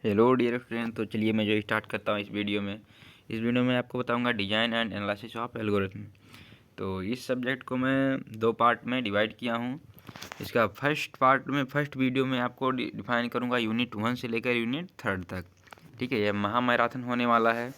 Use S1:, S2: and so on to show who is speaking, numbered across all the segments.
S1: Hello dear friend. तो चलिए मैं जो स्टार्ट करता हूँ इस वीडियो में आपको बताऊंगा design and analysis of algorithm. तो इस सब्जेक्ट को मैं दो पार्ट में डिवाइड किया हूँ। इसका फर्स्ट वीडियो में आपको डिफाइन करूँगा यूनिट 1 से लेकर यूनिट 3 तक। ठीक है, यह महामैराथन होने वाला है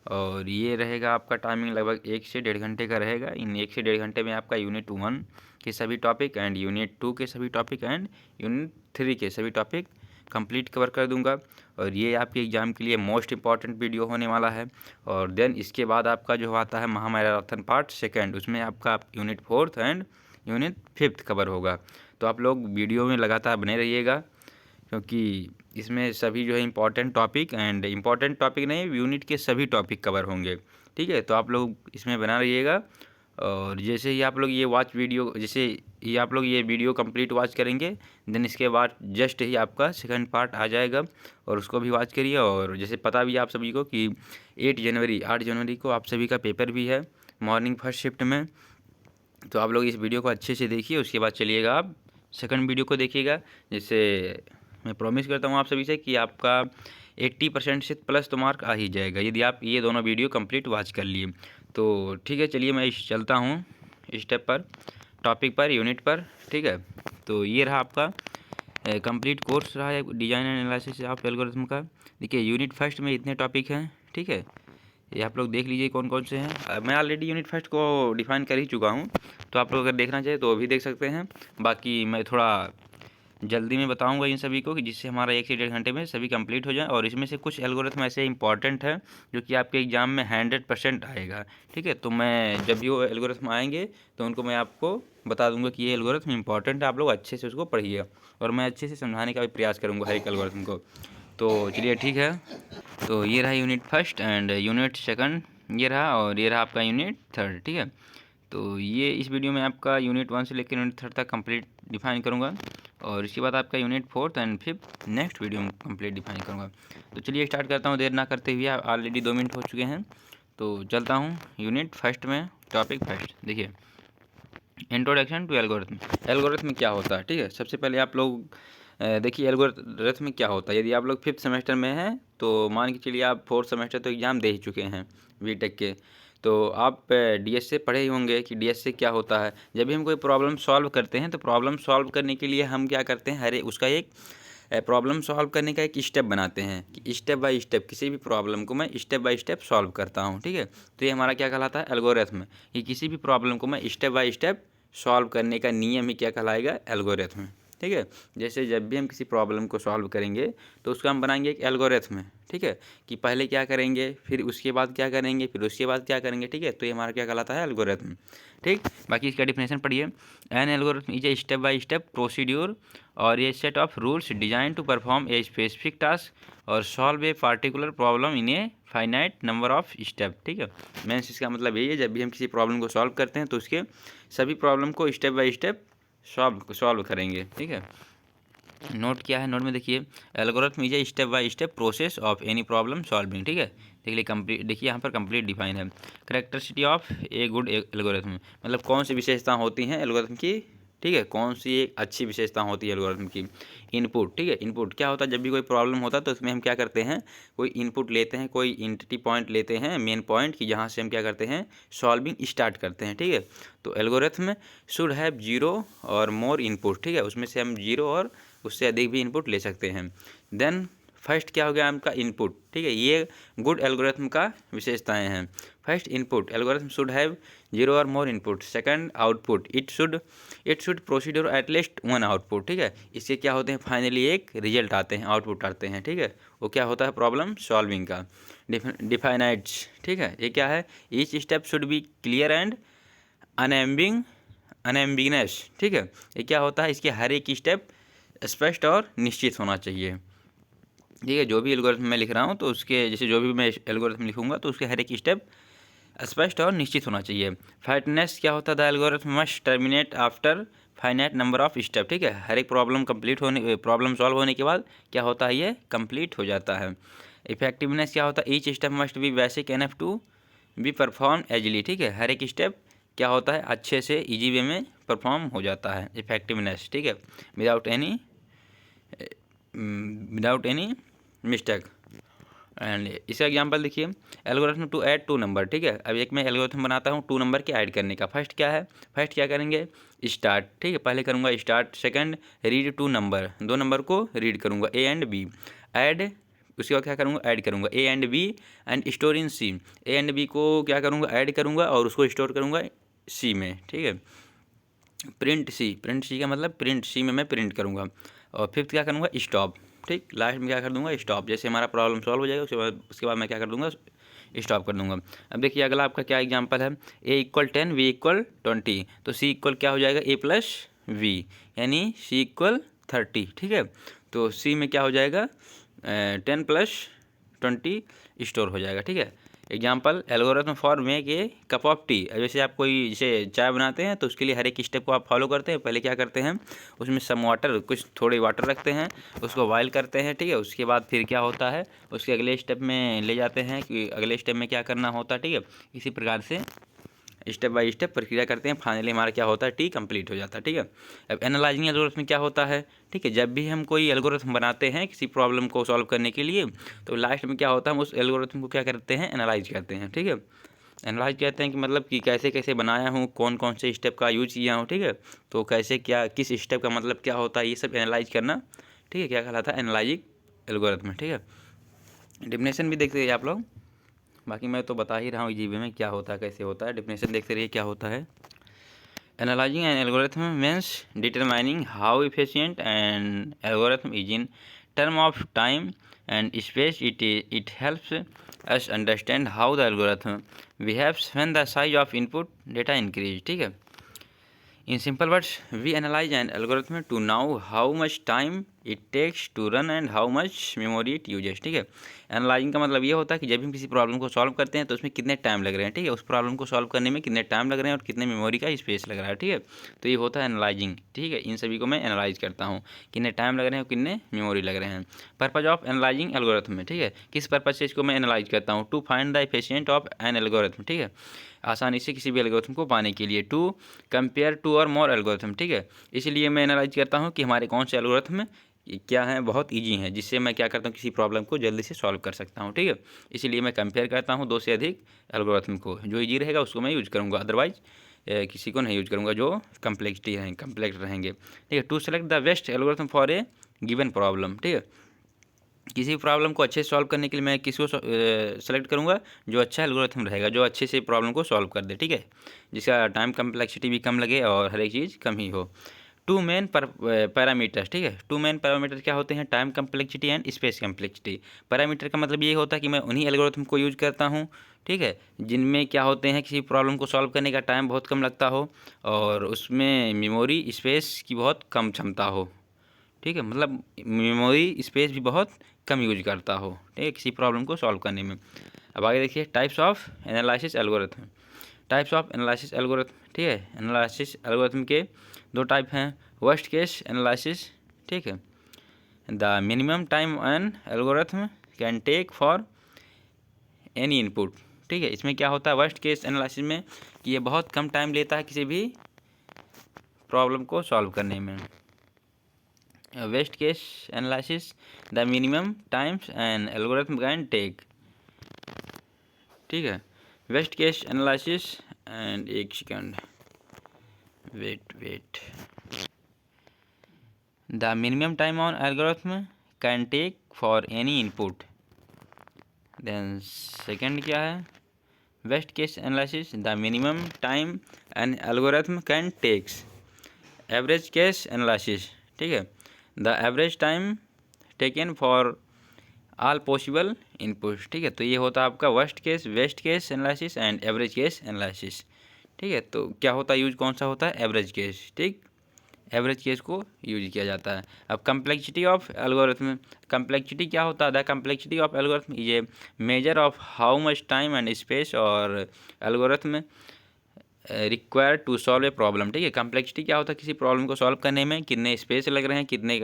S1: और ये रहेगा आपका टाइमिंग लगभग 1 से 1.5 घंटे का रहेगा। इन 1 से 1.5 घंटे में आपका यूनिट 1 के सभी टॉपिक एंड यूनिट 2 के सभी टॉपिक एंड यूनिट 3 के सभी टॉपिक कंप्लीट कवर कर दूंगा। और ये आपके एग्ज़ाम के लिए मोस्ट इंपॉर्टेंट वीडियो होने वाला है। और देन इसके बाद आपका जो आता है महामैराथन पार्ट सेकेंड, उसमें आपका यूनिट 4 एंड यूनिट 5 कवर होगा। तो आप लोग वीडियो में लगातार बने रहिएगा, क्योंकि इसमें सभी जो है important topic and important topic नहीं, यूनिट के सभी टॉपिक कवर होंगे। ठीक है, तो आप लोग इसमें बना रहिएगा। और जैसे ही आप लोग ये वीडियो कंप्लीट वॉच करेंगे, देन इसके बाद जस्ट ही आपका सेकंड पार्ट आ जाएगा और उसको भी वॉच करिए। और जैसे पता भी है आप सभी को कि 8 जनवरी को आप सभी का पेपर भी है मॉर्निंग फर्स्ट शिफ्ट में। तो आप लोग इस वीडियो को अच्छे से देखिए, उसके बाद चलिएगा आप सेकंड वीडियो को देखिएगा। जैसे मैं प्रॉमिस करता हूँ आप सभी से कि आपका 80% से प्लस तो मार्क आ ही जाएगा यदि आप ये दोनों वीडियो कंप्लीट वॉच कर लिए। तो ठीक है, चलिए मैं चलता हूँ स्टेप पर, टॉपिक पर, यूनिट पर। ठीक है, तो ये रहा आपका कंप्लीट कोर्स रहा है design and analysis of algorithm का। देखिए यूनिट फर्स्ट में इतने टॉपिक हैं। ठीक है, ये आप लोग देख लीजिए कौन कौन से हैं। मैं ऑलरेडी यूनिट फर्स्ट को डिफाइन कर ही चुका हूँ, तो आप लोग अगर देखना चाहे तो भी देख सकते हैं। बाकी मैं थोड़ा जल्दी में बताऊंगा इन सभी को, कि जिससे हमारा 1 से 1.5 घंटे में सभी कंप्लीट हो जाए। और इसमें से कुछ एल्गोरिथम ऐसे इंपॉर्टेंट है जो कि आपके एग्ज़ाम में 100% आएगा। ठीक है, तो मैं जब भी वो एल्गोरिथम आएंगे तो उनको मैं आपको बता दूंगा कि ये एल्गोरिथम इंपॉर्टेंट है, आप लोग अच्छे से उसको पढ़िए। और मैं अच्छे से समझाने का भी प्रयास करूँगा हर एक एल्गोरिथम को। तो चलिए ठीक है, तो ये रहा unit first and unit second, ये रहा, और ये रहा आपका यूनिट थर्ड। ठीक है, तो ये इस वीडियो में आपका यूनिट 1 से लेकर यूनिट 3 तक कंप्लीट डिफाइन करूँगा। और इसके बाद आपका यूनिट 4 एंड 5 नेक्स्ट वीडियो में कंप्लीट डिफाइन करूँगा। तो चलिए स्टार्ट करता हूँ, देर ना करते हुए। ऑलरेडी 2 मिनट हो चुके हैं, तो चलता हूँ यूनिट फर्स्ट में। टॉपिक फर्स्ट देखिए, इंट्रोडक्शन टू एल्गोरिथम। एल्गोरिथम क्या होता है? ठीक है, सबसे पहले आप लोग देखिए एल्गोरिथम क्या होता है। यदि आप लोग 5th सेमेस्टर में हैं तो मान के चलिए आप 4th सेमेस्टर तो एग्ज़ाम दे ही चुके हैं बीटेक के। तो आप डीएस से पढ़े ही होंगे कि डीएस से क्या होता है। जब भी हम कोई प्रॉब्लम सॉल्व करते हैं तो प्रॉब्लम सॉल्व करने के लिए हम क्या करते हैं, हर उसका एक प्रॉब्लम सॉल्व करने का एक स्टेप बनाते हैं कि स्टेप बाय स्टेप किसी भी प्रॉब्लम को मैं स्टेप बाय स्टेप सॉल्व करता हूँ। ठीक है, तो ये हमारा क्या कहलाता है, एल्गोरिथम। कि किसी भी प्रॉब्लम को मैं स्टेप बाय स्टेप सॉल्व करने का नियम ही क्या कहलाएगा, एल्गोरिथम। ठीक है, जैसे जब भी हम किसी प्रॉब्लम को सॉल्व करेंगे तो उसका हम बनाएंगे एक एल्गोरिथम। ठीक है, कि पहले क्या करेंगे, फिर उसके बाद क्या करेंगे, फिर उसके बाद क्या करेंगे। ठीक है, तो ये हमारा क्या कहलाता है, एल्गोरिथम। ठीक, बाकी इसका डिफिनेशन पढ़िए। An algorithm is a step by step procedure और a set of rules design to perform a specific task और solve a particular problem in a finite number of step. ठीक है, मीन्स इसका मतलब यही है, जब भी हम किसी प्रॉब्लम को सॉल्व करते हैं तो उसके सभी प्रॉब्लम को स्टेप बाय स्टेप सॉल्व करेंगे। ठीक है, नोट क्या है, नोट में देखिए, algorithm is a step by step process of any problem solving. ठीक है, देखिए कंप्लीट, देखिए यहाँ पर कंप्लीट डिफाइन है। Characteristic of a good algorithm, मतलब कौन सी विशेषता होती हैं एल्गोरिथम की। ठीक है, कौन सी एक अच्छी विशेषता होती है एल्गोरिथम की। इनपुट, ठीक है, इनपुट क्या होता है, जब भी कोई प्रॉब्लम होता है तो उसमें हम क्या करते हैं, कोई इनपुट लेते हैं, कोई एंटिटी पॉइंट लेते हैं, मेन पॉइंट, कि जहाँ से हम क्या करते हैं, सॉल्विंग स्टार्ट करते हैं। ठीक है, तो एल्गोरिथम शुड हैव 0 और मोर इनपुट। ठीक है, उसमें से हम 0 और उससे अधिक भी इनपुट ले सकते हैं। देन फर्स्ट क्या हो गया आपका, इनपुट। ठीक है, ये गुड एल्गोरिथम का विशेषताएं हैं। First input, algorithm should have 0 और more input. Second output, it should procedure at least 1 output. ठीक है, इससे क्या होते हैं, फाइनली एक रिजल्ट आते हैं, आउटपुट आते हैं। ठीक है, वो क्या होता है, प्रॉब्लम सॉल्विंग का। डिफाइनाइट्स, ठीक है, ये क्या है, each step should be clear and unambiguous. ठीक है, ये क्या होता है, इसके हर एक स्टेप स्पष्ट और निश्चित होना चाहिए। ठीक है, जो भी एल्गोरिथम मैं लिख रहा हूँ तो उसके जैसे जो भी मैं एल्गोरिथम लिखूंगा तो उसके हर एक स्टेप स्पष्ट और निश्चित होना चाहिए। फाइटनेस क्या होता है, the algorithm must terminate after finite number of step. ठीक है, हर एक प्रॉब्लम सॉल्व होने के बाद क्या होता है, ये कंप्लीट हो जाता है। इफेक्टिवनेस क्या होता है, each step must be basic enough to be perform easily. ठीक है, हर एक स्टेप क्या होता है, अच्छे से इजी वे में परफॉर्म हो जाता है, इफेक्टिवनेस। ठीक है, विदाउट एनी मिस्टेक। एंड इसका एग्जांपल देखिए, एल्गोरिथम टू ऐड 2 नंबर, ठीक है। अब एक मैं एल्गोरिथम बनाता हूँ 2 नंबर के ऐड करने का। फर्स्ट क्या है, फर्स्ट क्या करेंगे, स्टार्ट, ठीक है, पहले करूँगा start. Second, read 2 number, 2 number को रीड करूँगा, ए एंड बी। ऐड, उसके बाद क्या करूँगा, ऐड करूँगा A and B and store in C. A and B को क्या करूँगा, ऐड करूँगा और उसको स्टोर करूँगा सी में, ठीक है। प्रिंट सी, प्रिंट सी का मतलब प्रिंट सी में मैं प्रिंट करूँगा। और फिफ्थ क्या करूँगा, स्टॉप, ठीक, लास्ट में क्या कर दूँगा, स्टॉप। जैसे हमारा प्रॉब्लम सॉल्व हो जाएगा उसके बाद मैं क्या कर दूँगा, स्टॉप कर दूँगा। अब देखिए अगला आपका क्या एग्जांपल है, ए इक्वल 10 वी इक्वल 20, तो सी इक्वल क्या हो जाएगा, ए प्लस वी, यानी सी इक्वल 30, ठीक है। तो सी में क्या हो जाएगा, 10 प्लस 20 स्टोर हो जाएगा, ठीक है। Example, algorithm for make a cup of T. जैसे आप कोई जैसे चाय बनाते हैं तो उसके लिए हर एक स्टेप को आप फॉलो करते हैं। पहले क्या करते हैं, उसमें सम वाटर, कुछ थोड़ी वाटर रखते हैं, उसको बॉयल करते हैं, ठीक है। उसके बाद फिर क्या होता है, उसके अगले स्टेप में ले जाते हैं कि अगले स्टेप में क्या करना होता है, ठीक है। इसी प्रकार से स्टेप बाय स्टेप प्रक्रिया करते हैं, फाइनली हमारा क्या होता है, टी कंप्लीट हो जाता है, ठीक है। अब एनालाइजिंग एल्गोरिथम में क्या होता है, ठीक है, जब भी हम कोई एल्गोरिथम बनाते हैं किसी प्रॉब्लम को सॉल्व करने के लिए, तो लास्ट में क्या होता है, हम उस एल्गोरिथम को क्या करते हैं, एनालाइज करते हैं, ठीक है। एनालाइज कहते हैं कि मतलब कि कैसे कैसे बनाया हूँ, कौन कौन से स्टेप का यूज किया हूँ, ठीक है। तो कैसे क्या, किस स्टेप का मतलब क्या होता है, ये सब एनालाइज करना, ठीक है, क्या कहलाता है, एनालाइजिंग एल्गोरिथम, ठीक है। डेफिनेशन भी देखते हैं आप लोग, बाकी मैं तो बता ही रहा हूँ जीबी में क्या होता है, कैसे होता है। डेफिनेशन देखते रहिए क्या होता है। Analysing an algorithm means determining how efficient N algorithm is in term of time and space. It helps us understand how the algorithm behaves when the size of input data increase, ठीक है। In simple words, we analyze an algorithm to know how much time it takes to run and how much memory it uses, ठीक है। Analysing का मतलब ये होता है कि जब हम किसी प्रॉब्लम को सॉल्व करते हैं तो उसमें कितने टाइम लग रहे हैं, ठीक है, उस प्रॉब्लम को सॉल्व करने में कितने टाइम लग रहे हैं और कितने मेमोरी का स्पेस लग रहा है, ठीक है। तो ये होता है एनालाइजिंग, ठीक है। इन सभी को मैं एनालाइज करता हूँ, कितने टाइम लग रहे हैं और कितने मेमोरी लग रहे हैं। पर्पज ऑफ एनालाइजिंग एल्गोरिथम में, ठीक है, किस पर्पज से इसको मैं एनालाइज करता हूँ, to find the efficient of an algorithm, ठीक है, आसानी से किसी भी एल्गोरिथम को पाने के लिए। टू कंपेयर टू और मोर एल्गोरिथम, ठीक है, इसलिए मैं एनालाइज करता हूँ कि हमारे कौन से एल्गोरिथम क्या हैं, बहुत ईजी हैं, जिससे मैं क्या करता हूँ, किसी प्रॉब्लम को जल्दी से सॉल्व कर सकता हूँ, ठीक है। इसीलिए मैं कंपेयर करता हूँ 2 से अधिक एल्गोरिथम को, जो ईजी रहेगा उसको मैं यूज करूँगा, अदरवाइज किसी को नहीं यूज करूँगा जो कम्प्लेक्सिटी रहेंगे, कम्प्लेक्स रहेंगे, ठीक है। To select the best algorithm for a given problem, ठीक है, किसी प्रॉब्लम को अच्छे से सॉल्व करने के लिए मैं किसी को सेलेक्ट करूँगा जो अच्छा एल्गोरिथम रहेगा, जो अच्छे से प्रॉब्लम को सॉल्व कर दे, ठीक है, जिसका टाइम कम्प्लेक्सिटी भी कम लगे और हर एक चीज़ कम ही हो। टू मेन पैरामीटर्स, ठीक है, टू मेन पैरामीटर क्या होते हैं, time complexity and space complexity. Parameter का मतलब ये होता है कि मैं उन्हीं एल्गोरिथम को यूज करता हूँ, ठीक है, जिनमें क्या होते हैं, किसी प्रॉब्लम को सॉल्व करने का टाइम बहुत कम लगता हो और उसमें मेमोरी स्पेस की बहुत कम क्षमता हो, ठीक है, मतलब मेमोरी स्पेस भी बहुत कम यूज करता हो, ठीक है, किसी प्रॉब्लम को सॉल्व करने में। अब आगे देखिए, types of analysis algorithm. Types of analysis algorithm, ठीक है, एनालिसिस एल्गोरिथम के 2 टाइप हैं, वर्स्ट केस एनालिसिस, ठीक है, the minimum time an algorithm can take for any input, ठीक है। इसमें क्या होता है वर्स्ट केस एनालिसिस में, कि ये बहुत कम टाइम लेता है किसी भी प्रॉब्लम को सॉल्व करने में। Worst case analysis, the minimum times an algorithm can take, ठीक है। वेस्ट केस एनालिसिस एंड एक second, wait the minimum time on algorithm can take for any input. Then second क्या है, worst case analysis, the minimum time an algorithm can takes. Average case analysis, ठीक है, the average time taken for all possible inputs, ठीक है। तो ये होता है आपका worst case, waste case analysis and average case analysis, ठीक है। तो क्या होता है, यूज कौन सा होता है, एवरेज केस, ठीक, एवरेज केस को यूज किया जाता है। अब कम्प्लेक्सिटी ऑफ एल्गोरिथम, कम्प्लेक्सिटी क्या होता है, the complexity of algorithm is a measure of how much time and space और algorithm require to solve a problem, ठीक है। कम्प्लेक्सिटी क्या होता है, किसी प्रॉब्लम को सॉल्व करने में कितने स्पेस लग रहे हैं, कितने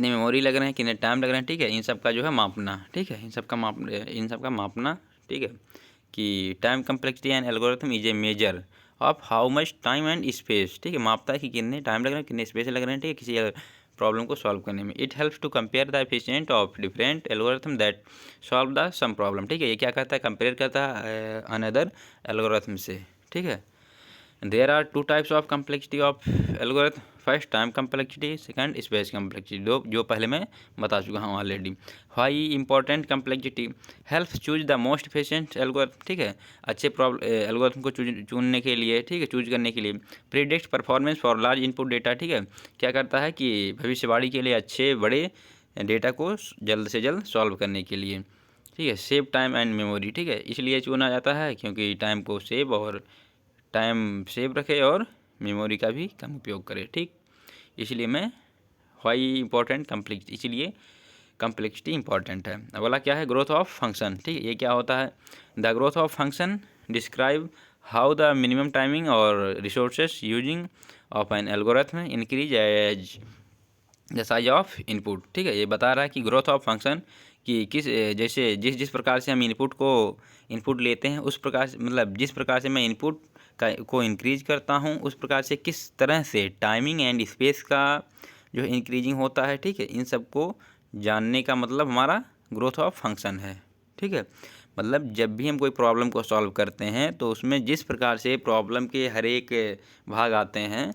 S1: मेमोरी लग रहे हैं, कितने टाइम लग रहे हैं, ठीक है, इन सब का जो है मापना, ठीक है, इन सब का मापना, ठीक है, कि time complexity and algorithm is a measure of how much time and space, ठीक है, मापता है कि कितने टाइम लग रहे हैं, कितने स्पेस लग रहे हैं, ठीक है, किसी प्रॉब्लम को सॉल्व करने में। It helps to compare the efficient of different algorithm that solve the same problem. ठीक है, ये क्या करता है, कंपेयर करता है अनदर एल्गोरिथम से। ठीक है, there are two types of complexity of algorithm, first time complexity, second space complexity, दो जो पहले मैं बता चुका हूँ already. High important complexity helps choose the most efficient algorithm. ठीक है, अच्छे एल्गोरिथम को चुनने के लिए, ठीक है, चूज करने के लिए। Predict performance for large input data. ठीक है, क्या करता है कि भविष्यवाणी के लिए अच्छे बड़े डेटा को जल्द से जल्द सॉल्व करने के लिए। ठीक है, सेव टाइम एंड मेमोरी। ठीक है, इसलिए चुना जाता है क्योंकि टाइम को सेव रखे और मेमोरी का भी कम उपयोग करे। ठीक, इसलिए मैं हाई इंपॉर्टेंट कम्प्लेक्स, इसलिए कम्प्लेक्सिटी इंपॉर्टेंट है। अगला क्या है, ग्रोथ ऑफ फंक्शन। ठीक है, ये क्या होता है, the growth of function describe how the minimum timing और resources using of an algorithm increase as the size of input. ठीक है, ये बता रहा है कि ग्रोथ ऑफ फंक्शन कि किस जैसे जिस प्रकार से हम इनपुट लेते हैं उस प्रकार से, मतलब जिस प्रकार से मैं इनपुट को इंक्रीज करता हूँ उस प्रकार से किस तरह से टाइमिंग एंड स्पेस का जो इंक्रीजिंग होता है। ठीक है, इन सब को जानने का मतलब हमारा ग्रोथ ऑफ फंक्शन है। ठीक है, मतलब जब भी हम कोई प्रॉब्लम को सॉल्व करते हैं तो उसमें जिस प्रकार से प्रॉब्लम के हर एक भाग आते हैं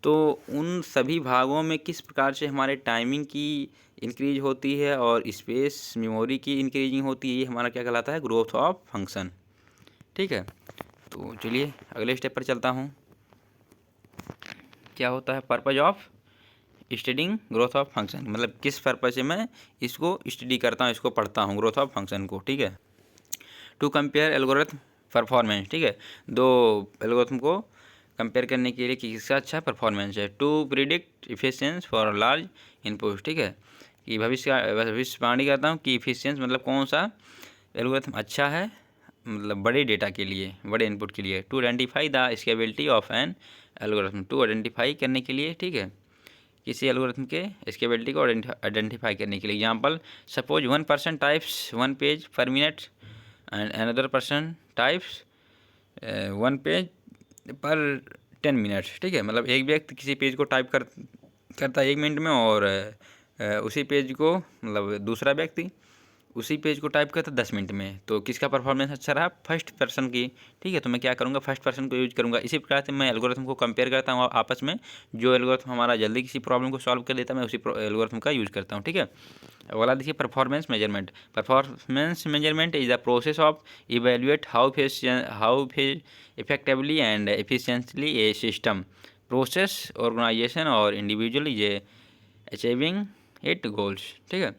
S1: तो उन सभी भागों में किस प्रकार से हमारे टाइमिंग की इंक्रीज होती है और स्पेस मेमोरी की इंक्रीजिंग होती है, ये हमारा क्या कहलाता है, ग्रोथ ऑफ फंक्शन। ठीक है, तो चलिए अगले स्टेप पर चलता हूँ। क्या होता है purpose of studying growth of function, मतलब किस पर्पज से मैं इसको स्टडी करता हूँ, इसको पढ़ता हूँ ग्रोथ ऑफ फंक्शन को। ठीक है, टू कंपेयर एल्गोरिथम परफॉर्मेंस। ठीक है, दो एल्गोरिथम को कंपेयर करने के लिए कि किसका अच्छा परफॉर्मेंस है। To predict efficiency for large input. ठीक है, कि भविष्यवाणी करता हूँ कि इफिशिएंस मतलब कौन सा एल्गोरिथम अच्छा है, मतलब बड़े डेटा के लिए, बड़े इनपुट के लिए। To identify the scalability of an algorithm, to identify करने के लिए। ठीक है, किसी एल्गोरिथम के स्केलेबिलिटी को आइडेंटिफाई करने के लिए। Example, suppose 1 person types 1 page पर minute and another person types 1 page पर 10 मिनट्स। ठीक है, मतलब एक व्यक्ति किसी पेज को टाइप करता है 1 मिनट में और उसी पेज को, मतलब दूसरा व्यक्ति उसी पेज को टाइप करता 10 मिनट में। तो किसका परफॉर्मेंस अच्छा रहा, फर्स्ट पर्सन की। ठीक है, तो मैं क्या करूँगा, फर्स्ट पर्सन को यूज करूँगा। इसी प्रकार से मैं एल्गोरिथम को कंपेयर करता हूँ आपस में, जो एल्गोरिथम हमारा जल्दी किसी प्रॉब्लम को सॉल्व कर देता है मैं उसी एल्गोरिथम का यूज करता हूँ। ठीक है, अगला देखिए performance measurement. Performance measurement is the process of evaluate how effectively and efficiently a system process organisation और individual is achieving it goals. ठीक है,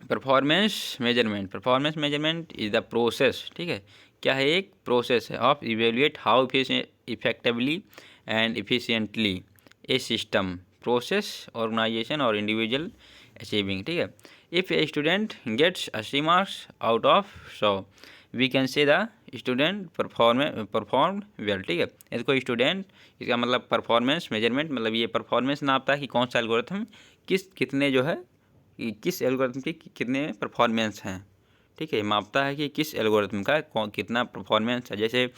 S1: performance measurement is the process. ठीक है, क्या है, एक प्रोसेस है of evaluate how effectively and efficiently a system process organisation और इंडिविजुअल अचीविंग। ठीक है, if a student gets 80 marks out of 100 we can say the student perform well. ठीक है, यदि कोई स्टूडेंट, इसका मतलब परफॉर्मेंस मेजरमेंट मतलब ये परफॉर्मेंस नापता है कि कौन सा एल्गोरिथम कितने जो है कि किस एल्गोरिथम के कितने परफॉर्मेंस हैं। ठीक है, मापता है कि किस एल्गोरिथम का कितना परफॉर्मेंस है। जैसे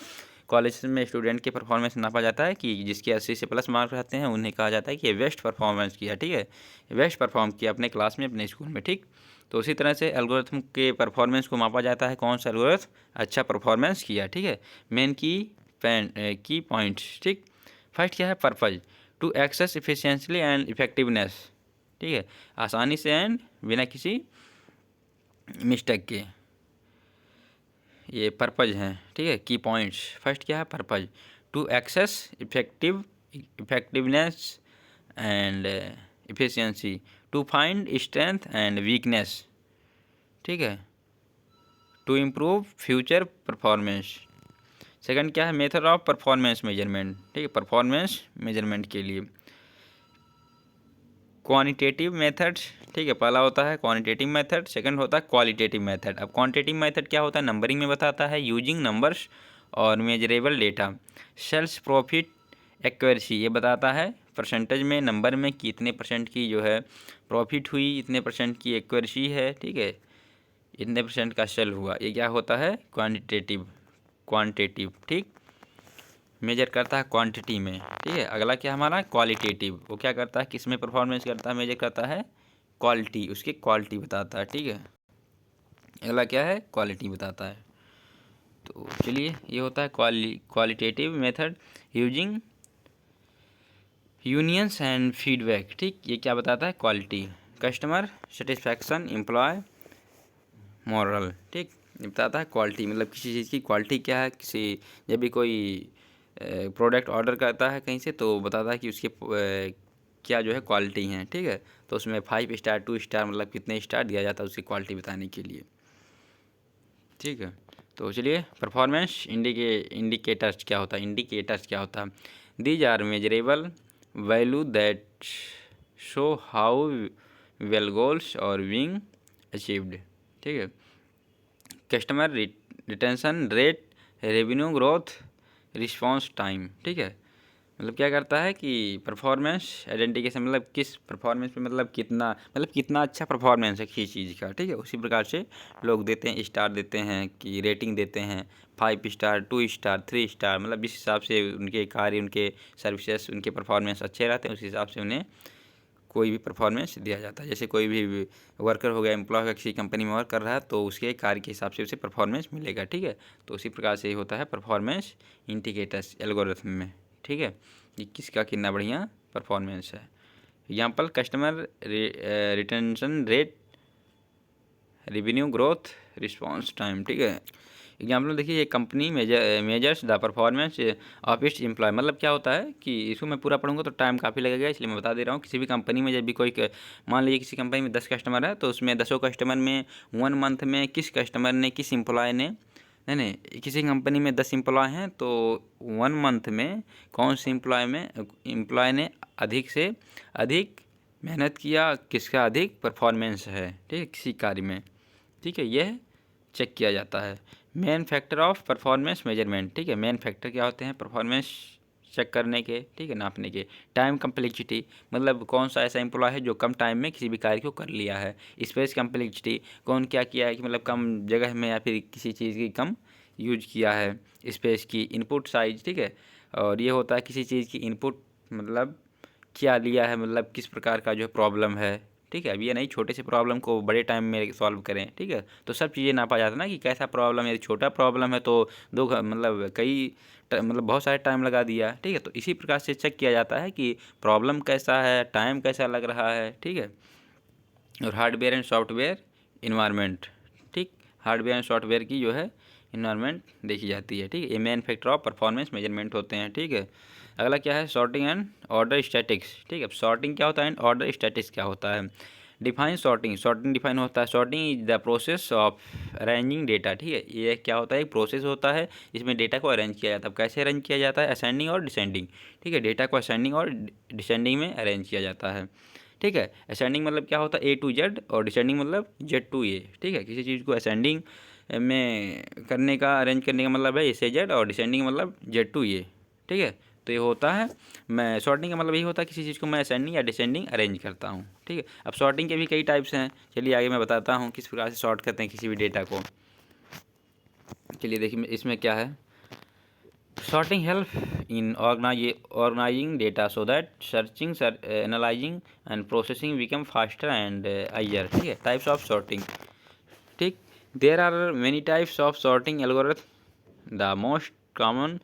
S1: कॉलेज में स्टूडेंट के परफॉर्मेंस नापा जाता है कि जिसके 80 से प्लस मार्क्स रहते हैं उन्हें कहा जाता है कि ये बेस्ट परफॉर्मेंस किया। ठीक है, बेस्ट परफॉर्म किया अपने क्लास में, अपने स्कूल में। ठीक, तो उसी तरह से एल्गोरिथम के परफॉर्मेंस को मापा जाता है कौन सा एल्गोरिथम अच्छा परफॉर्मेंस किया। ठीक है, मेन की पॉइंट्स। ठीक, फर्स्ट क्या है, purpose to access efficiently and effectiveness. ठीक है, आसानी से एंड बिना किसी मिस्टेक के, ये पर्पज हैं। ठीक है, की पॉइंट्स। फर्स्ट क्या है, purpose to access effectiveness and efficiency, to find strength and weakness. ठीक है, to improve future performance. Second क्या है, मेथड ऑफ परफॉर्मेंस मेजरमेंट। ठीक है, परफॉर्मेंस मेजरमेंट के लिए क्वांटिटेटिव मेथड। ठीक है, पहला होता है क्वांटिटेटिव मेथड, सेकंड होता है क्वालिटेटिव मेथड। अब क्वांटिटेटिव मेथड क्या होता है, नंबरिंग में बताता है, यूजिंग नंबर्स और measurable data. Sales profit accuracy, ये बताता है परसेंटेज में, नंबर में कि इतने परसेंट की जो है प्रॉफिट हुई, इतने परसेंट की एक्यूरेसी है। ठीक है, इतने परसेंट का सेल हुआ, ये क्या होता है, क्वांटिटेटिव। ठीक, मेजर करता है क्वांटिटी में, ठीक है। अगला क्या हमारा क्वालिटेटिव, वो क्या करता है, किस में परफॉर्मेंस करता है, मेजर करता है क्वालिटी, उसकी क्वालिटी बताता है, ठीक है। अगला क्या है, क्वालिटी बताता है। तो चलिए ये होता है qualitative method using unions and feedback, ठीक। ये क्या बताता है, quality, customer satisfaction, employ morale, ठीक। ये बताता है क्वालिटी, मतलब किसी चीज़ की क्वालिटी क्या है। किसी जब भी कोई प्रोडक्ट ऑर्डर करता है कहीं से, तो बताता है कि उसके क्या जो है क्वालिटी हैं, ठीक है। तो उसमें 5 स्टार 2 स्टार मतलब कितने स्टार दिया जाता है उसकी क्वालिटी बताने के लिए, ठीक है। तो चलिए परफॉर्मेंस इंडिकेटर्स क्या होता है, इंडिकेटर्स क्या होता है। These are measurable value that show how well goals are being achieved, ठीक है। Customer retention rate, revenue growth, response time, ठीक है। मतलब क्या करता है कि परफॉर्मेंस आइडेंटिफिकेशन, मतलब किस परफॉर्मेंस पे, मतलब कितना अच्छा परफॉर्मेंस है किसी चीज़ का, ठीक है। उसी प्रकार से लोग देते हैं, स्टार देते हैं कि रेटिंग देते हैं 5 स्टार 2 स्टार 3 स्टार, मतलब जिस हिसाब से उनके कार्य, उनके सर्विसेज, उनके परफॉर्मेंस अच्छे रहते हैं उस हिसाब से उन्हें कोई भी परफॉर्मेंस दिया जाता है। जैसे कोई भी वर्कर हो गया, एम्प्लॉय हो गया, किसी कंपनी में वर्क कर रहा है तो उसके कार्य के हिसाब से उसे परफॉर्मेंस मिलेगा, ठीक है। तो उसी प्रकार से ये होता है परफॉर्मेंस इंडिकेटर्स एल्गोरिथम में, ठीक है। ये किसका कितना बढ़िया परफॉर्मेंस है। Example customer retention rate, revenue growth, response time, ठीक है। एग्जाम्पल देखिए, ये company measures the performance of its employ, मतलब क्या होता है कि इसको मैं पूरा पढ़ूंगा तो टाइम काफ़ी लगेगा, इसलिए मैं बता दे रहा हूँ। किसी भी कंपनी में जब भी मान लीजिए किसी कंपनी में 10 कस्टमर है, तो उसमें 10 कस्टमर में 1 मंथ में किस कस्टमर ने, किस एम्प्लॉय ने, नहीं नहीं, किसी कंपनी में 10 एम्प्लॉय हैं तो 1 मंथ में कौन से एम्प्लॉय ने अधिक से अधिक मेहनत किया, किसका अधिक परफॉर्मेंस है, ठीक है, किसी कार्य में, ठीक है। यह चेक किया जाता है। Main factor of performance measurement, ठीक है। मेन फैक्टर क्या होते हैं परफॉर्मेंस चेक करने के, ठीक है, नापने के। टाइम कम्प्लेक्सिटी, मतलब कौन सा ऐसा एम्प्लॉय है जो कम टाइम में किसी भी कार्य को कर लिया है। स्पेस कम्प्लेक्सिटी, कौन क्या किया है कि मतलब कम जगह में या फिर किसी चीज़ की कम यूज किया है स्पेस की। इनपुट साइज, ठीक है। और ये होता है किसी चीज़ की इनपुट, मतलब क्या लिया है, मतलब किस प्रकार का जो है प्रॉब्लम है, ठीक है। अब ये नहीं छोटे से प्रॉब्लम को बड़े टाइम में सॉल्व करें, ठीक है। तो सब चीज़ें नापा जाता है ना कि कैसा प्रॉब्लम है। यदि छोटा प्रॉब्लम है तो मतलब मतलब बहुत सारे टाइम लगा दिया, ठीक है। तो इसी प्रकार से चेक किया जाता है कि प्रॉब्लम कैसा है, टाइम कैसा लग रहा है, ठीक है। और हार्डवेयर एंड सॉफ्टवेयर इन्वायरमेंट, ठीक। हार्डवेयर एंड सॉफ्टवेयर की जो है इन्वायरमेंट देखी जाती है, ठीक है। ये main factor of performance measurement होते हैं, ठीक है। अगला क्या है, सॉर्टिंग एंड ऑर्डर स्टैटिक्स, ठीक है। सॉर्टिंग क्या होता है एंड ऑर्डर स्टैटिक्स क्या होता है। डिफाइन सॉर्टिंग, सॉर्टिंग डिफाइन होता है, sorting is the process of arranging data, ठीक है। ये क्या होता है, एक प्रोसेस होता है, इसमें डेटा को अरेंज किया जाता है। कैसे अरेंज किया जाता है, असेंडिंग और डिसेंडिंग, ठीक है। डेटा को असेंडिंग और डिसेंडिंग में अरेंज किया जाता है, ठीक है। असेंडिंग मतलब क्या होता है, A to Z, और डिसेंडिंग मतलब Z to A, ठीक है। किसी चीज़ को असेंडिंग में करने का, अरेंज करने का मतलब है A से Z, और डिसेंडिंग मतलब Z to A, ठीक है। तो ये होता है, मैं सॉर्टिंग का मतलब यही होता है किसी चीज़ को मैं असेंडिंग या डिसेंडिंग अरेंज करता हूँ, ठीक है। अब सॉर्टिंग के भी कई टाइप्स हैं, चलिए आगे मैं बताता हूँ किस प्रकार से सॉर्ट करते हैं किसी भी डेटा को। चलिए देखिए इसमें क्या है, sorting help in organizing data so that searching, analyzing and processing become faster and easier, ठीक है। टाइप्स ऑफ सॉर्टिंग, ठीक। There are many types of sorting algorithm, the most common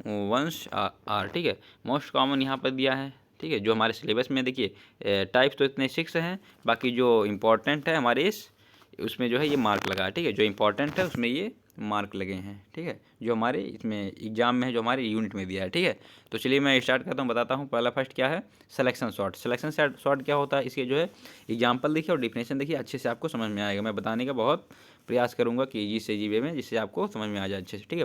S1: ones are, ठीक है। मोस्ट कॉमन यहाँ पर दिया है, ठीक है। जो हमारे सिलेबस में देखिए टाइप्स तो इतने 6 हैं, बाकी जो इम्पोर्टेंट है हमारे उसमें जो है ये मार्क लगा, ठीक है। जो इम्पोर्टेंट है उसमें ये मार्क लगे हैं, ठीक है। जो हमारे इसमें एग्जाम में है, जो हमारे यूनिट में दिया है, ठीक है। तो चलिए मैं स्टार्ट करता हूँ, बताता हूँ। पहला फर्स्ट क्या है, सिलेक्शन सॉर्ट। सिलेक्शन सॉर्ट क्या होता है, इसके जो है एग्जाम्पल देखिए और डिफिनेशन देखिए, अच्छे से आपको समझ में आएगा। मैं बताने का बहुत प्रयास करूँगा कि इजी से वे में, जिससे आपको समझ में आ जाए अच्छे से, ठीक है।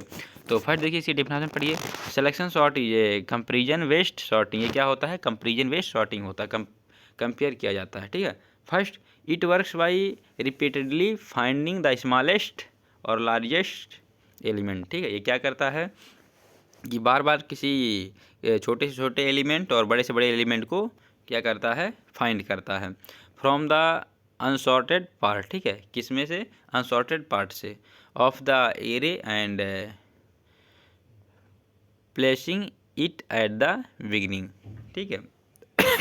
S1: तो फर्स्ट देखिए इसकी डिफिनेशन पढ़िए। सिलेक्शन सॉर्ट ये कंपेरिजन बेस्ड सॉर्टिंग, ये क्या होता है, कंपेरिजन बेस्ड सॉर्टिंग होता है, कंपेयर किया जाता है, ठीक है। First it works by repeatedly finding the smallest और लार्जेस्ट एलिमेंट, ठीक है। ये क्या करता है कि बार बार किसी छोटे से छोटे एलिमेंट और बड़े से बड़े एलिमेंट को क्या करता है, फाइंड करता है फ्रॉम द अनसॉर्टेड पार्ट, ठीक है। किस में से, अनसॉर्टेड पार्ट से, of the array and placing it at the beginning. ठीक है,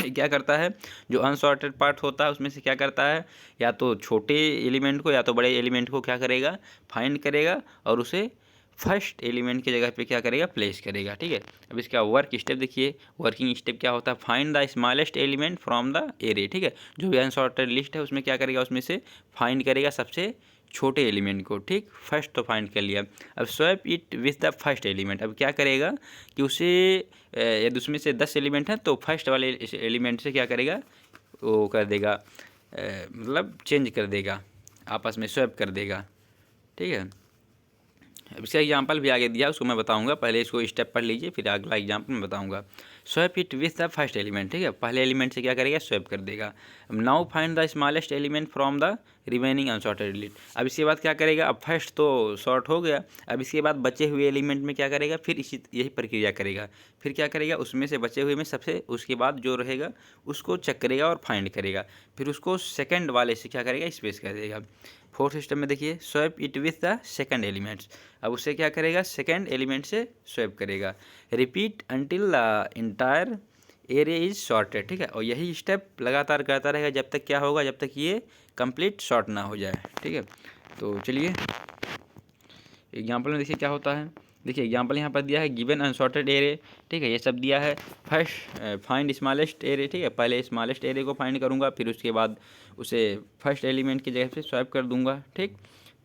S1: क्या करता है, जो अनसॉर्टेड पार्ट होता है उसमें से क्या करता है, या तो छोटे एलिमेंट को या तो बड़े एलिमेंट को क्या करेगा, फाइंड करेगा और उसे फर्स्ट एलिमेंट की जगह पे क्या करेगा, प्लेस करेगा। ठीक है, अब इसका वर्क स्टेप देखिए, वर्किंग स्टेप क्या होता है, find the smallest element from the array. ठीक है, जो भी अनसॉर्टेड लिस्ट है उसमें क्या करेगा, उसमें से फाइंड करेगा सबसे छोटे एलिमेंट को। ठीक, फर्स्ट तो फाइंड कर लिया, अब swap it with the first element. अब क्या करेगा कि उसे यदि उसमें से 10 एलिमेंट हैं तो फर्स्ट वाले एलिमेंट से क्या करेगा, वो कर देगा, मतलब चेंज कर देगा, आपस में स्वैप कर देगा। ठीक है, अब इसका एग्जाम्पल भी आगे दिया, उसको मैं बताऊंगा, पहले इसको स्टेप पढ़ लीजिए फिर अगला एग्जाम्पल मैं बताऊंगा। Swap it with the first element. ठीक है, पहले एलिमेंट से क्या करेगा, स्वैप कर देगा। Now find the smallest element from the remaining unsorted list. अब इसके बाद क्या करेगा, अब फर्स्ट तो सॉर्ट हो गया, अब इसके बाद बचे हुए एलिमेंट में क्या करेगा, फिर इसी यही प्रक्रिया करेगा। फिर क्या करेगा, उसमें से बचे हुए में सबसे उसके बाद जो रहेगा उसको चेक करेगा और फाइंड करेगा, फिर उसको सेकंड वाले से क्या करेगा, स्पेस कर देगा। फोर्थ सिस्टम में देखिए, swap it with the second elements. अब उससे क्या करेगा, सेकंड एलिमेंट से स्वैप करेगा। Repeat until the entire array is sorted. ठीक है, और यही स्टेप लगातार करता रहेगा जब तक क्या होगा, जब तक ये कंप्लीट सॉर्ट ना हो जाए। ठीक है, तो चलिए एग्जाम्पल में देखिए क्या होता है। देखिए एग्जाम्पल यहाँ पर दिया है, गिवन अनसॉर्टेड एरे। ठीक है, ये सब दिया है। First find smallest array. ठीक है, पहले स्मॉलेस्ट एरे को फाइंड करूँगा, फिर उसके बाद उसे फर्स्ट एलिमेंट की जगह से स्वैप कर दूंगा। ठीक,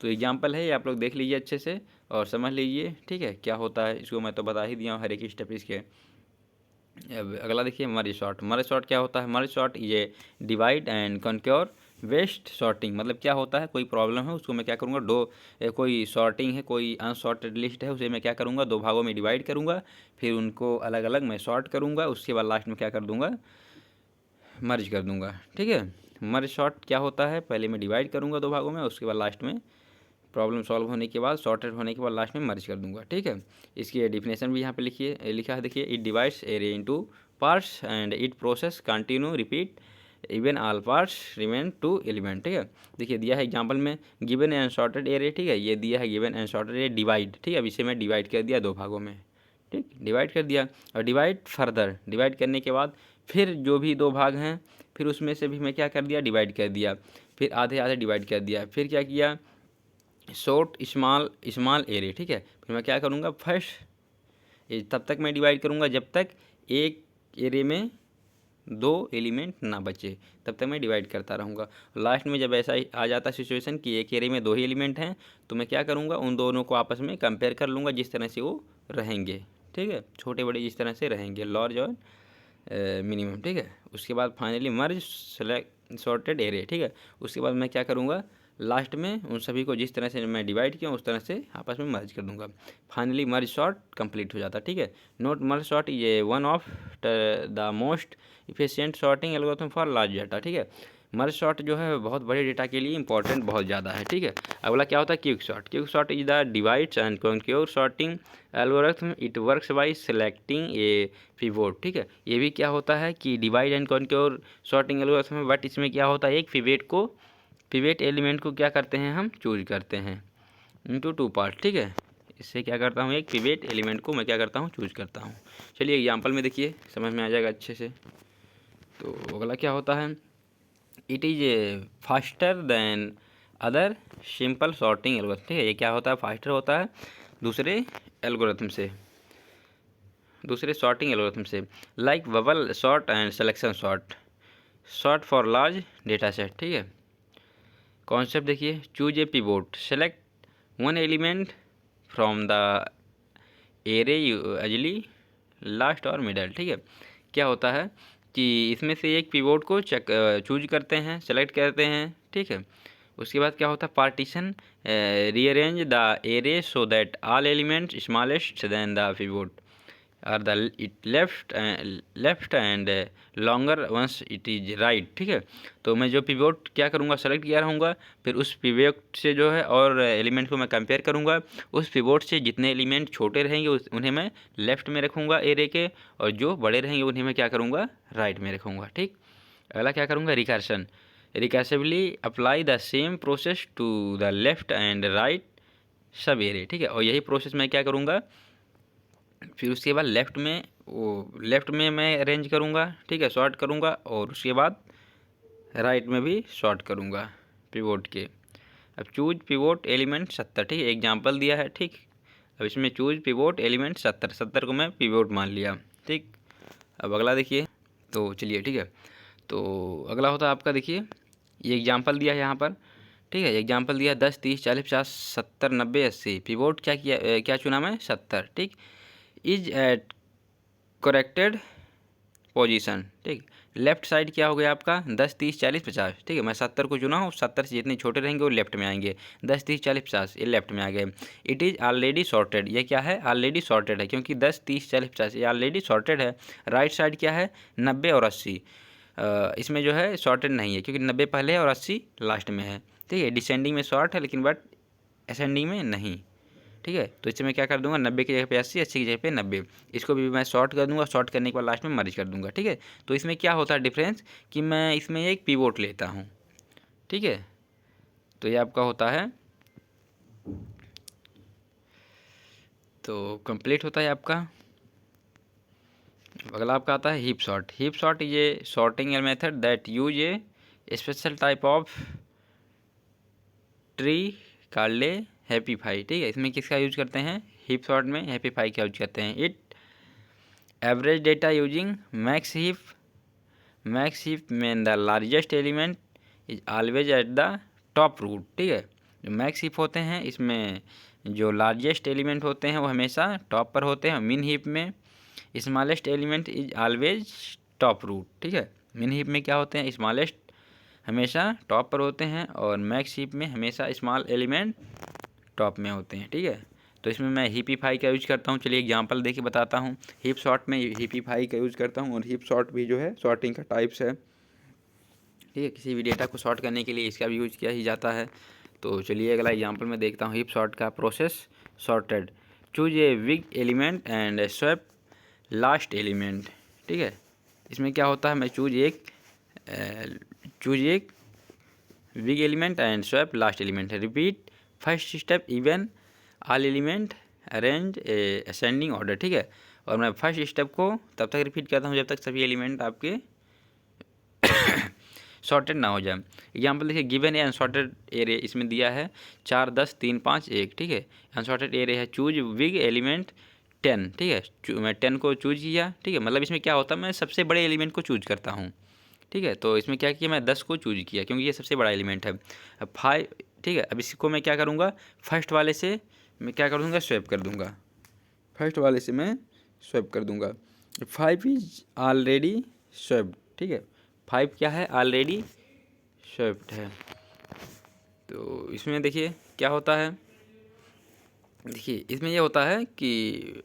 S1: तो एग्जाम्पल है, ये आप लोग देख लीजिए अच्छे से और समझ लीजिए। ठीक है, क्या होता है इसको मैं तो बता ही दिया हूँ हर एक स्टेप इसके। अब अगला देखिए, मर्ज सॉर्ट। मर्ज सॉर्ट क्या होता है, मर्ज सॉर्ट ये divide and conquer based sorting. मतलब क्या होता है, कोई प्रॉब्लम है उसको मैं क्या करूँगा, कोई सॉर्टिंग है, कोई अनसॉर्टेड लिस्ट है, उसे मैं क्या करूँगा, दो भागों में डिवाइड करूँगा, फिर उनको अलग अलग मैं सॉर्ट करूँगा, उसके बाद लास्ट में क्या कर दूँगा, मर्ज कर दूँगा। ठीक है, मर्ज सॉर्ट क्या होता है, पहले मैं डिवाइड करूँगा दो भागों में, उसके बाद लास्ट में प्रॉब्लम सॉल्व होने के बाद, सॉर्टेड होने के बाद लास्ट में मर्ज कर दूंगा। ठीक है, इसकी डेफिनेशन भी यहाँ पे लिखा है, देखिए, it divides array into parts and it process continue repeat even all parts remain to element. ठीक है, देखिए दिया है एग्जांपल में, गिवन एंड सॉर्टेड एरे। ठीक है, ये दिया है given and sorted array divide. ठीक है, अब इसे मैं डिवाइड कर दिया दो भागों में। ठीक, डिवाइड कर दिया, और डिवाइड फर्दर, डिवाइड करने के बाद फिर जो भी दो भाग हैं फिर उसमें से भी मैं क्या कर दिया, डिवाइड कर दिया, फिर आधे आधे डिवाइड कर दिया, फिर क्या किया, शॉर्ट स्मॉल स्मॉल एरे। ठीक है, फिर मैं क्या करूँगा, फर्स्ट तब तक मैं डिवाइड करूँगा जब तक एक एरे में दो एलिमेंट ना बचे, तब तक मैं डिवाइड करता रहूँगा। लास्ट में जब ऐसा आ जाता सिचुएशन कि एक एरे में दो ही एलिमेंट हैं, तो मैं क्या करूँगा, उन दोनों को आपस में कंपेयर कर लूँगा जिस तरह से वो रहेंगे। ठीक है, छोटे बड़े जिस तरह से रहेंगे, लार्ज और मिनिमम। ठीक है, उसके बाद फाइनली मर्ज सेलेक्ट सॉर्टेड एरे। ठीक है, उसके बाद मैं क्या करूँगा, लास्ट में उन सभी को जिस तरह से मैं डिवाइड किया उस तरह से आपस में मर्ज कर दूंगा। फाइनली मर्ज सॉर्ट कंप्लीट हो जाता। ठीक है, नोट मर्ज सॉर्ट ये one of the most efficient sorting algorithm for large data. ठीक है, मर्ज सॉर्ट जो है बहुत बड़े डेटा के लिए इंपॉर्टेंट बहुत ज़्यादा है। ठीक है, अगला क्या होता है, quick sort. Quick sort is the divides and conquer sorting algorithm, it works by selecting A pivot. ठीक है, ये भी क्या होता है कि divide and conquer sorting algorithm है, बट इसमें क्या होता है, एक पिवेट एलिमेंट को क्या करते हैं, हम चूज करते हैं इनटू टू पार्ट। ठीक है, इससे क्या करता हूँ, एक पिवेट एलिमेंट को मैं क्या करता हूँ, चूज करता हूँ। चलिए एग्जांपल में देखिए, समझ में आ जाएगा अच्छे से। तो अगला क्या होता है, it is faster than other simple sorting algorithm. ठीक है, ये क्या होता है, फास्टर होता है दूसरे एल्गोरिथम से, दूसरे सॉर्टिंग एल्गोरिथम से, like bubble sort and selection sort, sort for large data set. ठीक है, कॉन्सेप्ट देखिए, choose a pivot, select one element from the array usually last और मिडल। ठीक है, क्या होता है कि इसमें से एक पिवोट को चूज करते हैं, सेलेक्ट करते हैं। ठीक है, उसके बाद क्या होता है, partition rearrange the array so that all elements smallest then the pivot are the it left and longer ones it is right. ठीक है, तो मैं जो पिवोट क्या करूँगा, सेलेक्ट किया रहूँगा, फिर उस पिवोट से जो है और एलिमेंट को मैं कंपेयर करूँगा, उस पिवोट से जितने एलिमेंट छोटे रहेंगे उन्हें मैं लेफ्ट में रखूँगा एरे के, और जो बड़े रहेंगे उन्हें मैं क्या करूँगा, राइट में रखूँगा। ठीक, अगला क्या करूँगा, recursion, recursively apply the same process to the left and right sub array. ठीक है, और यही प्रोसेस मैं क्या करूँगा, फिर उसके बाद लेफ़्ट में मैं अरेंज करूँगा, ठीक है, सॉर्ट करूँगा, और उसके बाद राइट में भी सॉर्ट करूँगा पिवोट के। अब चूज पिवोट एलिमेंट 70, ठीक है, एग्जाम्पल दिया है, ठीक। अब इसमें चूज पिवोट एलिमेंट 70 को मैं पिवोट मान लिया, ठीक। अब अगला देखिए, तो चलिए, ठीक है, तो अगला होता है आपका, देखिए ये एग्जाम्पल दिया है यहाँ पर, ठीक है, एग्जाम्पल दिया 10, 30, 40, 50, 70, 90, 80। पिवोट क्या किया, क्या चुना मैं, 70, ठीक। इज एट करेक्टेड पोजीशन, ठीक। लेफ्ट साइड क्या हो गया आपका, 10, 30, 40, 50, ठीक है, मैं 70 को चुना हूँ, 70 से जितने छोटे रहेंगे वो लेफ्ट में आएंगे, 10, 30, 40, 50 ये लेफ्ट में आ गए। इट इज़ ऑलरेडी सॉर्टेड, ये क्या है, ऑलरेडी सॉर्टेड है, क्योंकि 10, 30, 40, 50 ये ऑलरेडी सॉर्टेड है। राइट साइड क्या है, 90 और 80, इसमें जो है सॉर्टेड नहीं है, क्योंकि 90 पहले है और 80 लास्ट में है, ठीक है। डिसेंडिंग में शॉर्ट है, लेकिन बट असेंडिंग में नहीं, ठीक है। तो इससे मैं क्या कर दूंगा, 90 की जगह पे 80, 80 की जगह पे 90, इसको भी मैं शॉर्ट कर दूंगा, शॉर्ट करने के बाद लास्ट में मर्ज कर दूंगा, ठीक है। तो इसमें क्या होता है डिफरेंस, कि मैं इसमें एक पिवोट लेता हूँ, ठीक है। तो ये आपका होता है, तो कंप्लीट होता है आपका। अगला आपका आता है हीप सॉर्ट। हीप सॉर्ट ये sorting method that use a special type of tree called heapify, ठीक है। इसमें किसका यूज करते हैं, हीप सॉर्ट में हैप्पीफाई का यूज करते हैं। It average data using max heap में the largest element is always at the top root, ठीक है। जो मैक्स हीप होते हैं इसमें जो लार्जेस्ट एलिमेंट होते हैं वो हमेशा टॉप पर होते हैं। मिन हीप में smallest element is always top root, ठीक है। मिन हीप में क्या होते हैं, स्मॉलेस्ट हमेशा टॉप पर होते हैं, और मैक्स हीप में हमेशा स्मॉल एलिमेंट टॉप में होते हैं, ठीक है। तो इसमें मैं हीपीफाई का यूज करता हूँ, चलिए एग्जांपल देके बताता हूँ। हीप सॉर्ट में हीपीफाई का यूज करता हूँ, और हीप सॉर्ट भी जो है सॉर्टिंग का टाइप्स है, ठीक है। किसी भी डेटा को सॉर्ट करने के लिए इसका भी यूज किया ही जाता है। तो चलिए अगला एग्जांपल में देखता हूँ हीप सॉर्ट का process. Sorted, choose a big element and swap last element, ठीक है। इसमें क्या होता है, मैं चूज एक big element and swap last element है। Repeat first step even all element arrange ascending order, ठीक है। और मैं फर्स्ट स्टेप को तब तक रिपीट करता हूँ जब तक सभी एलिमेंट आपके सॉर्टेड ना हो जाए। एग्जाम्पल देखिए, गिवन ए अनसॉर्टेड एरे, इसमें दिया है 4, 10, 3, 5, 1, ठीक है। अनसॉर्टेड एरे है, चूज विग एलिमेंट 10, ठीक है। मैं 10 को चूज किया, ठीक है। मतलब इसमें क्या होता है, मैं सबसे बड़े एलिमेंट को चूज करता हूँ, ठीक है। तो इसमें क्या किया, मैं 10 को चूज किया क्योंकि ये सबसे बड़ा एलिमेंट है। अब 5, ठीक है। अब इसको मैं क्या करूँगा, फर्स्ट वाले से मैं क्या कर दूँगा, स्वैप कर दूँगा, फर्स्ट वाले से मैं स्वैप कर दूँगा। 5 इज ऑलरेडी स्वैप्ड, ठीक है। 5 क्या है, ऑलरेडी स्वैप्ड है। तो इसमें देखिए क्या होता है, देखिए इसमें ये होता है कि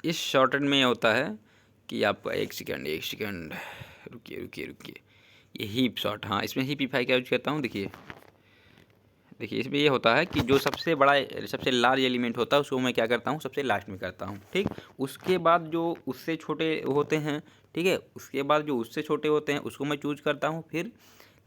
S1: इस शॉर्टेड में ये होता है कि आपका एक सेकंड रुकिए, ये हीप सॉर्ट, हाँ इसमें हीपीफाई का यूज करता हूँ। देखिए इसमें ये होता है कि जो सबसे बड़ा सबसे लार्ज एलिमेंट होता है उसको मैं क्या करता हूँ, सबसे लास्ट में करता हूँ, ठीक। उसके बाद जो उससे छोटे होते हैं, ठीक है, उसके बाद जो उससे छोटे होते हैं उसको मैं चूज करता हूँ, फिर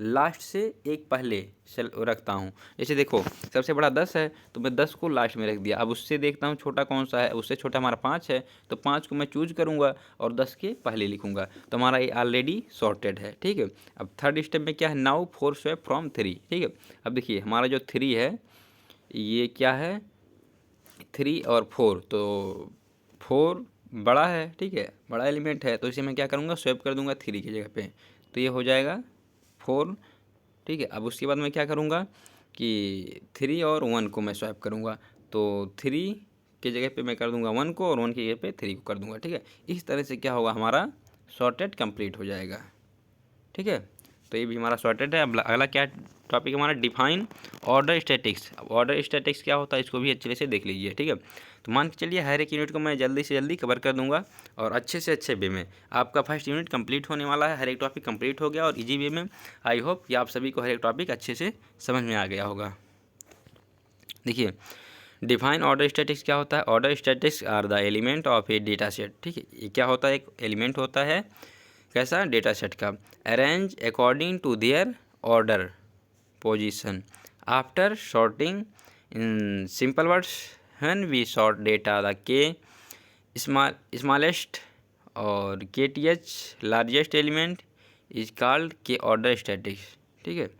S1: लास्ट से एक पहले रखता हूँ। जैसे देखो सबसे बड़ा 10 है तो मैं 10 को लास्ट में रख दिया। अब उससे देखता हूँ छोटा कौन सा है, उससे छोटा हमारा 5 है तो 5 को मैं चूज करूँगा और 10 के पहले लिखूँगा, तो हमारा ये ऑलरेडी सॉर्टेड है, ठीक है। अब थर्ड स्टेप में क्या है, नाउ 4 स्वैप फ्रॉम 3, ठीक है। अब देखिए हमारा जो 3 है ये क्या है, 3 और 4, तो 4 बड़ा है, ठीक है, बड़ा एलिमेंट है, तो इसे मैं क्या करूँगा, स्वैप कर दूँगा 3 की जगह पे, तो ये हो जाएगा 4, ठीक है। अब उसके बाद मैं क्या करूँगा कि 3 और 1 को मैं स्वैप करूँगा, तो 3 की जगह पे मैं कर दूँगा 1 को, और 1 की जगह पे 3 को कर दूँगा, ठीक है। इस तरह से क्या होगा, हमारा सॉर्टेड कंप्लीट हो जाएगा, ठीक है। तो ये भी हमारा सॉर्टेड है। अब अगला क्या टॉपिक हमारा, डिफाइन ऑर्डर स्टैटिक्स। अब ऑर्डर स्टैटिक्स क्या होता है इसको भी अच्छे से देख लीजिए, ठीक है। तो मान के चलिए हर एक यूनिट को मैं जल्दी से जल्दी कवर कर दूंगा और अच्छे से अच्छे वे में। आपका फर्स्ट यूनिट कंप्लीट होने वाला है, हर एक टॉपिक कंप्लीट हो गया और इजी वे में। आई होप कि आप सभी को हर एक टॉपिक अच्छे से समझ में आ गया होगा। देखिए डिफाइन ऑर्डर स्टैटिक्स क्या होता है, order statistics are the element of a data set, ठीक है। ये क्या होता है, एक एलिमेंट होता है कैसा, डेटा सेट का, arrange according to their order position after sorting in simple words when we sort data the K smallest or KTH largest element is called K order statistics. ठीक है,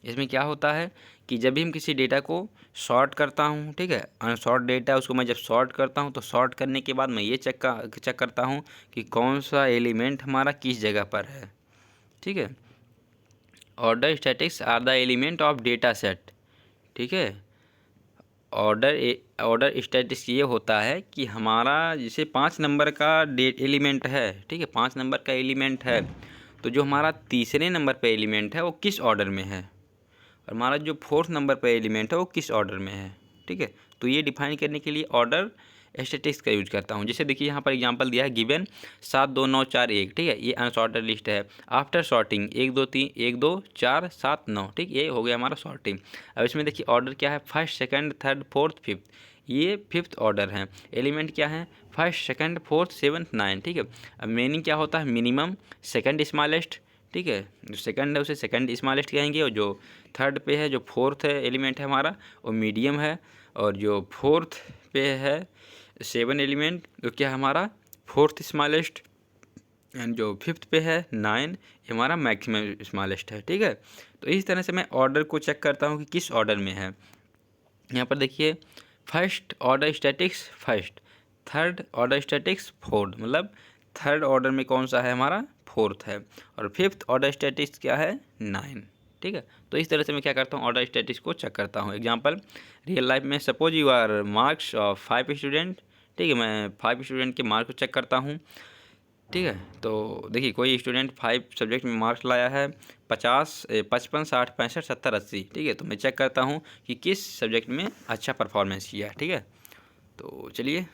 S1: इसमें क्या होता है कि जब भी हम किसी डेटा को सॉर्ट करता हूँ, ठीक है, अनसॉर्ट डेटा उसको मैं जब सॉर्ट करता हूँ तो सॉर्ट करने के बाद मैं ये चेक करता हूँ कि कौन सा एलिमेंट हमारा किस जगह पर है। ठीक है, order statistics are the element of data set. ठीक है, ऑर्डर स्टैटिक्स ये होता है कि हमारा जैसे 5 नंबर का एलिमेंट है, ठीक है, 5 नंबर का एलिमेंट है, तो जो हमारा तीसरे नंबर पे एलिमेंट है वो किस ऑर्डर में है, और हमारा जो 4th नंबर पे एलिमेंट है वो किस ऑर्डर में है। ठीक है, तो ये डिफाइन करने के लिए ऑर्डर स्टैटिक्स का यूज करता हूँ। जैसे देखिए यहाँ पर एग्जांपल दिया है, गिवन 7 2 9 4 1। ठीक है, ये अनसॉर्टेड लिस्ट है। After sorting 1 2 3 1 2 4 7 9। ठीक, ये हो गया हमारा सॉर्टिंग। अब इसमें देखिए ऑर्डर क्या है, first second third fourth fifth, ये फिफ्थ ऑर्डर है। एलिमेंट क्या है, first second fourth seventh nine. ठीक है, अब मीनिंग क्या होता है, मिनिमम सेकंड स्मॉलेस्ट। ठीक है, जो सेकंड है उसे सेकंड स्मॉलेस्ट कहेंगे, और जो थर्ड पे है, जो फोर्थ है एलिमेंट है हमारा, वो मीडियम है, और जो फोर्थ पे है 7 एलिमेंट तो क्या है हमारा फोर्थ स्मॉलेस्ट, एंड जो फिफ्थ पे है 9 ये हमारा मैक्सिमम स्मॉलेस्ट है। ठीक है, तो इस तरह से मैं ऑर्डर को चेक करता हूँ कि किस ऑर्डर में है। यहाँ पर देखिए first order statics first, third order statics fourth, मतलब थर्ड ऑर्डर में कौन सा है हमारा, फोर्थ है, और फिफ्थ ऑर्डर स्टैटिक्स क्या है, 9। ठीक है, तो इस तरह से मैं क्या करता हूँ, ऑर्डर स्टैटिक्स को चेक करता हूँ। एग्जांपल रियल लाइफ में suppose you are marks of 5 student. ठीक है, मैं 5 स्टूडेंट के मार्क्स को चेक करता हूँ। ठीक है, तो देखिए कोई स्टूडेंट 5 सब्जेक्ट में मार्क्स लाया है 50 55 60 65 70 80। ठीक है, तो मैं चेक करता हूँ कि किस सब्जेक्ट में अच्छा परफॉर्मेंस किया है। ठीक है, तो चलिए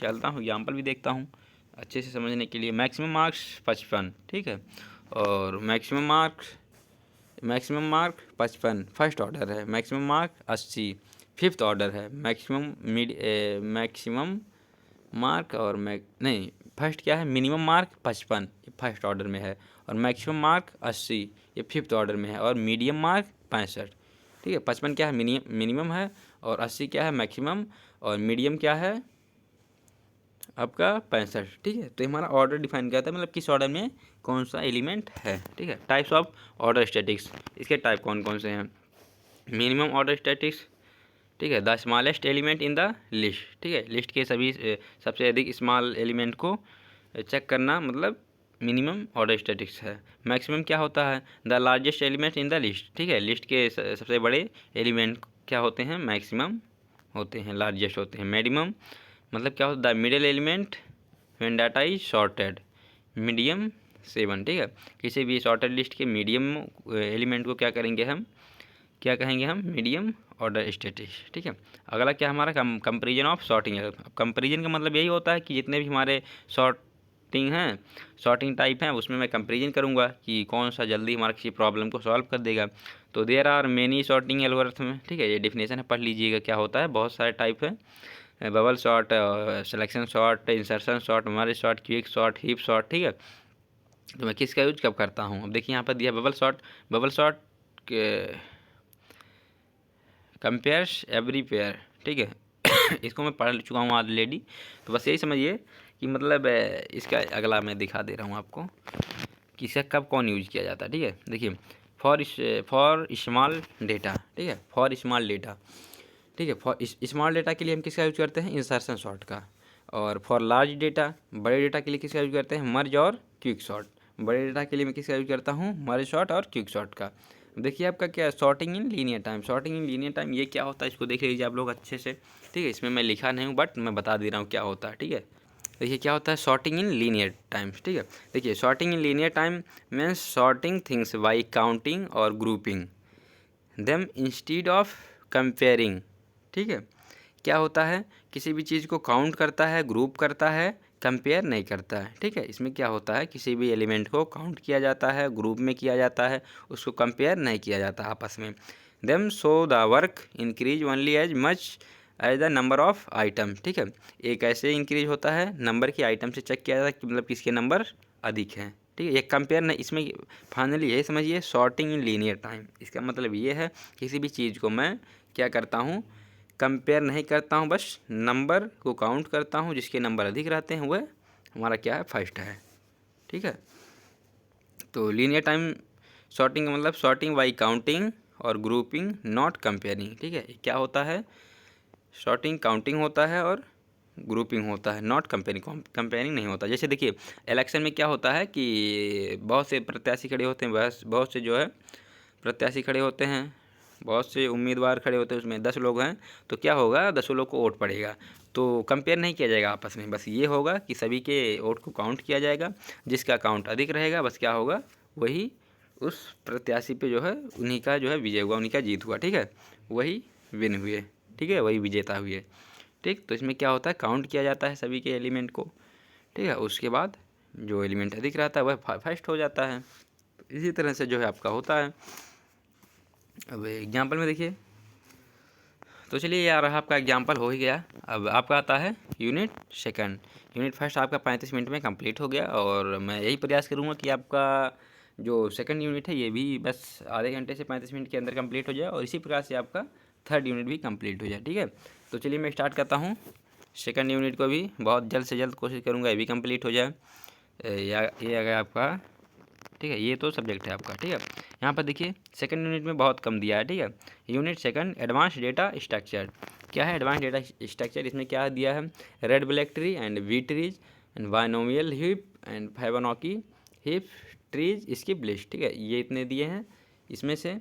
S1: चलता हूँ, एग्जाम्पल भी देखता हूँ अच्छे से समझने के लिए। Maximum marks 55। ठीक है, और मैक्सिमम मार्क 55 फर्स्ट ऑर्डर है, मैक्सिमम मार्क 80 फिफ्थ ऑर्डर है, मैक्सिमम मार्क और नहीं फर्स्ट क्या है, मिनिमम मार्क 55 ये फर्स्ट ऑर्डर में है, और मैक्सिमम मार्क 80 ये फिफ्थ ऑर्डर में है, और मीडियम मार्क 65। ठीक है, 55 क्या है, मिनिमम है, और 80 क्या है मैक्सिमम, और मीडियम क्या है आपका 65। ठीक है, तो हमारा ऑर्डर डिफाइन करता है, मतलब किस ऑर्डर में कौन सा एलिमेंट है। ठीक है, टाइप्स ऑफ ऑर्डर स्टैटिक्स, इसके टाइप कौन कौन से हैं। मिनिमम ऑर्डर स्टैटिक्स, ठीक है, the smallest element in the list. ठीक है, लिस्ट के सभी सबसे अधिक स्मॉल एलिमेंट को चेक करना मतलब मिनिमम ऑर्डर स्टैटिक्स है। मैक्सिमम क्या होता है, the largest element in the list. ठीक है, लिस्ट के सबसे बड़े एलिमेंट क्या होते हैं, मैक्सिमम होते हैं, लार्जेस्ट होते हैं। मिनिमम मतलब क्या होता है, the middle element when data is sorted, medium 7। ठीक है, किसी भी सॉर्टेड लिस्ट के मीडियम एलिमेंट को क्या करेंगे हम, क्या कहेंगे हम, मीडियम ऑर्डर स्टैटिक्स। ठीक है, अगला क्या हमारा कंपैरिजन ऑफ सॉर्टिंग है। कंपैरिजन का मतलब यही होता है कि जितने भी हमारे सॉर्टिंग टाइप हैं उसमें मैं कंपैरिजन करूंगा कि कौन सा जल्दी हमारा किसी प्रॉब्लम को सॉल्व कर देगा। तो there are many sorting algorithm. ठीक है, ये डेफिनेशन है, पढ़ लीजिएगा क्या होता है, बहुत सारे टाइप है, bubble sort, selection sort, insertion sort, merge sort, quick sort, heap sort. ठीक है, तो मैं किसका यूज कब करता हूँ, अब देखिए यहाँ पर दिया bubble short compares every pair. ठीक है इसको मैं पढ़ चुका हूँ ऑलरेडी, तो बस यही समझिए कि मतलब इसका अगला मैं दिखा दे रहा हूँ आपको कि इसका कब कौन यूज किया जाता है। ठीक है, देखिए फॉर स्मॉल डेटा। ठीक है, फॉर स्मॉल डेटा। ठीक है, फॉर स्मॉल डेटा के लिए हम किसका यूज करते हैं, इंसर्शन शॉर्ट का। और फॉर लार्ज डेटा, बड़े डेटा के लिए किसका यूज करते हैं, मर्ज और क्विक शॉर्ट। बड़े डेटा के लिए मैं किसका यूज करता हूँ, मर्ज शॉर्ट और क्विक शॉर्ट का। देखिए आपका क्या sorting in linear time. Sorting in linear time ये क्या होता है, इसको देख लीजिए आप लोग अच्छे से। ठीक है, इसमें मैं लिखा नहीं हूँ बट मैं बता दे रहा हूँ क्या होता है। ठीक है, देखिए क्या होता है सॉर्टिंग इन लीनियर टाइम। ठीक है, देखिए sorting in linear time means sorting things by counting और grouping them instead of comparing. ठीक है, क्या होता है, किसी भी चीज़ को काउंट करता है, ग्रुप करता है, कंपेयर नहीं करता है। ठीक है, इसमें क्या होता है, किसी भी एलिमेंट को काउंट किया जाता है, ग्रुप में किया जाता है, उसको कंपेयर नहीं किया जाता आपस में। Them so the work increase only as much as the number of item. ठीक है, एक ऐसे इंक्रीज होता है, नंबर के आइटम से चेक किया जाता है कि मतलब किसके नंबर अधिक हैं। ठीक है, ये कंपेयर नहीं, इसमें फाइनली यही समझिए सॉर्टिंग इन लीनियर टाइम। इसका मतलब ये है किसी भी चीज़ को मैं क्या करता हूँ, कंपेयर नहीं करता हूँ, बस नंबर को काउंट करता हूँ, जिसके नंबर अधिक रहते हैं वह हमारा क्या है, फर्स्ट है। ठीक है, तो लीनियर टाइम सॉर्टिंग का मतलब सॉर्टिंग बाई काउंटिंग और ग्रुपिंग नॉट कंपेयरिंग। ठीक है, क्या होता है, सॉर्टिंग काउंटिंग होता है और ग्रुपिंग होता है, नॉट कंपेयरिंग, कंपेयरिंग नहीं होता। जैसे देखिए इलेक्शन में क्या होता है कि बहुत से प्रत्याशी खड़े होते हैं, बहुत से जो है प्रत्याशी खड़े होते हैं, बहुत से उम्मीदवार खड़े होते हैं, उसमें 10 लोग हैं, तो क्या होगा, 10 लोग को वोट पड़ेगा, तो कंपेयर नहीं किया जाएगा आपस में, बस ये होगा कि सभी के वोट को काउंट किया जाएगा, जिसका काउंट अधिक रहेगा बस क्या होगा, वही उस प्रत्याशी पे जो है उन्हीं का जो है विजय हुआ, उन्हीं का जीत हुआ। ठीक है, वही विन हुए। ठीक है, वही विजेता हुए। ठीक, तो इसमें क्या होता है, काउंट किया जाता है सभी के एलिमेंट को। ठीक है, उसके बाद जो एलिमेंट अधिक रहता है वह फर्स्ट हो जाता है। इसी तरह से जो है आपका होता है। अब एग्जाम्पल में देखिए, तो चलिए यार आपका एग्जाम्पल हो ही गया। अब आपका आता है यूनिट सेकंड। यूनिट फर्स्ट आपका 35 मिनट में कंप्लीट हो गया, और मैं यही प्रयास करूँगा कि आपका जो सेकंड यूनिट है ये भी बस आधे घंटे से 35 मिनट के अंदर कंप्लीट हो जाए, और इसी प्रकार से आपका थर्ड यूनिट भी कंप्लीट हो जाए। ठीक है, तो चलिए मैं स्टार्ट करता हूँ सेकंड यूनिट को भी, बहुत जल्द से जल्द कोशिश करूँगा ये भी कंप्लीट हो जाए। या ये आ गया आपका, ठीक है, ये तो सब्जेक्ट है आपका। ठीक है, यहाँ पर देखिए सेकंड यूनिट में बहुत कम दिया है। ठीक है, unit second advance data structure. क्या है एडवांस डेटा स्ट्रक्चर, इसमें क्या दिया है, red black tree and B trees and binomial heap and Fibonacci heap trees skip list. ठीक है, ये इतने दिए हैं, इसमें से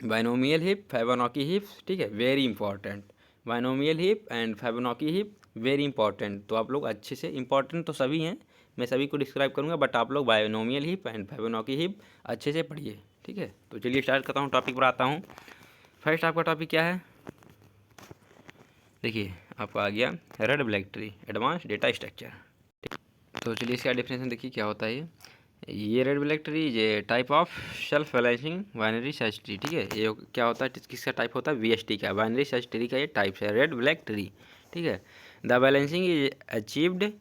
S1: बायनोमियल हीप, फिबोनाची हीप, ठीक है, very important, binomial heap and Fibonacci heap very important. तो आप लोग अच्छे से, इंपॉर्टेंट तो सभी हैं, मैं सभी को डिस्क्राइब करूंगा, बट आप लोग binomial heap and Fibonacci heap अच्छे से पढ़िए। ठीक है, तो चलिए स्टार्ट करता हूँ, टॉपिक पर आता हूँ। फर्स्ट आपका टॉपिक क्या है, देखिए आपका आ गया red black tree advance data structure. तो चलिए इसका डेफिनेशन देखिए क्या होता है। ये रेड ब्लैक ट्री ये type of self balancing binary search tree. ठीक है, ये क्या होता है, किसका टाइप होता है, वीएसटी का, बाइनरी सर्च ट्री का ये टाइप है रेड ब्लैक ट्री। ठीक है, the balancing is achieved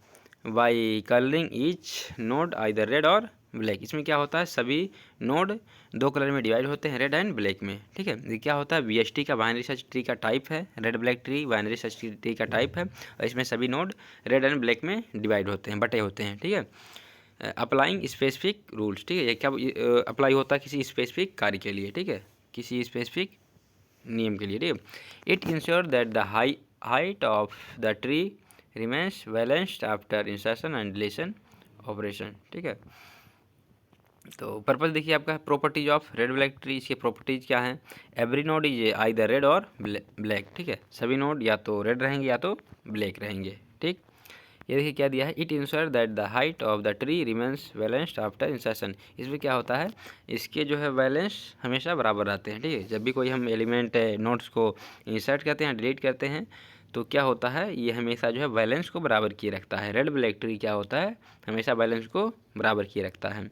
S1: by colouring each node either red or black. इसमें क्या होता है, सभी नोड दो कलर में डिवाइड होते हैं, रेड एंड ब्लैक में। ठीक है, ये क्या होता है, वीएसटी का बाइनरी सर्च ट्री का टाइप है, red black tree binary search tree का टाइप है, और इसमें सभी नोड रेड एंड ब्लैक में डिवाइड होते हैं, बटे होते हैं। ठीक है, अप्लाइंग स्पेसिफिक रूल्स। ठीक है, ये क्या अप्लाई होता है, किसी स्पेसिफिक कार्य के लिए। ठीक है, किसी स्पेसिफिक नियम के लिए। ठीक है, it ensure that the height of the tree remains balanced after insertion and deletion operation. ठीक है, तो पर्पस देखिए आपका properties of red black tree, इसके प्रॉपर्टीज क्या हैं, every node is either red or black. ठीक है, सभी नोड या तो रेड रहेंगे या तो ब्लैक रहेंगे। ठीक, ये देखिए क्या दिया है, it ensure that the height of the tree remains balanced after insertion. इसमें क्या होता है, इसके जो है बैलेंस हमेशा बराबर रहते हैं। ठीक है, जब भी कोई हम एलिमेंट नोड्स को इंसर्ट करते हैं, डिलीट करते हैं, तो क्या होता है, ये हमेशा जो है बैलेंस को बराबर किए रखता है। रेड ब्लैक ट्री क्या होता है, हमेशा बैलेंस को बराबर किए रखता है।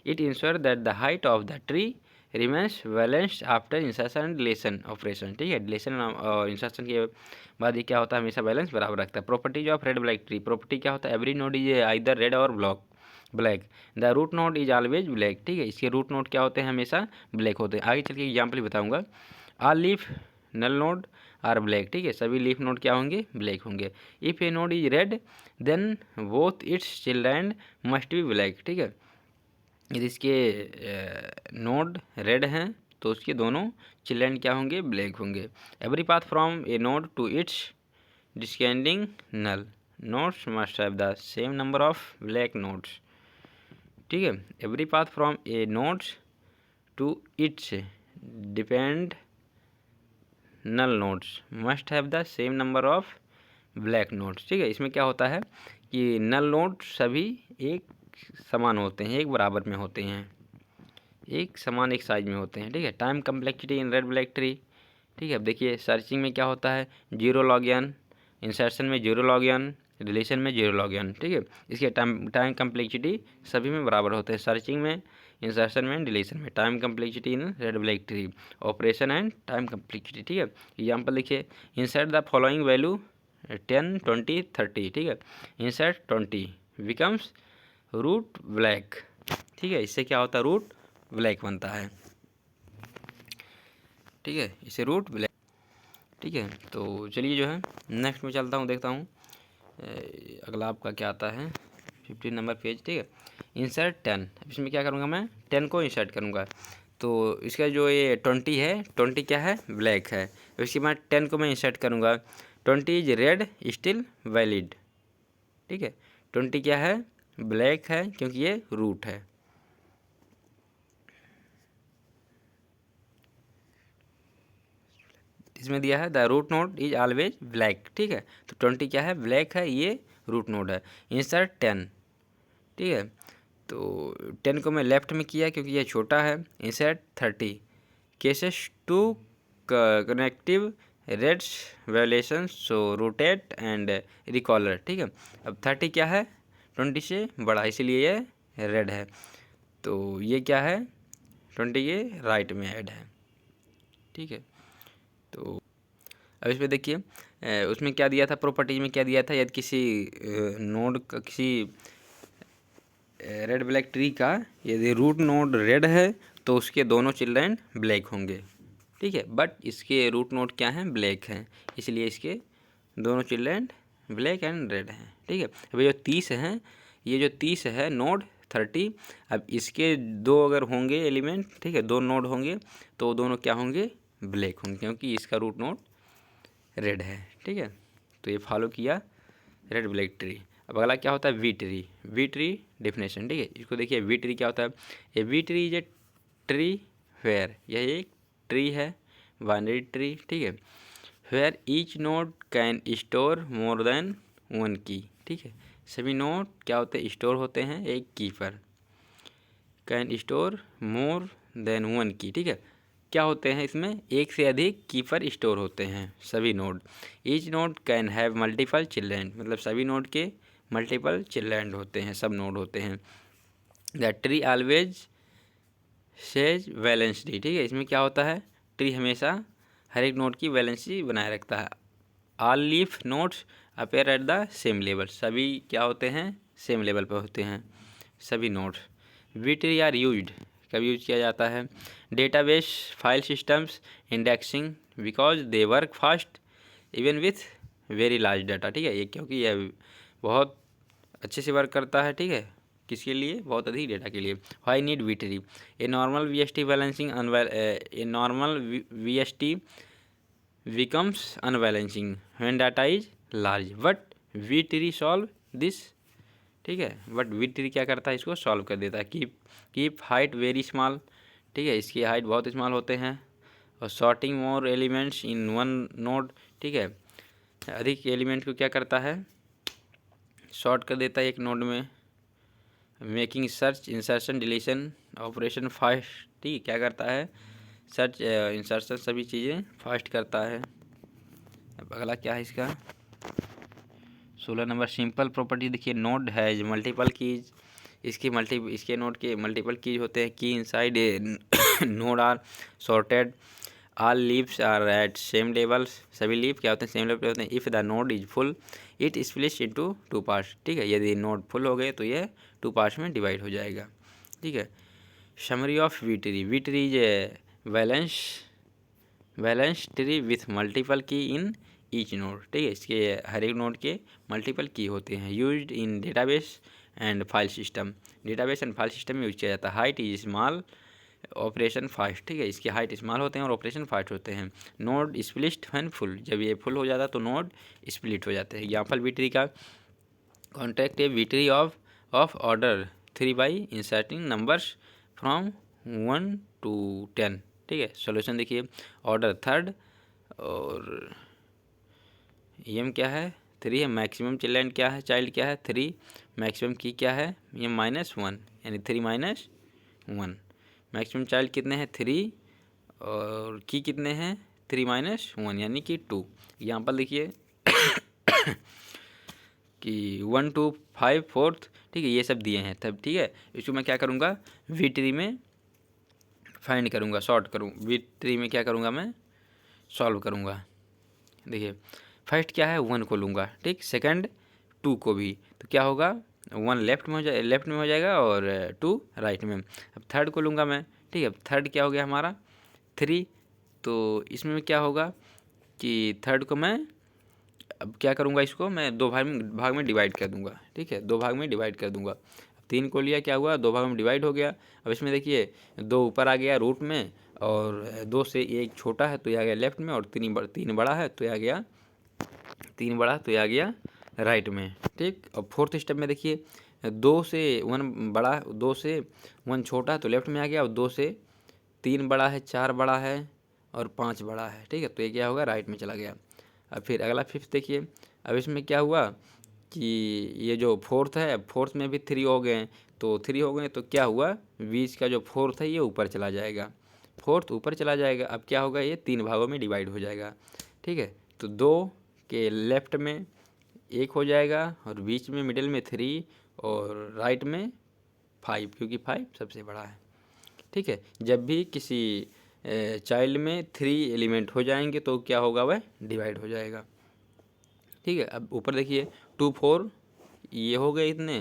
S1: It ensure that the height of the tree remains balanced after insertion and deletion operation. ठीक है, डिलीशन और इंसर्शन के बाद ये क्या होता है, हमेशा बैलेंस बराबर रखता है। Properties of red black tree, property क्या होता है, every node is either red or black, the root node is always black. ठीक है, इसके रूट नोड क्या होते हैं, हमेशा ब्लैक होते हैं। आगे चल के एग्जाम्पल बताऊंगा। All leaf null node are black. ठीक है, सभी लीफ नोड क्या होंगे, ब्लैक होंगे। If a node is red then both its children must be black. ठीक है, यदि इसके नोड रेड हैं तो उसके दोनों चिल्ड्रन क्या होंगे, ब्लैक होंगे। Every path from a node to its descending null nodes must have the same number of black nodes. ठीक है, every path from a nodes to its depend null nodes must have the same number of black nodes. ठीक है, इसमें क्या होता है कि नल node सभी एक समान होते हैं, एक बराबर में होते हैं, एक समान एक साइज में होते हैं। ठीक है, time complexity in red black tree. ठीक है, अब देखिए सर्चिंग में क्या होता है, 0 log n, इंसर्शन में 0 log n, डिलीशन में 0 log n। ठीक है, इसके टाइम कम्प्लेक्सिटी सभी में बराबर होते हैं, सर्चिंग में, इंसर्शन में, डिलीशन में। Time complexity in red black tree, operation and time complexity. ठीक है, एग्जाम्पल देखिए, इंसर्ट द फॉलोइंग वैल्यू 10 20 30। ठीक है, इंसर्ट 20 बिकम्स रूट ब्लैक। ठीक है, इससे क्या होता है, रूट ब्लैक बनता है। ठीक है, इसे रूट ब्लैक। ठीक ठीक है। तो चलिए जो है नेक्स्ट में चलता हूँ, देखता हूँ अगला आपका क्या आता है। 15 नंबर पेज, ठीक है। इंसर्ट 10, इसमें क्या करूँगा मैं 10 को इंसर्ट करूँगा। तो इसका जो ये 20 है, 20 क्या है ब्लैक है, तो इसके बाद 10 को मैं इंसर्ट करूँगा। 20 इज रेड स्टिल वैलिड, ठीक है। 20 क्या है ब्लैक है क्योंकि ये रूट है। इसमें दिया है the root node is always black, ठीक है। तो 20 क्या है ब्लैक है, ये रूट नोड है। इंसर्ट 10, ठीक है। तो 10 को मैं लेफ्ट में किया क्योंकि ये छोटा है। Insert 30, cases two connective reds violation so rotate and recolour, ठीक है। अब 30 क्या है 20 से बड़ा, इसीलिए ये रेड है। तो ये क्या है 20 के राइट में ऐड है, ठीक है। तो अब इसमें देखिए उसमें क्या दिया था, प्रॉपर्टीज में क्या दिया था, यदि किसी नोड का, किसी रेड ब्लैक ट्री का यदि रूट नोड रेड है तो उसके दोनों चिल्ड्रन ब्लैक होंगे, ठीक है। बट इसके रूट नोड क्या हैं ब्लैक हैं, इसलिए इसके दोनों चिल्ड्रन ब्लैक एंड रेड हैं, ठीक है। अभी जो 30 हैं, ये जो 30 है नोड 30, अब इसके दो अगर होंगे एलिमेंट, ठीक है, दो नोड होंगे तो दोनों क्या होंगे ब्लैक होंगे क्योंकि इसका रूट नोड रेड है, ठीक है। तो ये फॉलो किया रेड ब्लैक ट्री। अब अगला क्या होता है B tree, B tree definition, ठीक है। इसको देखिए वी ट्री क्या होता है, a B tree is a tree where, यह एक ट्री है बाइनरी ट्री, ठीक है। Where each node can store more than one key, ठीक है। सभी नोड क्या होते हैं स्टोर होते हैं एक की पर, can store more than one key, ठीक है। क्या होते हैं इसमें एक से अधिक कीपर स्टोर होते हैं सभी node. Each node can have multiple children, मतलब सभी नोड के मल्टीपल चिल्ड्रन होते हैं, सब नोड होते हैं। द ट्री ऑलवेज सेज वैलेंसडी, ठीक है। इसमें क्या होता है ट्री हमेशा हर एक नोड की वैलेंसी बनाए रखता है। All leaf nodes appear at the same level, सभी क्या होते हैं सेम लेवल पर होते हैं सभी nodes. B tree are used, कब यूज किया जाता है database file systems indexing because they work fast even with very large data, ठीक है। ये क्योंकि यह बहुत अच्छे से वर्क करता है, ठीक है, किसके लिए बहुत अधिक डेटा के लिए। Why need B tree, a normal B S T balancing a normal B S T becomes unbalancing when data is large, but B tree solve this, ठीक है। बट वी ट्री क्या करता है इसको सॉल्व कर देता है। कीप हाइट वेरी स्मॉल, ठीक है, इसकी हाइट बहुत स्मॉल होते हैं। और sorting more elements in one node, ठीक है, अधिक एलिमेंट को क्या करता है शॉर्ट कर देता है एक नोड में। Making search insertion deletion operation fast, ठीक है, क्या करता है सर्च इंसर्शन सभी चीज़ें फास्ट करता है। अब अगला क्या है इसका 16 नंबर सिंपल प्रॉपर्टी, देखिए नोड हैज मल्टीपल कीज, इसके नोड के मल्टीपल कीज होते हैं। Key inside a node are sorted, all leaves are at same levels, सभी लीफ क्या होते हैं सेम लेवल पे होते हैं। If the node is full it splits into two parts, ठीक है, यदि नोड फुल हो गए तो ये टू पार्ट्स में डिवाइड हो जाएगा, ठीक है। Summary of B tree, B tree is a balance tree with multiple key in each node, ठीक है, इसके हर एक नोड के मल्टीपल की होते हैं। Used in database and file system, database and file system में यूज किया जाता है। Height is small operation fast, ठीक है, इसकी हाइट स्मॉल होते हैं और ऑपरेशन फास्ट होते हैं। नोड स्प्लिट व्हेन फुल, जब ये फुल हो जाता है तो नोड स्प्लिट हो जाते हैं। एग्जाम्पल वी ट्री का contract A B tree of order 3 by inserting numbers from 1 to 10, ठीक है। सॉल्यूशन देखिए ऑर्डर थर्ड और एम क्या है 3 है, मैक्सिमम चिल्ड्रन क्या है चाइल्ड क्या है 3, मैक्सिमम की क्या है ये -1 यानी 3 - 1, मैक्सिमम चाइल्ड कितने हैं 3 और की कितने हैं 3 - 1 यानी कि 2। एग्जाम्पल देखिए कि 1 to 5 4, ठीक है, ये सब दिए हैं तब, ठीक है। इसको मैं क्या करूँगा वी ट्री में फाइंड करूँगा, सॉर्ट करूँ, वी ट्री में क्या करूँगा मैं सॉल्व करूँगा। देखिए फर्स्ट क्या है 1 को लूँगा, ठीक, सेकंड 2 को भी, तो क्या होगा 1 लेफ्ट में हो जाएगा और 2 राइट में। अब थर्ड को लूँगा मैं, ठीक है, थर्ड क्या हो गया हमारा 3, तो इसमें क्या होगा कि थर्ड को मैं अब क्या करूँगा, इसको मैं दो भाग में डिवाइड कर दूँगा। ठीक है, दो भाग में डिवाइड कर दूँगा। 3 को लिया, क्या हुआ, दो भाग में डिवाइड हो गया। अब इसमें देखिए 2 ऊपर आ गया रूट में, और 2 से 1 छोटा है तो ये आ गया लेफ्ट में, और 3 बड़ा है तो ये आ गया, 3 बड़ा तो ये आ गया राइट में। ठीक, अब फोर्थ स्टेप में देखिए 2 से 1 बड़ा, 2 से 1 छोटा है तो लेफ्ट में आ गया, और 2 से 3 बड़ा है, 4 बड़ा है और 5 बड़ा है। ठीक है, तो ये क्या होगा, राइट में चला गया। अब फिर अगला फिफ्थ देखिए, अब इसमें क्या हुआ कि ये जो फोर्थ है, फोर्थ में भी 3 हो गए, तो 3 हो गए तो क्या हुआ, बीच का जो फोर्थ है ये ऊपर चला जाएगा, फोर्थ ऊपर चला जाएगा। अब क्या होगा, ये 3 भागों में डिवाइड हो जाएगा। ठीक है, तो 2 के लेफ्ट में 1 हो जाएगा, और बीच में मिडिल में 3, और राइट में 5, क्योंकि 5 सबसे बड़ा है। ठीक है, जब भी किसी चाइल्ड में 3 एलिमेंट हो जाएंगे तो क्या होगा, वह डिवाइड हो जाएगा। ठीक है, अब ऊपर देखिए 2 4 ये हो गए इतने।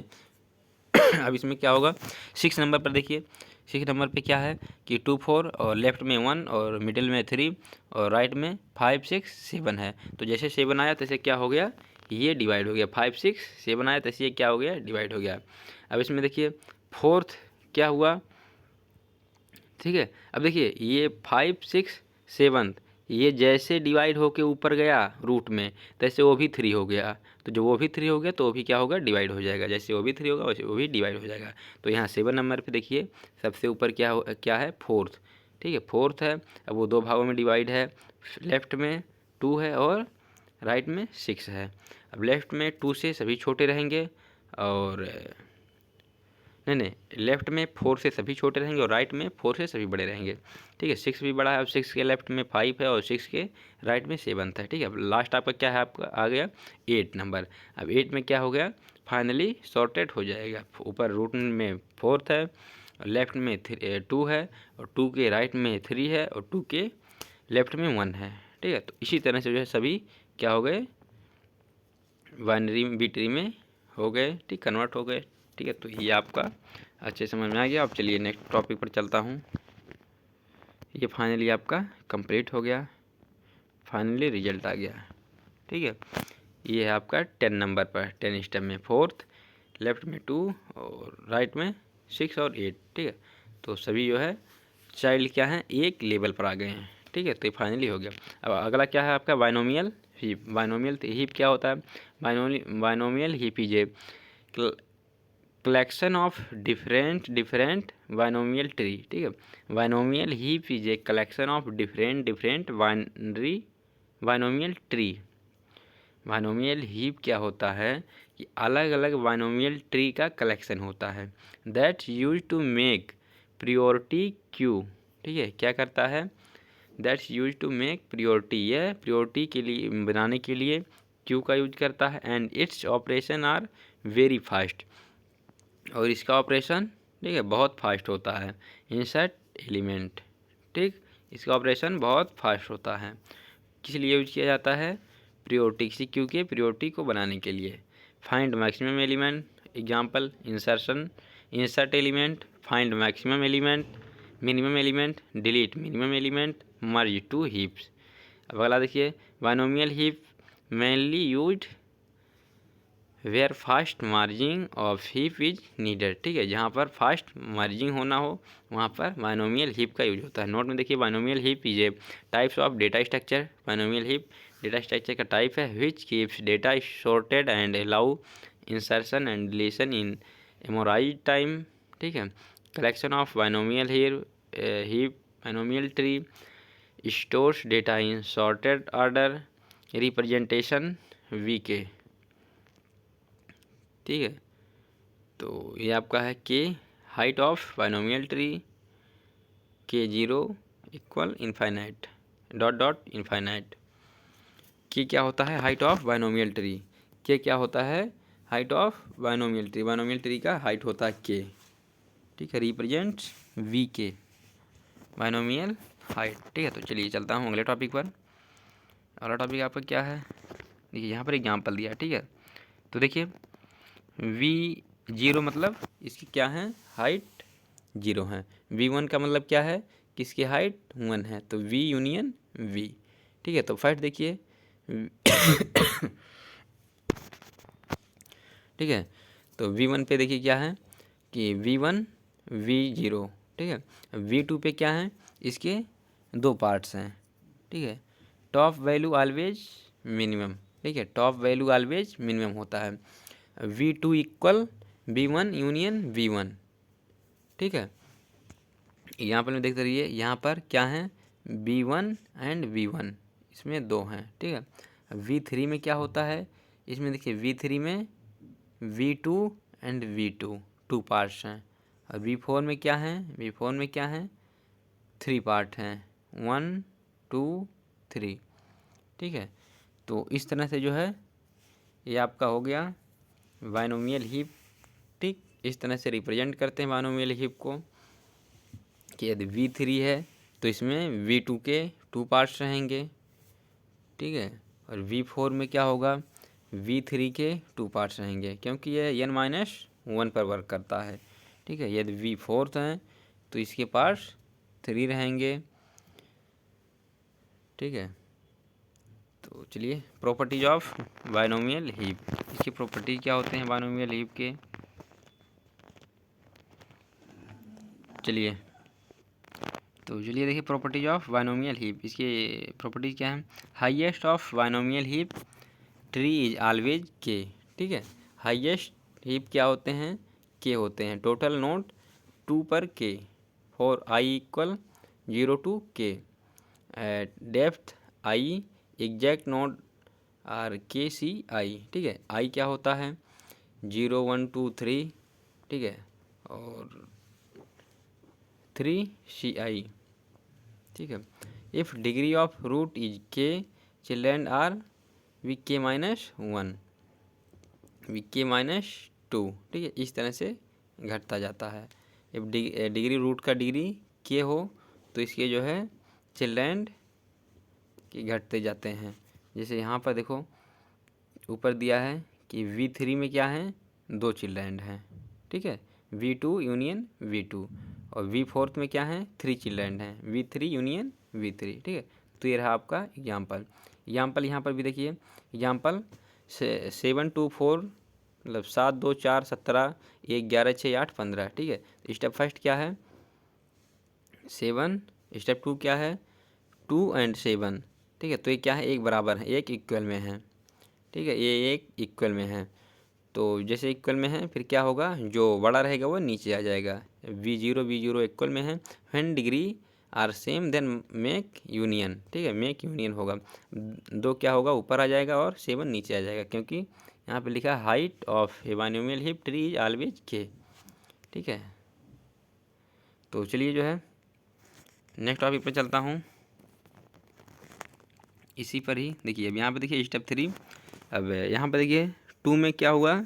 S1: अब इसमें क्या होगा, 6 नंबर पर देखिए, 6 नंबर पे क्या है कि 2 4 और लेफ्ट में 1 और मिडिल में 3 और राइट में 5 6 7 है। तो जैसे 7 आया तैसे क्या हो गया, ये डिवाइड हो गया। 5 6 7 आया तैसे ये क्या हो गया, डिवाइड हो गया। अब इसमें देखिए फोर्थ क्या हुआ। ठीक है, अब देखिए ये 5 6 7 ये जैसे डिवाइड होके ऊपर गया रूट में, तैसे वो भी 3 हो गया। तो जो वो भी 3 हो गया तो वो भी क्या होगा, डिवाइड हो जाएगा। जैसे वो भी 3 होगा वैसे वो भी डिवाइड हो जाएगा। तो यहाँ 7 नंबर पे देखिए सबसे ऊपर क्या है, फोर्थ। ठीक है, फोर्थ है। अब वो 2 भागों में डिवाइड है, लेफ्ट में 2 है और राइट में 6 है। अब लेफ्ट में 2 से सभी छोटे रहेंगे, और नहीं, लेफ्ट में 4 से सभी छोटे रहेंगे और राइट में 4 से सभी बड़े रहेंगे। ठीक है, 6 भी बड़ा है। अब 6 के लेफ्ट में 5 है और 6 के राइट में 7 है। ठीक है, अब लास्ट आपका क्या है, आपका आ गया 8 नंबर। अब 8 में क्या हो गया, फाइनली सॉर्टेड हो जाएगा। ऊपर रूट में 4 है, लेफ्ट में 2 है, और 2 के राइट में 3 है, और 2 के लेफ्ट में 1 है। ठीक है, तो इसी तरह से जो है सभी क्या हो गए, बाइनरी बी ट्री में हो गए। ठीक, कन्वर्ट हो गए। ठीक है, तो ये आपका अच्छे समझ में आ गया। अब चलिए नेक्स्ट टॉपिक पर चलता हूँ। ये फाइनली आपका कंप्लीट हो गया, फाइनली रिजल्ट आ गया। ठीक है, ये है आपका 10 नंबर पर, 10 स्टेप में फोर्थ, लेफ्ट में 2 और राइट में 6 और 8। ठीक है, तो सभी जो है चाइल्ड क्या है, एक लेवल पर आ गए हैं। ठीक है, तो ये फाइनली हो गया। अब अगला क्या है आपका, बाइनोमियल हीप। बाइनोमियल हीप क्या होता है, binomial heap is A collection of different binomial tree. ठीक है, binomial heap is A collection of different binomial tree. Binomial heap क्या होता है कि अलग अलग बाइनोमियल ट्री का कलेक्शन होता है, that's use to make priority queue. ठीक है, क्या करता है, that's use to make priority, यह प्रियोरिटी के लिए बनाने के लिए क्यू का यूज करता है। And its operation are very fast, और इसका ऑपरेशन ठीक है बहुत फास्ट होता है। इंसर्ट एलिमेंट, ठीक, इसका ऑपरेशन बहुत फास्ट होता है। किस लिए यूज किया जाता है, प्रियोरिटी, किसी क्यू के प्रियोरिटी को बनाने के लिए। Find maximum element, example insertion, insert element, find maximum element, minimum element, delete minimum element, merge two heaps. अब अगला देखिए, binomial heap mainly used where fast merging of heap is needed. ठीक है, जहाँ पर फास्ट मार्जिंग होना हो वहाँ पर बाइनोमियल हीप का यूज होता है। नोट में देखिए, binomial heap is a types of data structure. Binomial heap data structure का टाइप है which keeps data sorted and allow insertion and deletion in amortize time. ठीक है, collection of binomial heap binomial tree stores data in sorted order, representation वी के। ठीक है, तो ये आपका है के हाइट ऑफ बाइनोमियल ट्री, के 0 equal infinite dot dot infinite. के क्या होता है, हाइट ऑफ बाइनोमियल ट्री। के क्या होता है, height of binomial tree. Binomial tree का हाइट होता है के। ठीक है, रिप्रेजेंट्स वी के, बाइनोमियल हाइट। ठीक है, तो चलिए चलता हूँ अगले टॉपिक पर। अगला टॉपिक आपका क्या है, देखिए यहाँ पर एग्जाम्पल दिया है। ठीक है, तो देखिए V0 मतलब इसकी क्या है, हाइट 0 है। V1 का मतलब क्या है कि इसकी हाइट 1 है, तो V यूनियन V। ठीक है। तो फर्स्ट देखिए ठीक है। तो V1 पे देखिए क्या है कि V1 V0, ठीक है। V2 पे क्या है, इसके दो पार्ट्स हैं, ठीक है। टॉप वैल्यू ऑलवेज मिनिमम, ठीक है, टॉप वैल्यू ऑलवेज मिनिमम होता है। V2 equal V1 union V1, ठीक है। यहाँ पर मैं देखते रहिए, यहाँ पर क्या है V1 एंड V1, इसमें दो हैं, ठीक है। V3 में क्या होता है, इसमें देखिए V3 में V2 and V2 two parts हैं। और V4 में क्या है, V4 में क्या है, थ्री पार्ट हैं, 1 2 3, ठीक है। तो इस तरह से जो है ये आपका हो गया बाइनोमियल हीप, ठीक। इस तरह से रिप्रेजेंट करते हैं बाइनोमियल हीप को कि यदि V3 है तो इसमें V2 के टू पार्ट्स रहेंगे, ठीक है। और V4 में क्या होगा, V3 के टू पार्ट्स रहेंगे, क्योंकि यह n-1 पर वर्क करता है, ठीक है। यदि V4 है तो इसके पार्ट्स 3 रहेंगे, ठीक है। तो चलिए प्रॉपर्टीज ऑफ बाइनोमियल हीप, इसकी प्रॉपर्टीज क्या होते हैं बाइनोमियल हीप के, चलिए। तो चलिए देखिए प्रॉपर्टीज ऑफ बाइनोमियल हीप, इसके प्रॉपर्टीज क्या है। Highest of binomial heap tree is always के, ठीक है। हाईएस्ट हीप क्या होते हैं, के होते हैं। टोटल नोड 2 पर k, for i equal 0 to k, depth i, exact node are k c i, ठीक है। आई क्या होता है 0 1 2 3, ठीक है, और 3 सी आई, ठीक है। If degree of root is k, children are B k -1, we के -2, ठीक है। इस तरह से घटता जाता है। इफ डिग्री रूट का डिग्री के हो तो इसके जो है चिल्ड्रेन के घटते जाते हैं। जैसे यहाँ पर देखो ऊपर दिया है कि V3 में क्या है, दो चिल्ड्रेन हैं, ठीक है, V2 यूनियन V2। और V4 में क्या है, 3 चिल्ड्रेन हैं, V3 यूनियन V3, ठीक है। तो ये रहा आपका एग्जाम्पल। यहाँ पर भी देखिए एग्जाम्पल 7 2 4, मतलब 7 2 4 17, 1 11 6 8 15, ठीक है। स्टेप फर्स्ट क्या है 7, स्टेप 2 क्या है 2 एंड 7, ठीक है। तो ये क्या है, एक बराबर है, एक इक्वल में है, ठीक है, ये एक इक्वल में है। तो जैसे इक्वल में है फिर क्या होगा, जो बड़ा रहेगा वो नीचे आ जाएगा। V0 इक्वल में है, when degree are same then make union, ठीक है, मेक यूनियन होगा। दो क्या होगा, ऊपर आ जाएगा और 7 नीचे आ जाएगा, क्योंकि यहाँ पे लिखा है height of A binomial heap tree is always के, ठीक है। तो चलिए जो है नेक्स्ट टॉपिक पे चलता हूँ, इसी पर ही देखिए। अब यहाँ पे देखिए स्टेप 3, अब यहाँ पे देखिए 2 में क्या हुआ,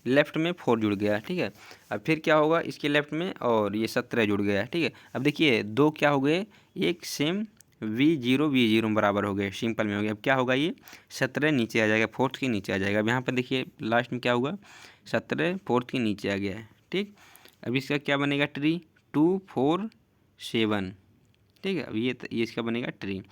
S1: लेफ्ट में 4 जुड़ गया, ठीक है। अब फिर क्या होगा इसके लेफ्ट में, और ये 17 जुड़ गया, ठीक है। अब देखिए दो क्या हो गए, एक सेम V0 बराबर हो गए, सिंपल में हो गया। अब क्या होगा, ये 17 नीचे आ जाएगा, फोर्थ के नीचे आ जाएगा। अब यहाँ पर देखिए लास्ट में क्या हुआ, 17 फोर्थ के नीचे आ गया है, ठीक। अब इसका क्या बनेगा ट्री, 2 4 7, ठीक है। अब ये इसका बनेगा ट्री।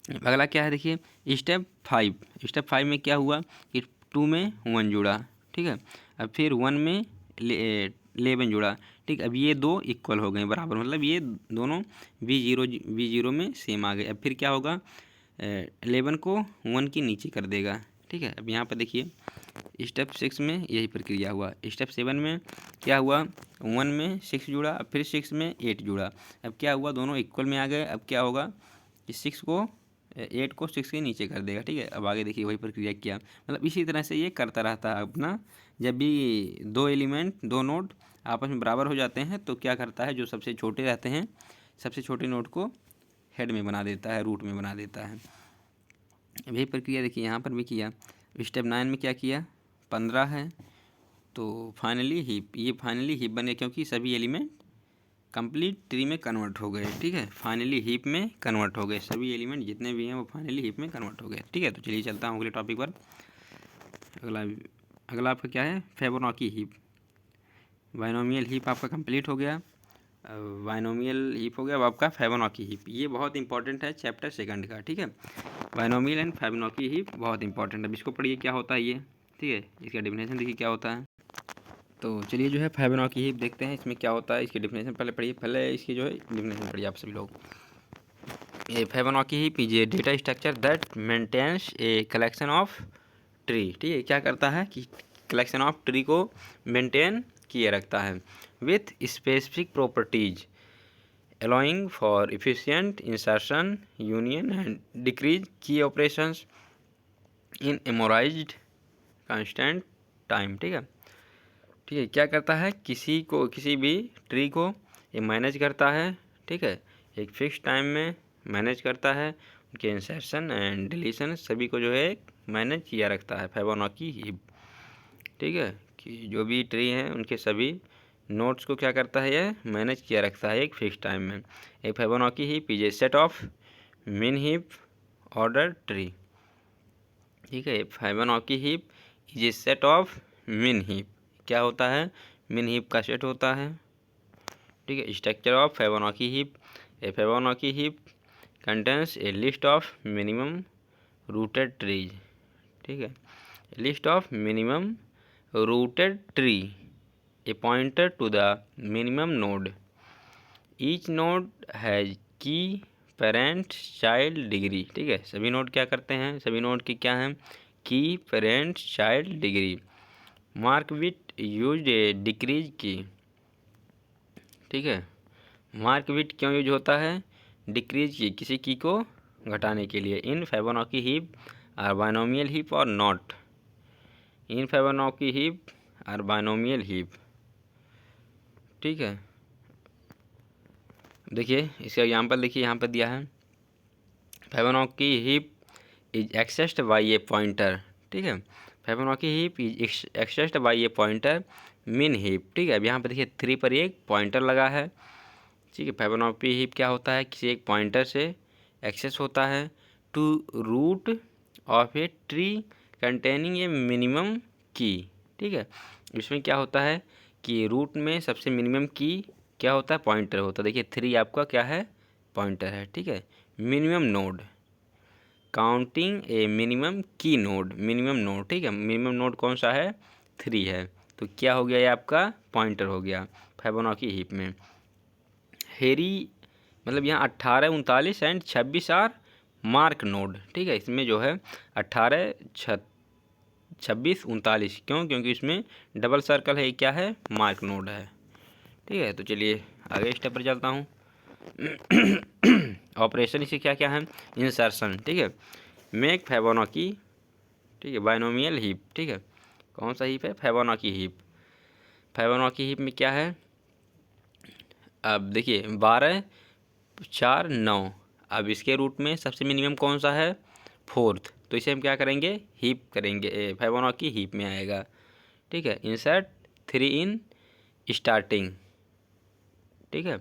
S1: अगला क्या है देखिए स्टेप 5, स्टेप 5 में क्या हुआ कि 2 में 1 जुड़ा, ठीक है। अब फिर 1 में 11 जुड़ा, ठीक। अब ये दो इक्वल हो गए, बराबर, मतलब ये दोनों V0 में सेम आ गए। अब फिर क्या होगा 11 को 1 के नीचे कर देगा, ठीक है। अब यहाँ पर देखिए स्टेप 6 में यही प्रक्रिया हुआ। स्टेप 7 में क्या हुआ, 1 में 6 जुड़ा, अब फिर 6 में 8 जुड़ा। अब क्या हुआ, दोनों इक्वल में आ गए। अब क्या होगा कि 8 को 6 के नीचे कर देगा, ठीक है। अब आगे देखिए वही प्रक्रिया किया, मतलब इसी तरह से ये करता रहता है अपना। जब भी दो एलिमेंट, दो नोड आपस में बराबर हो जाते हैं तो क्या करता है, जो सबसे छोटे रहते हैं सबसे छोटे नोड को हेड में बना देता है, रूट में बना देता है। वही प्रक्रिया देखिए यहाँ पर भी किया। स्टेप 9 में क्या किया, 15 है तो फाइनली हीप, ये फाइनली हीप बने, क्योंकि सभी एलिमेंट कंप्लीट ट्री में कन्वर्ट हो गए, ठीक है। फाइनली हीप में कन्वर्ट हो गए, सभी एलिमेंट जितने भी हैं वो फाइनली हीप में कन्वर्ट हो गए, ठीक है। तो चलिए चलता हूँ अगले टॉपिक पर। अगला आपका क्या है, फिबोनाची हीप। बाइनोमियल हीप आपका कंप्लीट हो गया। बाइनोमियल हीप हो गया। अब आपका फिबोनाची हीप, ये बहुत इंपॉर्टेंट है चैप्टर सेकंड का, ठीक है। बाइनोमियल एंड फिबोनाची हीप बहुत इंपॉर्टेंट है, अब इसको पढ़िए क्या होता है ये, ठीक है। इसका डेफिनेशन देखिए क्या होता है। तो चलिए जो है फिबोनाची हीप देखते हैं इसमें क्या होता है। इसकी डेफिनेशन पहले पढ़िए, पहले इसकी जो है डेफिनेशन पढ़िए आप सभी लोग। A Fibonacci heap is a data structure that maintains a collection of tree, ठीक है। क्या करता है कि कलेक्शन ऑफ ट्री को मेंटेन किए रखता है with specific properties allowing for efficient insertion, union and decrease key operations in memorized constant time, ठीक है। ठीक है, क्या करता है, किसी भी ट्री को ये मैनेज करता है, ठीक है। एक फिक्स टाइम में मैनेज करता है, उनके इंसर्शन एंड डिलीशन सभी को जो है मैनेज किया रखता है फिबोनाची हीप, ठीक है। कि जो भी ट्री हैं उनके सभी नोट्स को क्या करता है, ये मैनेज किया रखता है एक फिक्स टाइम में। एक Fibonacci heap is A set of मिन हीप ऑर्डर ट्री, ठीक है। Fibonacci heap is A set of मिन हीप, क्या होता है, मिन हीप का सेट होता है, ठीक है। Structure of Fibonacci heap, A Fibonacci heap contains A list of minimum rooted trees, ठीक है। List of minimum rooted tree, a pointer to the minimum node. Each node has key parent child degree, ठीक है। सभी node क्या करते हैं, सभी node की क्या हैं, की पेरेंट चाइल्ड डिग्री। मार्क विट यूज ए डिक्रीज की, ठीक है। मार्क विट क्यों यूज होता है, डिक्रीज की, किसी की को घटाने के लिए। In Fibonacci heap are binomial heap or not, in Fibonacci heap are binomial heap, ठीक है। देखिए इसका एग्जाम्पल देखिए यहाँ पर दिया है, Fibonacci heap is accessed by a pointer, ठीक है। Fibonacci heap is accessed by a pointer min heap, ठीक है। अब यहाँ पर देखिए 3 पर एक पॉइंटर लगा है, ठीक है। फिबोनाची हीप क्या होता है, किसी एक पॉइंटर से एक्सेस होता है to root of a tree containing a minimum key, ठीक है। इसमें क्या होता है कि रूट में सबसे मिनिमम की क्या होता है, पॉइंटर होता है। देखिए 3 आपका क्या है, पॉइंटर है, ठीक है। मिनिमम नोड, काउंटिंग ए मिनिमम की नोड, मिनिमम नोड, ठीक है। मिनिमम नोड कौन सा है, 3 है, तो क्या हो गया, ये आपका पॉइंटर हो गया फिबोनाची हीप में। हेरी मतलब यहाँ 18, 39 एंड 26 आर मार्क नोड, ठीक है। इसमें जो है 18, 26, 39, क्यों, क्योंकि इसमें डबल सर्कल है, क्या है, मार्क नोड है, ठीक है। तो चलिए आगे स्टेप पर चलता हूँ। ऑपरेशन इसे क्या क्या है, इंसर्शन, ठीक है। मेक फिबोनाची, ठीक है, बाइनोमियल हीप, ठीक है। कौन सा हीप है, फिबोनाची हीप। फिबोनाची हीप में क्या है, अब देखिए 12, 4, 9, अब इसके रूट में सबसे मिनिमम कौन सा है, 4th, तो इसे हम क्या करेंगे, हीप करेंगे, फिबोनाची हीप में आएगा, ठीक है। इंसर्ट 3 इन स्टार्टिंग, ठीक है।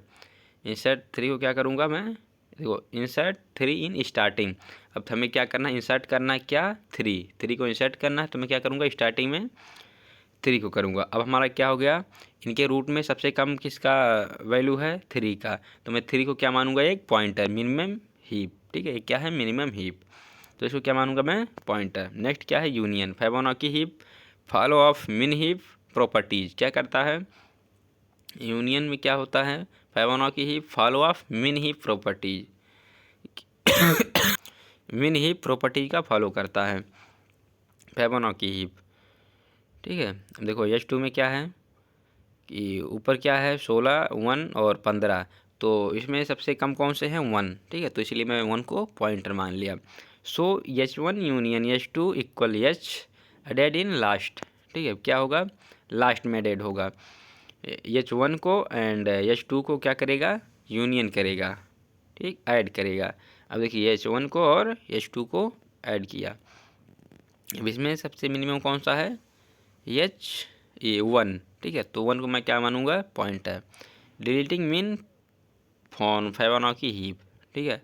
S1: इंसर्ट 3 को क्या करूँगा मैं, देखो इंसर्ट 3 इन स्टार्टिंग। अब हमें क्या करना है, इंसर्ट करना है क्या, 3 को इंसर्ट करना है, तो मैं क्या करूँगा, स्टार्टिंग में 3 को करूँगा। अब हमारा क्या हो गया, इनके रूट में सबसे कम किसका वैल्यू है, 3 का, तो मैं 3 को क्या मानूंगा, एक पॉइंटर, मिनिमम हीप, ठीक है। क्या है, मिनिमम हीप, तो इसको क्या मानूंगा मैं, पॉइंटर। नेक्स्ट क्या है, union. Fibonacci heap follow of मिन हीप प्रॉपर्टीज, क्या करता है, यूनियन में क्या होता है, फिबोनाची हीप फॉलो ऑफ मिन हीप प्रॉपर्टीज, मिन हीप प्रॉपर्टी का फॉलो करता है फिबोनाची हीप, ठीक है। अब देखो H2 में क्या है कि ऊपर क्या है, 16, 1 और 15, तो इसमें सबसे कम कौन से हैं, 1, ठीक है। तो इसलिए मैं 1 को पॉइंटर मान लिया। So H1 union H2 equal H added in last, ठीक है। क्या होगा, लास्ट में एडेड होगा, H1 को एंड H2 को क्या करेगा, यूनियन करेगा, ठीक, ऐड करेगा। अब देखिए H1 को और H2 को ऐड किया, अब इसमें सबसे मिनिमम कौन सा है, H1, ठीक है। तो 1 को मैं क्या मानूंगा, पॉइंटर। डिलीटिंग मिन फॉन फिबोनाची हीप, ठीक है।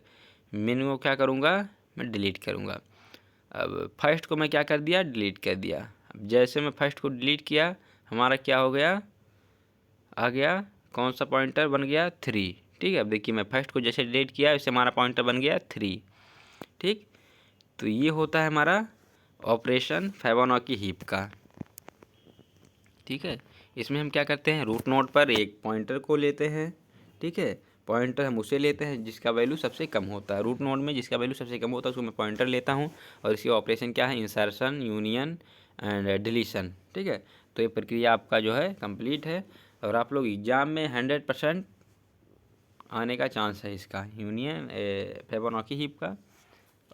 S1: मिन को क्या करूँगा, मैं डिलीट करूँगा। अब फर्स्ट को मैं क्या कर दिया, डिलीट कर दिया। अब जैसे मैं फर्स्ट को डिलीट किया, हमारा क्या हो गया, आ गया कौन सा पॉइंटर बन गया 3। ठीक है, अब देखिए मैं फर्स्ट को जैसे डिलीट किया इससे हमारा पॉइंटर बन गया 3। ठीक, तो ये होता है हमारा ऑपरेशन फिबोनाची हीप का। ठीक है, इसमें हम क्या करते हैं, रूट नोड पर एक पॉइंटर को लेते हैं। ठीक है, पॉइंटर हम उसे लेते हैं जिसका वैल्यू सबसे कम होता है। रूट नोड में जिसका वैल्यू सबसे कम होता है उसको मैं पॉइंटर लेता हूँ और इसकी ऑपरेशन क्या है, इंसर्शन, यूनियन एंड डिलीशन। ठीक है, तो ये प्रक्रिया आपका जो है कंप्लीट है और आप लोग एग्ज़ाम में 100% आने का चांस है इसका, यूनियन फिबोनाची हीप का।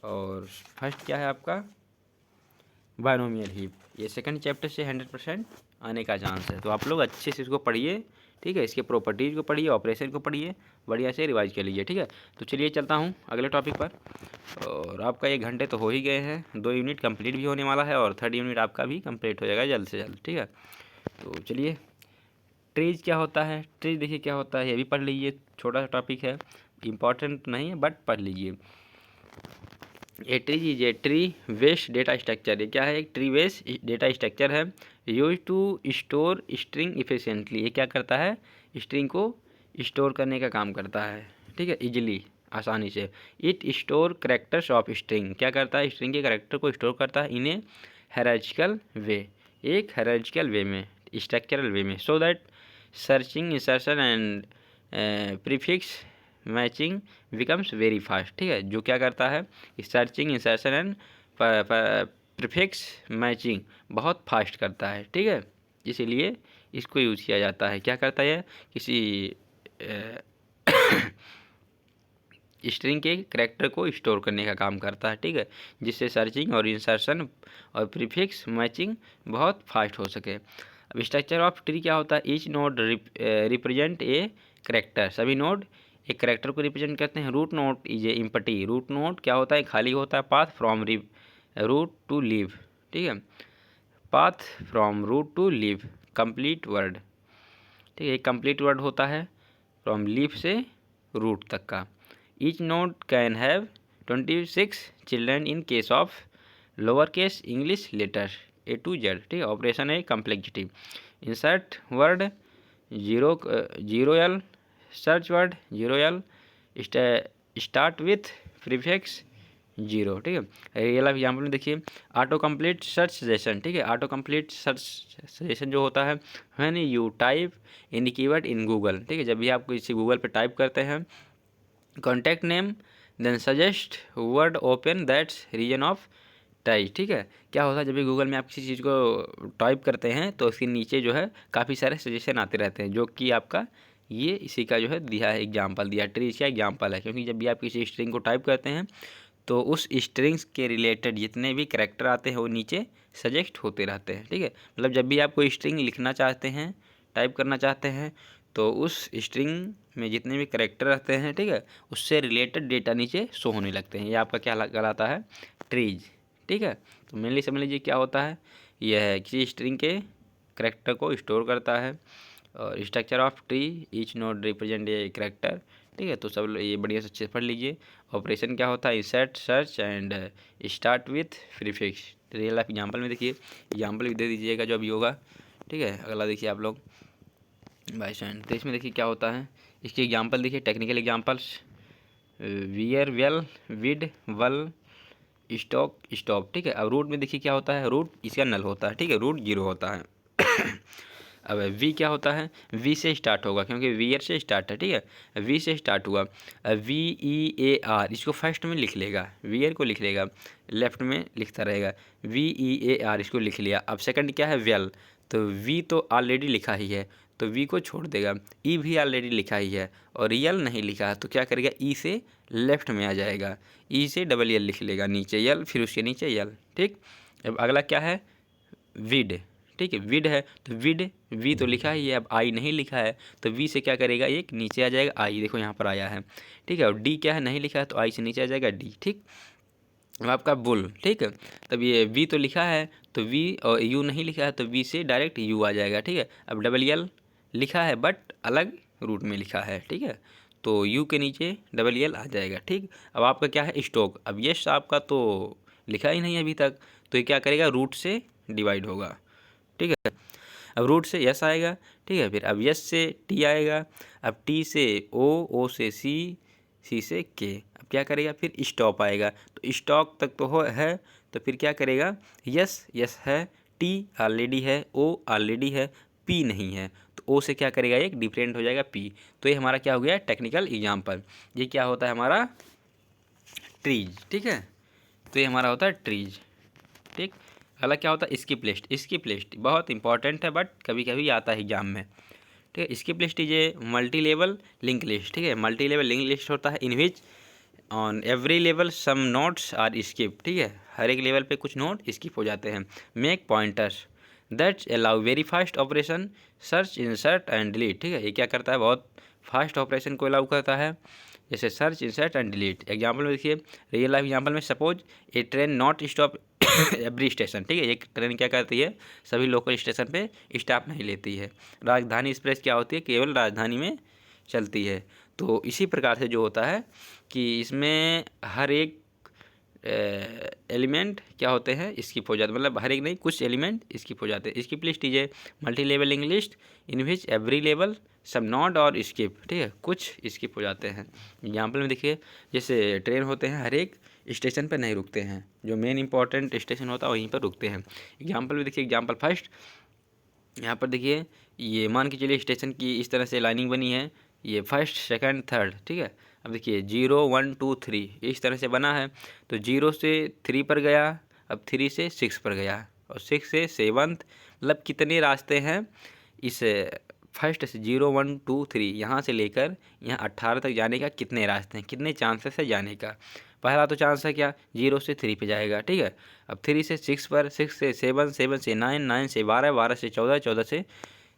S1: और फर्स्ट क्या है आपका, बायनोमियल हीप। ये सेकंड चैप्टर से 100% आने का चांस है, तो आप लोग अच्छे से इसको पढ़िए। ठीक है, इसके प्रॉपर्टीज़ को पढ़िए, ऑपरेशन को पढ़िए, बढ़िया से रिवाइज कर लीजिए। ठीक है, तो चलिए चलता हूँ अगले टॉपिक पर। और आपका 1 घंटे तो हो ही गए हैं, 2 यूनिट कंप्लीट भी होने वाला है और 3rd यूनिट आपका भी कंप्लीट हो जाएगा जल्द से जल्द। ठीक है, तो चलिए, ट्रीज क्या होता है, ट्रीज देखिए क्या होता है, ये भी पढ़ लीजिए। छोटा सा टॉपिक है, इम्पॉर्टेंट नहीं है बट पढ़ लीजिए। A trie is a tree based data structure. ये क्या है, एक ट्री वेस्ट डेटा स्ट्रक्चर है use to store string efficiently. ये क्या करता है, स्ट्रिंग को स्टोर करने का काम करता है। ठीक है, इजीली, आसानी से। It store characters of string. क्या करता है, स्ट्रिंग के करेक्टर को स्टोर करता है इन ए हायरार्चिकल वे, एक हायरार्चिकल वे में, स्ट्रक्चरल वे में, so that searching, insertion and prefix matching becomes very fast. ठीक है, जो क्या करता है, searching, insertion and prefix matching बहुत फास्ट करता है। ठीक है, इसीलिए इसको यूज़ किया जाता है। क्या करता है, किसी स्ट्रिंग के करैक्टर को स्टोर करने का काम करता है। ठीक है, जिससे सर्चिंग और इंसर्शन और प्रीफिक्स मैचिंग बहुत फास्ट हो सके। अब स्ट्रक्चर ऑफ ट्री क्या होता है, each node represent a character. सभी नोड एक करैक्टर को रिप्रेजेंट करते हैं। Root node is a empty. Root node क्या होता है, खाली होता है। Path from root to leaf. ठीक है, path from root to leaf, complete word. ठीक है, एक कंप्लीट वर्ड होता है फ्रॉम लीफ से रूट तक का। Each node can have 26 children in case of lower case English letter A to Z। ठीक है, ऑपरेशन है complexity. Insert word 0L, search word 0L, start with prefix 0। ठीक है, रियल एग्जाम्पल में देखिए, ऑटो कंप्लीट सर्च सजेशन। ठीक है, auto complete search suggestion जो होता है, when you type in keyword in Google. ठीक है, जब भी आप किसी गूगल पे टाइप करते हैं contact name then suggest word open that's reason of type. ठीक है, क्या होता है, जब भी गूगल में आप किसी चीज़ को टाइप करते हैं तो उसके नीचे जो है काफ़ी सारे सजेशन आते रहते हैं, जो कि आपका ये इसी का जो है दिया है, एग्जाम्पल दिया, ट्री का एग्जाम्पल है। क्योंकि जब भी आप किसी स्ट्रिंग को टाइप करते हैं तो उस स्ट्रिंग्स के रिलेटेड जितने भी करैक्टर आते हैं वो नीचे सजेस्ट होते रहते हैं। ठीक है, मतलब जब भी आप कोई स्ट्रिंग लिखना चाहते हैं, टाइप करना चाहते हैं, तो उस स्ट्रिंग में जितने भी करैक्टर रहते हैं, ठीक है, उससे रिलेटेड डेटा नीचे शो होने लगते हैं। ये आपका क्या कहलाता है, ट्रीज। ठीक है, तो मेनली समझ लीजिए क्या होता है, यह किसी स्ट्रिंग के करैक्टर को स्टोर करता है। और structure of tree, each node represent a character. ठीक है, तो सब ये बढ़िया से अच्छे से पढ़ लीजिए। ऑपरेशन क्या होता है, insert, search and start with prefix. Real life example में देखिए, एग्जाम्पल भी दे दीजिएगा जो अभी होगा। ठीक है, अगला देखिए आप लोग बाई स्टैंड। तो इसमें देखिए क्या होता है, इसके एग्जाम्पल देखिए, टेक्निकल एग्जाम्पल्स, वियर, वेल, विड, वल, स्टॉक, स्टॉप। ठीक है, अब रूट में देखिए क्या होता है, रूट इसका नल होता है। ठीक है, रूट 0 होता है। अब वी क्या होता है, वी से स्टार्ट होगा क्योंकि वीयर से स्टार्ट है। ठीक है, वी से स्टार्ट हुआ, VEAR इसको फर्स्ट में लिख लेगा, वीयर को लिख लेगा, लेफ्ट में लिखता रहेगा, VEAR इसको लिख लिया। अब सेकंड क्या है, वेल, तो वी तो ऑलरेडी लिखा ही है तो वी को छोड़ देगा। ई भी ऑलरेडी लिखा ही है और यल नहीं लिखा है तो क्या करेगा, ई से लेफ्ट में आ जाएगा, ई से डबल यल लिख लेगा, नीचे यल, फिर उसके नीचे यल। ठीक, अब अगला क्या है, विड। ठीक है, विड है तो विड, वी तो लिखा ही है, अब आई नहीं लिखा है तो वी से क्या करेगा, एक नीचे आ जाएगा, आई देखो यहाँ पर आया है। ठीक है, और डी क्या है, नहीं लिखा है तो आई से नीचे आ जाएगा डी। ठीक, अब आपका बुल। ठीक है, तब ये वी तो लिखा है तो वी, और यू नहीं लिखा है तो वी से डायरेक्ट यू आ जाएगा। ठीक है, अब डबल यल लिखा है बट अलग रूट में लिखा है। ठीक है, तो यू के नीचे डबल यल आ जाएगा। ठीक, अब आपका क्या है, स्टॉक। अब ये आपका तो लिखा ही नहीं अभी तक तो ये क्या करेगा, रूट से डिवाइड होगा। ठीक है, अब रूट से यस आएगा, ठीक है। फिर अब यस से टी आएगा, अब टी से ओ, ओ से सी, सी से के। अब क्या करेगा, फिर स्टॉप आएगा, तो स्टॉप तक तो है, तो फिर क्या करेगा, यस यस है, टी ऑलरेडी है, ओ ऑलरेडी है, पी नहीं है, तो ओ से क्या करेगा, एक डिफरेंट हो जाएगा पी। तो ये हमारा क्या हो गया, टेक्निकल एग्जाम्पल। ये क्या होता है हमारा, ट्रीज, ठीक है। तो ये हमारा होता है ट्रीज, ठीक। अगला क्या होता है, स्किप लिस्ट। स्किप लिस्ट बहुत इंपॉर्टेंट है, बट कभी कभी आता है एग्जाम में, ठीक है। Skip list is a multi level link list, ठीक है। मल्टी लेवल लिंक लिस्ट होता है in which on every level some nodes are skip, ठीक है। हर एक लेवल पे कुछ नोट स्किप हो जाते हैं। Make pointers that allow very fast operation, search, insert and delete, ठीक है। ये क्या करता है, बहुत फास्ट ऑपरेशन को अलाउ करता है, जैसे search, insert and delete. Example में देखिए, रियल लाइफ एग्जाम्पल में, suppose A train not stop every station, ठीक है। एक ट्रेन क्या करती है, सभी लोकल स्टेशन पे स्टॉप नहीं लेती है। राजधानी एक्सप्रेस क्या होती है, केवल राजधानी में चलती है। तो इसी प्रकार से जो होता है कि इसमें हर एक एलिमेंट क्या होते हैं, स्किप हो जाते हैं, मतलब हर एक नहीं, कुछ एलिमेंट स्किप हो जाते हैं। Skip list is a multi level link list in which every level सब नॉट और स्किप, ठीक है, कुछ स्किप हो जाते हैं। एग्जाम्पल में देखिए, जैसे ट्रेन होते हैं हर एक स्टेशन पर नहीं रुकते हैं, जो मेन इंपॉर्टेंट स्टेशन होता है वहीं पर रुकते हैं। एग्जाम्पल में देखिए, एग्जाम्पल फर्स्ट, यहाँ पर देखिए, ये मान के चलिए स्टेशन की इस तरह से लाइनिंग बनी है, ये फर्स्ट, सेकंड, थर्ड, ठीक है। अब देखिए 0 1 2 3 इस तरह से बना है, तो 0 से 3 पर गया, अब 3 से 6 पर गया, और 6 से 7, मतलब कितने रास्ते हैं इस फर्स्ट से 0 1 2 3 यहाँ से लेकर यहाँ 18 तक जाने का, कितने रास्ते हैं, कितने चांसेस है जाने का। पहला तो चांस है क्या, 0 से 3 पे जाएगा, ठीक है। अब 3 से 6 पर, 6 से 7, 7 से 9, 9 से 12, 12 से 14, 14 से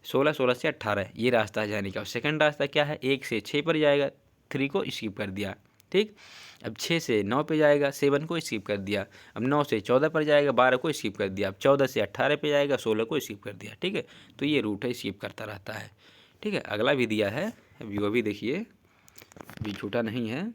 S1: 16, 16 से 18, ये रास्ता है जाने का। और सेकंड रास्ता क्या है, 1 से 6 पर जाएगा, 3 को स्किप कर दिया, ठीक। अब 6 से 9 पे जाएगा, 7 को स्किप कर दिया। अब 9 से 14 पर जाएगा, 12 को स्किप कर दिया। अब 14 से 18 पे जाएगा, 16 को स्किप कर दिया, ठीक है। तो ये रूट है, स्किप करता रहता है, ठीक है। अगला भी दिया है, अभी वो भी देखिए, भी छोटा नहीं है।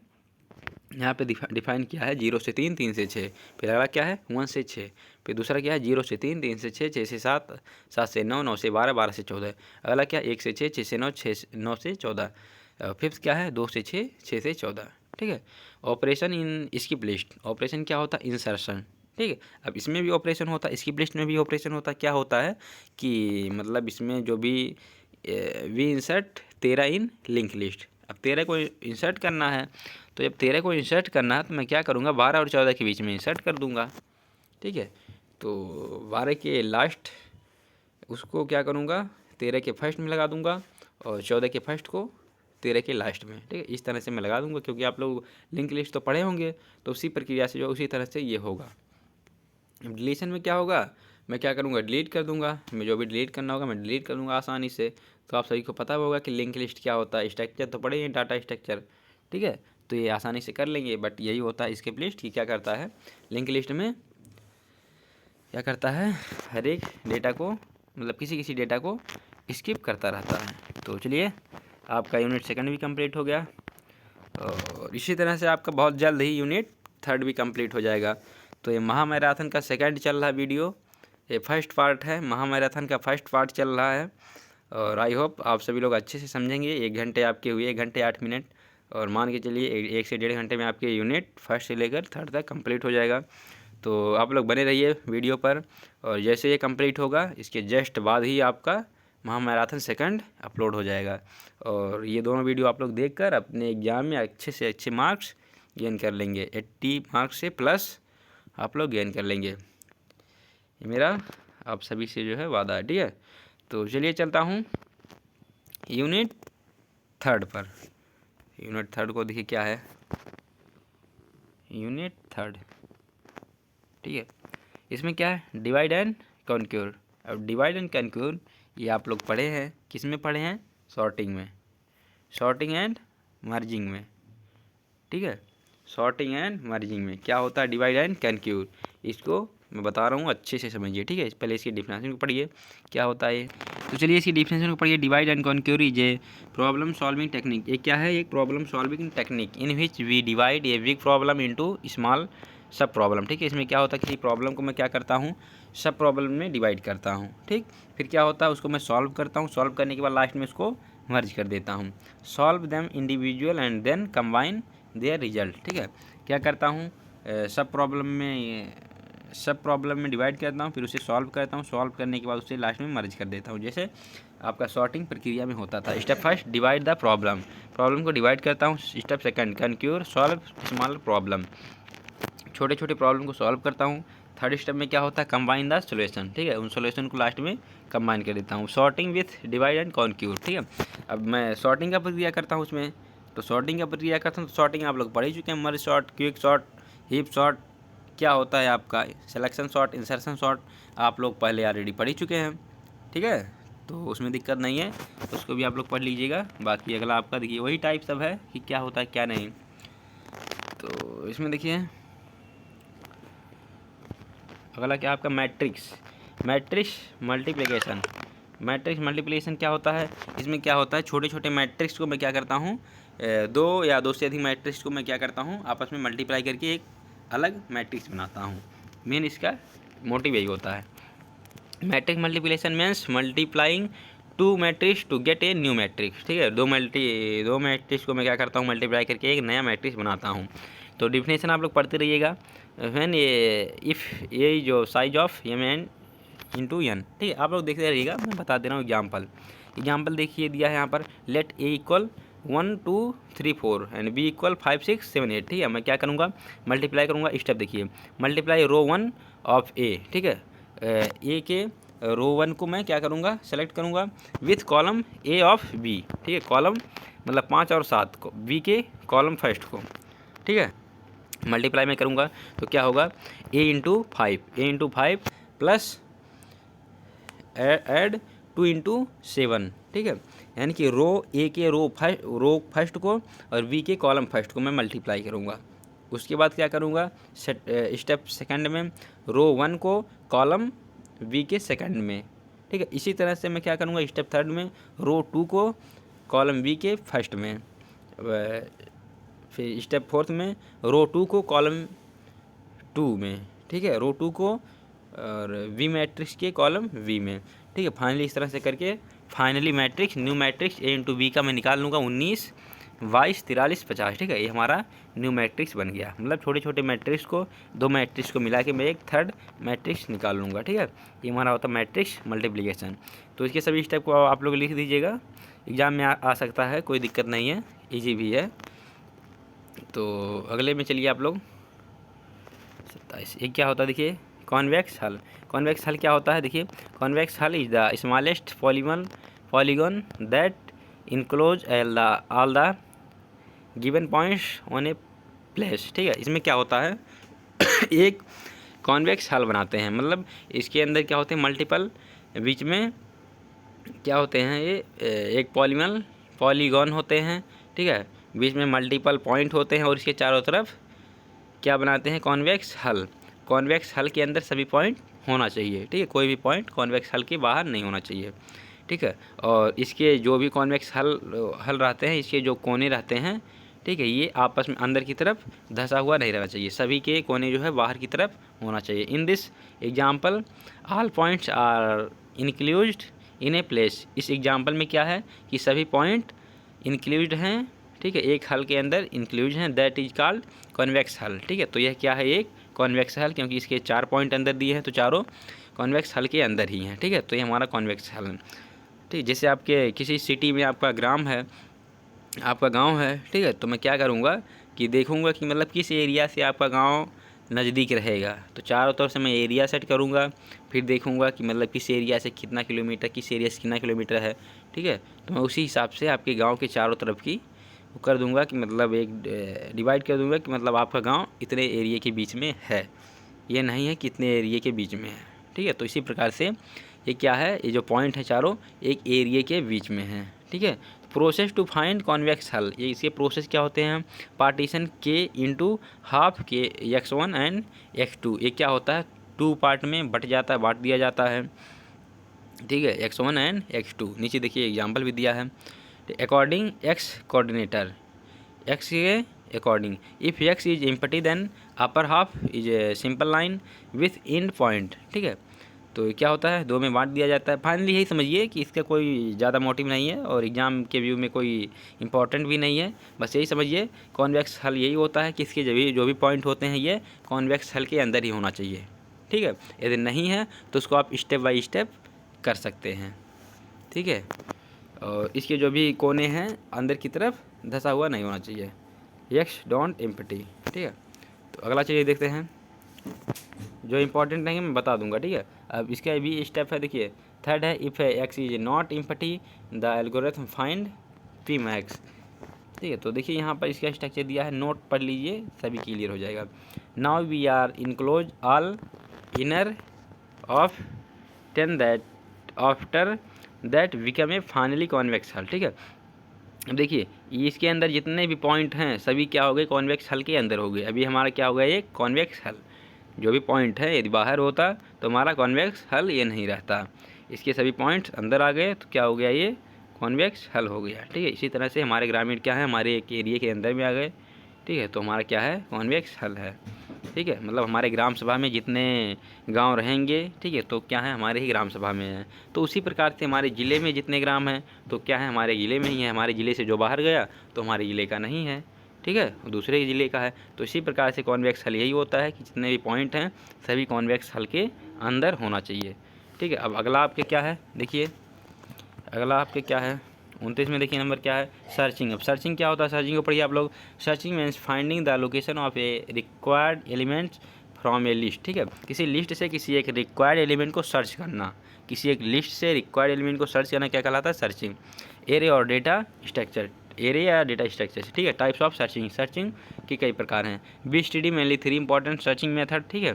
S1: यहाँ पे डिफाइन किया है 0 से 3, 3 से 6। फिर अगला क्या है, 1 से 6। फिर दूसरा क्या है, 0 से 3, 3 से 6, 6 से 7, 7 से 9, 9 से 12, 12 से 14। अगला क्या, 1 से 6, 6 से 9, 6 9 से 14। फिफ्थ क्या है, 2 से 6, 6 से 14, ठीक है। Operation in skip list, operation क्या होता है, इंसर्शन, ठीक है। अब इसमें भी ऑपरेशन होता है, स्किप लिस्ट में भी ऑपरेशन होता है। क्या होता है कि मतलब इसमें जो भी we insert 13 in link list. अब 13 को इंसर्ट करना है, तो जब 13 को इंसर्ट करना है तो मैं क्या करूँगा, 12 और 14 के बीच में इंसर्ट कर दूँगा, ठीक है। तो 12 के लास्ट उसको क्या करूँगा, 13 के फर्स्ट में लगा दूँगा, और 14 के फर्स्ट को 13 के लास्ट में, ठीक है। इस तरह से मैं लगा दूँगा, क्योंकि आप लोग लिंक लिस्ट तो पढ़े होंगे, तो उसी प्रक्रिया से जो उसी तरह से ये होगा। डिलीशन में क्या होगा, मैं क्या करूँगा, डिलीट कर दूँगा। मैं जो भी डिलीट करना होगा मैं डिलीट कर दूँगा आसानी से। तो आप सभी को पता होगा कि लिंक लिस्ट क्या होता है, स्ट्रक्चर तो पढ़े हैं, डाटा स्ट्रक्चर, ठीक है। तो ये आसानी से कर लेंगे, बट यही होता है स्किप लिस्ट की। क्या करता है, लिंक लिस्ट में क्या करता है, हर एक डेटा को, मतलब किसी किसी डेटा को स्किप करता रहता है। तो चलिए, आपका यूनिट सेकंड भी कंप्लीट हो गया, और इसी तरह से आपका बहुत जल्द ही यूनिट थर्ड भी कंप्लीट हो जाएगा। तो ये महामैराथन का सेकंड चल रहा वीडियो, ये फर्स्ट पार्ट है, महामैराथन का फर्स्ट पार्ट चल रहा है। और आई होप आप सभी लोग अच्छे से समझेंगे। 1 घंटे आपके हुए, 1 घंटे 8 मिनट, और मान के चलिए 1 से 1.5 घंटे में आपके यूनिट फर्स्ट से लेकर थर्ड तक कंप्लीट हो जाएगा। तो आप लोग बने रहिए वीडियो पर, और जैसे ये कंप्लीट होगा इसके जस्ट बाद ही आपका महामैराथन सेकंड अपलोड हो जाएगा। और ये दोनों वीडियो आप लोग देखकर अपने एग्ज़ाम में अच्छे से अच्छे मार्क्स गेन कर लेंगे। 80 मार्क्स से प्लस आप लोग गेन कर लेंगे, ये मेरा आप सभी से जो है वादा है, ठीक है। तो चलिए चलता हूँ यूनिट थर्ड पर। यूनिट थर्ड को देखिए क्या है, यूनिट थर्ड, ठीक है। इसमें क्या है, डिवाइड एंड कॉन्क्यूर। अब डिवाइड एंड कॉन्क्यूर ये आप लोग पढ़े हैं, किस में पढ़े हैं, सॉर्टिंग में, सॉर्टिंग एंड मर्जिंग में, ठीक है। सॉर्टिंग एंड मर्जिंग में क्या होता है डिवाइड एंड कॉन्क्यूर, इसको मैं बता रहा हूँ, अच्छे से समझिए, ठीक है। पहले इसकी डिफिनेशन को पढ़िए, क्या होता है ये। तो चलिए इसकी डिफिनेशन को पढ़िए। Divide and conquer is a problem solving technique. ये क्या है, एक problem solving technique in which we divide a big problem into small sub problem, ठीक है। इसमें क्या होता है, किसी प्रॉब्लम को मैं क्या करता हूँ, सब प्रॉब्लम में डिवाइड करता हूँ, ठीक। फिर क्या होता है, उसको मैं सॉल्व करता हूँ, सॉल्व करने के बाद लास्ट में उसको मर्ज कर देता हूँ। Solve them individual and then combine their result, ठीक है। क्या करता हूँ, सब प्रॉब्लम में डिवाइड करता हूँ, फिर उसे सॉल्व करता हूँ, सॉल्व करने के बाद उसे लास्ट में मर्ज कर देता हूँ, जैसे आपका सॉर्टिंग प्रक्रिया में होता था। Step first, divide the problem, problem को डिवाइड करता हूँ। Step second, conquer solve small problem, छोटे छोटे प्रॉब्लम को सॉल्व करता हूँ। थर्ड स्टेप में क्या होता है, कंबाइन द सोल्यूशन, ठीक है। उन सोल्यूशन को लास्ट में कंबाइन कर देता हूँ। Sorting with divide and conquer, ठीक है। अब मैं सॉर्टिंग का प्रक्रिया करता हूँ उसमें, तो सॉर्टिंग का प्रक्रिया करता हूँ, तो सॉर्टिंग आप लोग पढ़ ही चुके हैं, merge sort, quick sort, heap sort, क्या होता है आपका सिलेक्शन सॉर्ट, इंसर्शन सॉर्ट, आप लोग पहले ऑलरेडी पढ़ ही चुके हैं, ठीक है। तो उसमें दिक्कत नहीं है, उसको भी आप लोग पढ़ लीजिएगा। बाकी अगला आपका देखिए वही टाइप सब है कि क्या होता है क्या नहीं। तो इसमें देखिए अगला क्या आपका matrix, matrix multiplication. Matrix multiplication क्या होता है, इसमें क्या होता है, छोटे छोटे मैट्रिक्स को मैं क्या करता हूँ, दो या दो से अधिक मैट्रिक्स को मैं क्या करता हूँ, आपस में मल्टीप्लाई करके एक अलग मैट्रिक्स बनाता हूँ। मेन इसका मोटिव यही होता है। Matrix multiplication means multiplying two matrix to get a new matrix, ठीक है। दो मैट्रिक्स को मैं क्या करता हूँ, मल्टीप्लाई करके एक नया मैट्रिक्स बनाता हूँ। तो डिफिनेशन आप लोग पढ़ते रहिएगा। व्हेन ये इफ़ ये जो size of m n into n, ठीक है। आप लोग देखते रहिएगा, मैं बता दे रहा हूँ एग्जाम्पल देखिए दिया है यहाँ पर, let A equal 1 2 3 4 and B equal 5 6 7 8, ठीक है। मैं क्या करूँगा, मल्टीप्लाई करूँगा। स्टेप देखिए, मल्टीप्लाई रो 1 ऑफ ए, ठीक है। ए के रो 1 को मैं क्या करूँगा, सेलेक्ट करूँगा with column A of B, ठीक है। कॉलम मतलब 5 और 7 को, बी के कॉलम फर्स्ट को, ठीक है। मल्टीप्लाई में करूँगा तो क्या होगा, A into five plus add 2 into 7, ठीक है। यानी कि रो ए के रो फर्स्ट को और बी के कॉलम फर्स्ट को मैं मल्टीप्लाई करूँगा। उसके बाद क्या करूँगा, स्टेप सेकंड में रो 1 को कॉलम बी के सेकंड में, ठीक है। इसी तरह से मैं क्या करूँगा, स्टेप थर्ड में रो 2 को कॉलम बी के फर्स्ट में, फिर स्टेप फोर्थ में रो 2 को कॉलम 2 में, ठीक है। रो 2 को और वी मैट्रिक्स के कॉलम वी में, ठीक है। फाइनली इस तरह से करके finally matrix new matrix A into B का मैं निकाल लूँगा 19 22 43 50, ठीक है। ये हमारा न्यू मैट्रिक्स बन गया। मतलब छोटे छोटे मैट्रिक्स को, दो मैट्रिक्स को मिला के मैं एक थर्ड मैट्रिक्स निकाल लूँगा, ठीक है। ये हमारा होता है मैट्रिक्स मल्टीप्लिकेशन। तो इसके सभी स्टेप को आप लोग लिख दीजिएगा, एग्ज़ाम में आ सकता है, कोई दिक्कत नहीं है, ईजी भी है। तो अगले में चलिए आप लोग 27। एक क्या होता है देखिए, कॉन्वेक्स हल। कॉन्वेक्स हल क्या होता है देखिए, कॉन्वेक्स हल is the smallest polygon that enclose all the given points on a place, ठीक है। इसमें क्या होता है एक कॉन्वेक्स हल बनाते हैं, मतलब इसके अंदर क्या होते हैं, मल्टीपल बीच में क्या होते हैं, ये एक पॉलीगॉन होते हैं, ठीक है। बीच में मल्टीपल पॉइंट होते हैं और इसके चारों तरफ क्या बनाते हैं, कॉन्वेक्स हल। कॉन्वेक्स हल के अंदर सभी पॉइंट होना चाहिए, ठीक है। कोई भी पॉइंट कॉन्वेक्स हल के बाहर नहीं होना चाहिए, ठीक है। और इसके जो भी कॉन्वेक्स हल रहते हैं, इसके जो कोने रहते हैं, ठीक है, ये आपस में अंदर की तरफ धंसा हुआ नहीं रहना चाहिए, सभी के कोने जो है बाहर की तरफ होना चाहिए। In this example all points are included in a place. इस एग्जाम्पल में क्या है कि सभी पॉइंट इंक्लूज्ड हैं, ठीक है, एक हल के अंदर इंक्लूज हैं, that is called convex hull, ठीक है। तो यह क्या है, एक कॉन्वेक्स हल, क्योंकि इसके 4 पॉइंट अंदर दिए हैं तो चारों कॉन्वेक्स हल के अंदर ही हैं, ठीक है। तो ये हमारा कॉन्वेक्स हल, ठीक। जैसे आपके किसी सिटी में आपका आपका गांव है, ठीक है। तो मैं क्या करूँगा कि देखूँगा कि मतलब किस एरिया से आपका गांव नज़दीक रहेगा, तो चारों तरफ से मैं एरिया सेट करूँगा। फिर देखूँगा कि मतलब किस एरिया से कितना किलोमीटर, किस एरिया से कितना किलोमीटर है, ठीक है। तो मैं उसी हिसाब से आपके गाँव के चारों तरफ की वो कर दूंगा कि मतलब एक डिवाइड कर दूंगा कि मतलब आपका गांव इतने एरिया के बीच में है, ये नहीं है कि इतने एरिया के बीच में है, ठीक है। तो इसी प्रकार से ये क्या है, ये जो पॉइंट है चारों एक एरिया के बीच में है, ठीक है। प्रोसेस टू फाइंड कॉन्वेक्स हल, ये इसके प्रोसेस क्या होते हैं, पार्टीशन के इंटू हाफ के x1 एंड x2। ये क्या होता है, 2 पार्ट में बांट दिया जाता है, ठीक है, x1 एंड x2। नीचे देखिए एग्जाम्पल भी दिया है, अकॉर्डिंग एक्स कोऑर्डिनेटर, एक्स के according, if X is empty then upper half is a simple line with end point, ठीक है। तो क्या होता है, दो में बांट दिया जाता है। फाइनली यही समझिए कि इसका कोई ज़्यादा मोटिव नहीं है और एग्ज़ाम के व्यू में कोई इंपॉर्टेंट भी नहीं है। बस यही समझिए कॉन्वेक्स हल यही होता है कि इसके जो भी पॉइंट होते हैं ये कॉन्वेक्स हल के अंदर ही होना चाहिए, ठीक है। यदि नहीं है तो उसको आप स्टेप बाय स्टेप कर सकते हैं, ठीक है। और इसके जो भी कोने हैं अंदर की तरफ धंसा हुआ नहीं होना चाहिए। यक्स डोंट एम्प्टी, ठीक है। तो अगला चलिए देखते हैं, जो इम्पोर्टेंट नहीं है मैं बता दूंगा, ठीक है। अब इसका भी स्टेप है, देखिए थर्ड है, if X is not empty the algorithm find P max, ठीक है। तो देखिए यहाँ पर इसका स्ट्रक्चर दिया है, नोट पढ़ लीजिए सभी क्लियर हो जाएगा। Now we are enclose all inner of 10 that after that become a finally convex hull, ठीक है। अब देखिए इसके अंदर जितने भी पॉइंट हैं सभी क्या हो गए, कॉन्वेक्स हल के अंदर हो गए। अभी हमारा क्या हो गया, ये कॉन्वेक्स हल जो भी पॉइंट है यदि बाहर होता तो हमारा कॉन्वेक्स हल ये नहीं रहता। इसके सभी पॉइंट्स अंदर आ गए तो क्या हो गया, ये कॉन्वेक्स हल हो गया, ठीक है। इसी तरह से हमारे ग्रामीण क्या है, हमारे एक एरिया के अंदर में आ गए, ठीक है। तो हमारा क्या है, कॉन्वेक्स हल है, ठीक है। मतलब हमारे ग्राम सभा में जितने गांव रहेंगे, ठीक है, तो क्या है, हमारे ही ग्राम सभा में है। तो उसी प्रकार से हमारे ज़िले में जितने ग्राम हैं तो क्या है, हमारे ज़िले में ही है। हमारे ज़िले से जो बाहर गया तो हमारे ज़िले का नहीं है, ठीक है, दूसरे ज़िले का है। तो इसी प्रकार से कॉन्वेक्स हल यही होता है कि जितने भी पॉइंट हैं सभी कॉन्वेक्स हल के अंदर होना चाहिए, ठीक है। अब अगला आपके क्या है, देखिए अगला आपके क्या है 29 में, देखिए नंबर क्या है, सर्चिंग। अब सर्चिंग क्या होता है, सर्चिंग को पढ़िए आप लोग। Searching means finding the location of A required elements from A list, ठीक है। किसी लिस्ट से किसी एक रिक्वायर्ड एलिमेंट को सर्च करना, किसी एक लिस्ट से रिक्वायर्ड एलिमेंट को सर्च करना क्या कहलाता है, सर्चिंग। एरे और डेटा स्ट्रक्चर, एरे या डेटा स्ट्रक्चर, ठीक है। टाइप्स ऑफ सर्चिंग, सर्चिंग के कई प्रकार हैं। BSTD mainly 3 important searching method, ठीक है।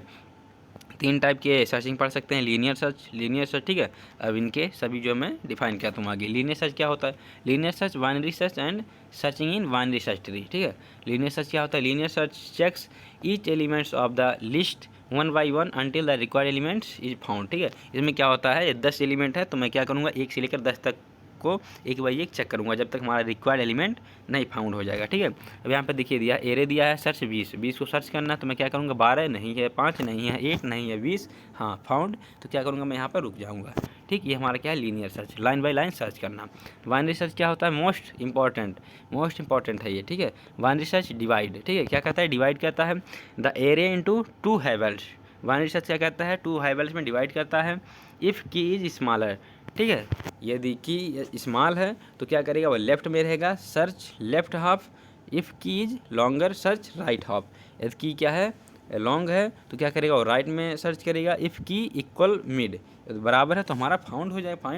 S1: 3 टाइप के सर्चिंग पढ़ सकते हैं, लीनियर सर्च, ठीक है। अब इनके सभी जो मैं डिफाइन किया तुम आगे। लीनियर सर्च क्या होता है, linear search binary search and searching in binary search tree, ठीक है। लीनियर सर्च क्या होता है, linear search checks each elements of the list 1 by 1 until the required elements is found, ठीक है। इसमें क्या होता है, 10 एलिमेंट है तो मैं क्या करूँगा, 1 से लेकर 10 तक को एक बाई एक चेक करूँगा जब तक हमारा रिक्वायर्ड एलिमेंट नहीं फाउंड हो जाएगा, ठीक है। अब यहाँ पे देखिए दिया एरे दिया है सर्च 20 को सर्च करना है तो मैं क्या करूँगा, 12 नहीं है, 5 नहीं है, 8 नहीं है, 20 हाँ फाउंड, तो क्या करूँगा मैं यहाँ पर रुक जाऊँगा, ठीक। ये हमारा क्या है, linear search, line by line search करना। बाइनरी सर्च क्या होता है, मोस्ट इंपॉर्टेंट है ये, ठीक है। बाइनरी सर्च डिवाइड, ठीक है, क्या कहता है, डिवाइड करता है the array into 2 Havells. Binary search क्या कहता है, 2 हैवेल्स में डिवाइड करता है। इफ़ की इज स्मॉलर, ठीक है, यदि की स्मॉल है तो क्या करेगा, वो लेफ्ट में रहेगा, सर्च लेफ्ट हाफ। इफ़ की is longer, search right half. यदि की क्या है, लॉन्ग है तो क्या करेगा, वो राइट में सर्च करेगा। इफ़ की इक्वल मिड, बराबर है तो हमारा फाइंड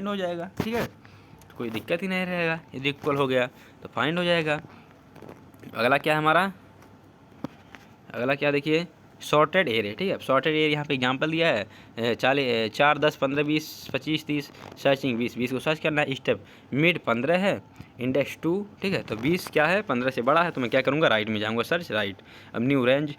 S1: हो जाएगा, ठीक है। तो कोई दिक्कत ही नहीं रहेगा, यदि इक्वल हो गया तो फाइंड हो जाएगा। अगला क्या है हमारा, अगला क्या देखिए, सॉर्टेड एरे, ठीक है। सॉर्टेड एरे यहाँ पे एग्जांपल दिया है, 4 10 15 20 25 30, सर्चिंग 20 को सर्च करना है। स्टेप मिड 15 है, इंडेक्स 2, ठीक है। तो 20 क्या है, 15 से बड़ा है तो मैं क्या करूँगा, राइट में जाऊँगा, सर्च राइट। अब न्यू रेंज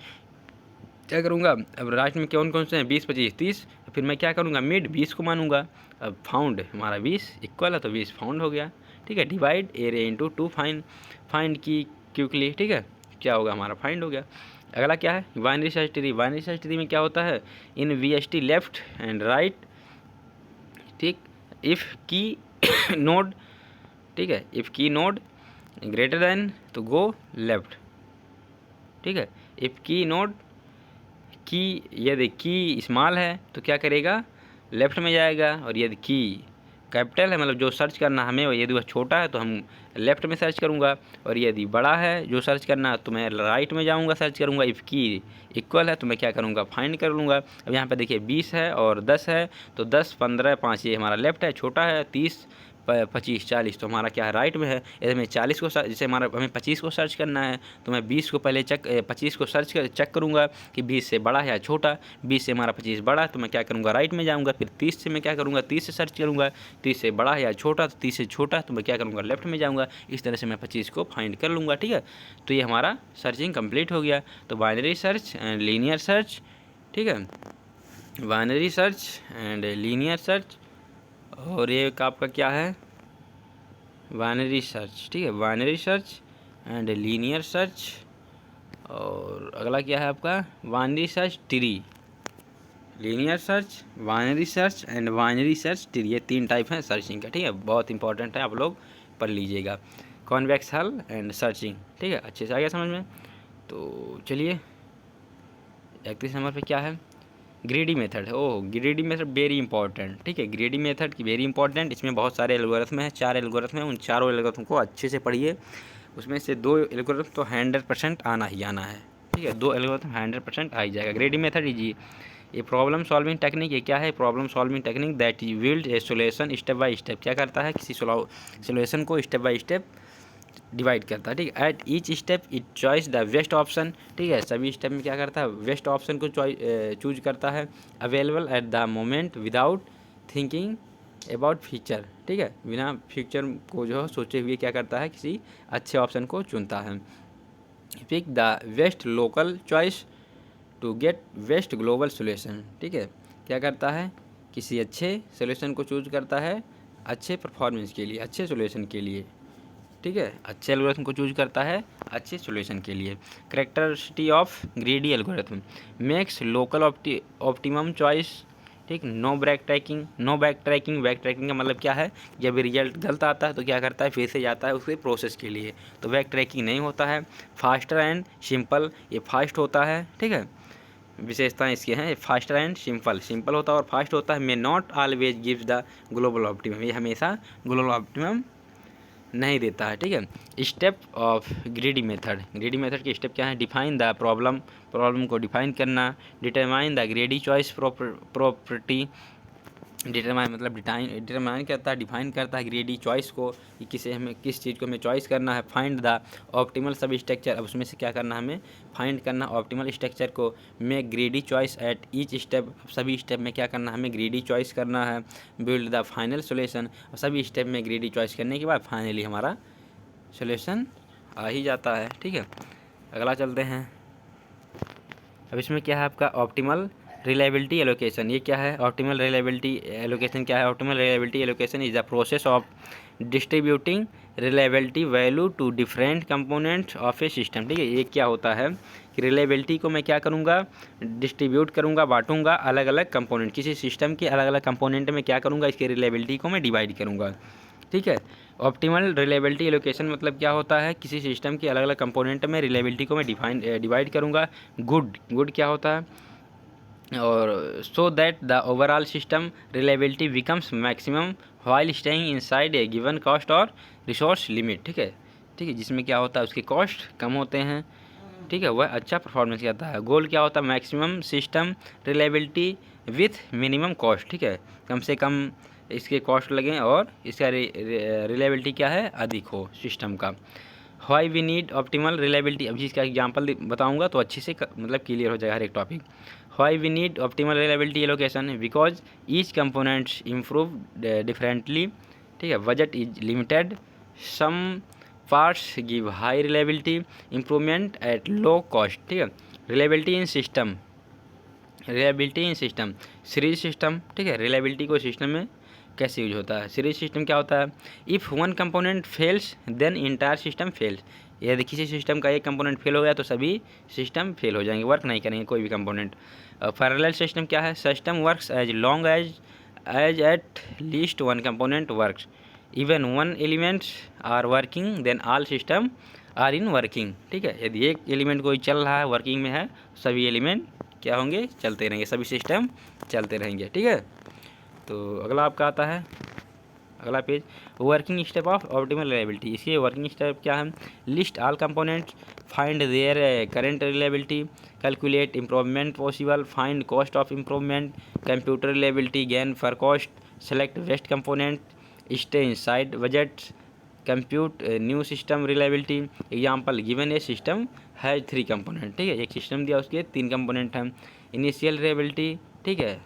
S1: क्या करूँगा, अब राइट में कौन कौन से हैं, 20 25 30, फिर मैं क्या करूँगा, मिड 20 को मानूंगा। अब फाउंड हमारा 20 इक्वल है तो 20 फाउंड हो गया, ठीक है। डिवाइड एरे इंटू 2 फाइंड की क्विकली, ठीक है, क्या होगा, हमारा फाइंड हो गया। अगला क्या है, binary search tree. Binary search tree में क्या होता है, इन VST लेफ्ट एंड राइट, ठीक। इफ़ की नोड, ठीक है, इफ़ की नोड ग्रेटर देन तो गो लेफ्ट, ठीक है। इफ़ की नोड की, यदि की स्मॉल है तो क्या करेगा, लेफ्ट में जाएगा। और यदि की कैपिटल है, मतलब जो सर्च करना हमें, यदि वह छोटा है तो हम लेफ्ट में सर्च करूँगा। और यदि बड़ा है जो सर्च करना तो मैं राइट में जाऊँगा, सर्च करूँगा। इफ़ की इक्वल है तो मैं क्या करूँगा, फाइंड कर लूँगा। अब यहाँ पे देखिए 20 है और 10 है तो 10 15 5 ये हमारा लेफ्ट है, छोटा है 30 25 40 तो हमारा क्या है, राइट में है। यदि मैं 40 को जैसे हमें 25 को सर्च करना है तो मैं 20 को पहले 25 को चेक करूँगा कि 20 से बड़ा है या छोटा। 20 से हमारा 25 बड़ा है तो मैं क्या करूँगा, राइट में जाऊँगा। फिर 30 से मैं क्या करूँगा, 30 से सर्च करूँगा। 30 से बड़ा है या छोटा, तो 30 से छोटा है तो मैं क्या करूँगा, लेफ्ट में जाऊँगा। इस तरह से मैं 25 को फाइंड कर लूँगा, ठीक है। तो ये हमारा सर्चिंग कंप्लीट हो गया। तो binary search and linear search, ठीक है, binary search and linear search. और एक आपका क्या है, बाइनरी सर्च, ठीक है, binary search and linear search. और अगला क्या है आपका binary search tree, linear search, binary search and binary search tree, ये 3 टाइप हैं सर्चिंग का, ठीक है। बहुत इंपॉर्टेंट है, आप लोग पढ़ लीजिएगा। कॉन्वेक्स हल एंड सर्चिंग, ठीक है, अच्छे से आ गया समझ में। तो चलिए 31 नंबर पे क्या है, ग्रेडी मेथड है। ओह, ग्रेडी मेथड वेरी इंपॉर्टेंट, ठीक है। ग्रेडी मेथड की वेरी इंपॉर्टेंट, इसमें बहुत सारे एल्गोरिथम हैं, 4 एल्गोरिथम हैं। उन चारों एल्गोरिथम को अच्छे से पढ़िए। उसमें से 2 एल्गोरिथम तो 100% आना ही आना है, ठीक है। 2 एल्गोरिथम 100% आ ही जाएगा। ग्रेडी मेथड इजी, ये प्रॉब्लम सॉल्विंग टेक्निक, ये क्या है, problem solving technique that build a solution step by step, क्या करता है, किसी सोल्यूशन को स्टेप बाय स्टेप डिवाइड करता है, ठीक है। At each step it choice the best option, ठीक है। सभी स्टेप में क्या करता है, बेस्ट ऑप्शन को चूज करता है, available at the moment without thinking about future, ठीक है। बिना फ्यूचर को जो सोचे हुए क्या करता है, किसी अच्छे ऑप्शन को चुनता है। Pick the best local choice to get best global solution, ठीक है। क्या करता है, किसी अच्छे सोल्यूशन को चूज करता है अच्छे परफॉर्मेंस के लिए, अच्छे सोल्यूशन के लिए, ठीक है। अच्छे एल्गोरिथम को चूज करता है अच्छे सॉल्यूशन के लिए। Characteristic of greedy algorithm makes local optimum choice, ठीक। No backtracking, no backtracking, backtracking का मतलब क्या है, जब रिजल्ट गलत आता है तो क्या करता है, फिर से जाता है उसके प्रोसेस के लिए, तो बैक ट्रैकिंग नहीं होता है। फास्टर एंड सिंपल, ये फास्ट होता है, ठीक है। विशेषताएं इसके हैं, फास्टर एंड सिंपल, सिंपल होता है और फास्ट होता है। May not always gives the global optimum, ये हमेशा ग्लोबल ऑप्टिमम नहीं देता है, ठीक है। Step of greedy method, greedy method के स्टेप क्या है, डिफाइन द प्रॉब्लम, प्रॉब्लम को डिफाइन करना, determine the ग्रेडी choice property, determine मतलब डिटरमाइन करता है, डिफाइन करता है ग्रेडी चॉइस को, कि किसे हमें किस चीज़ को हमें चॉइस करना है। फाइंड द ऑप्टिमल सब स्ट्रक्चर, अब उसमें से क्या करना है, हमें फाइंड करना ऑप्टिमल स्ट्रक्चर को। Make ग्रेडी choice at each step, सभी स्टेप में क्या करना है, हमें ग्रेडी चॉइस करना है। बिल्ड द फाइनल सोल्यूशन, सभी स्टेप में ग्रेडी चॉइस करने के बाद फाइनली हमारा सोल्यूशन आ ही जाता है, ठीक है। अगला चलते हैं, अब इसमें क्या है आपका ऑप्टिमल रिलायबिलिटी एलोकेशन, ये क्या है, ऑप्टिमल रिलायबिलिटी एलोकेशन क्या है। Optimal reliability allocation is the process of distributing reliability value to different components of a system, ठीक है। ये क्या होता है कि रिलायबिलिटी को मैं क्या करूँगा, डिस्ट्रीब्यूट करूँगा, बांटूंगा अलग अलग कंपोनेंट, किसी सिस्टम के अलग अलग कंपोनेंट में क्या करूँगा, इसकी रिलायबिलिटी को मैं डिवाइड करूँगा, ठीक है। ऑप्टिमल रिलायबिलिटी एलोकेशन मतलब क्या होता है, किसी सिस्टम के अलग अलग कंपोनेंट में रिलायबिलिटी को मैं डिवाइड करूँगा। गुड क्या होता है, और so that the overall system reliability becomes maximum while staying inside a given cost और रिसोर्स लिमिट, ठीक है, ठीक है। जिसमें क्या होता है, उसके कॉस्ट कम होते हैं, ठीक है, वह अच्छा परफॉर्मेंस करता है। गोल क्या होता है, maximum system reliability with minimum cost, ठीक है, कम से कम इसके कॉस्ट लगें और इसका रिलायबिलिटी क्या है, अधिक हो सिस्टम का। Why we need optimal reliability, अब जिसका एग्जांपल बताऊंगा तो अच्छे से मतलब क्लियर हो जाएगा हर एक topic. Why we need optimal reliability allocation, because each components improve differently, ठीक है। Budget is limited, some parts give high reliability, improvement at low cost, ठीक है। Reliability in system, reliability in system series system, ठीक है। Reliability को system में कैसे use होता है, सीरीज सिस्टम क्या होता है, if one component fails then entire system fails, यदि किसी सिस्टम का एक कंपोनेंट फेल हो गया तो सभी सिस्टम फेल हो जाएंगे, वर्क नहीं करेंगे कोई भी कंपोनेंट। पैरेलल सिस्टम क्या है, system works as long as at least one component works, even one elements are working then all system are in working, ठीक है। यदि एक एलिमेंट कोई चल रहा है, वर्किंग में है, सभी एलिमेंट क्या होंगे, चलते रहेंगे, सभी सिस्टम चलते रहेंगे, ठीक है। तो अगला आपका आता है अगला page, working step of optimal reliability, इसके वर्किंग स्टेप क्या है, list all components, find their current reliability, calculate improvement possible, find cost of improvement, computer reliability gain for cost, select best component, stay inside budget, compute new system reliability. Example given a system है 3 component, ठीक है, एक system दिया उसके 3 component हैं। Initial reliability, ठीक है,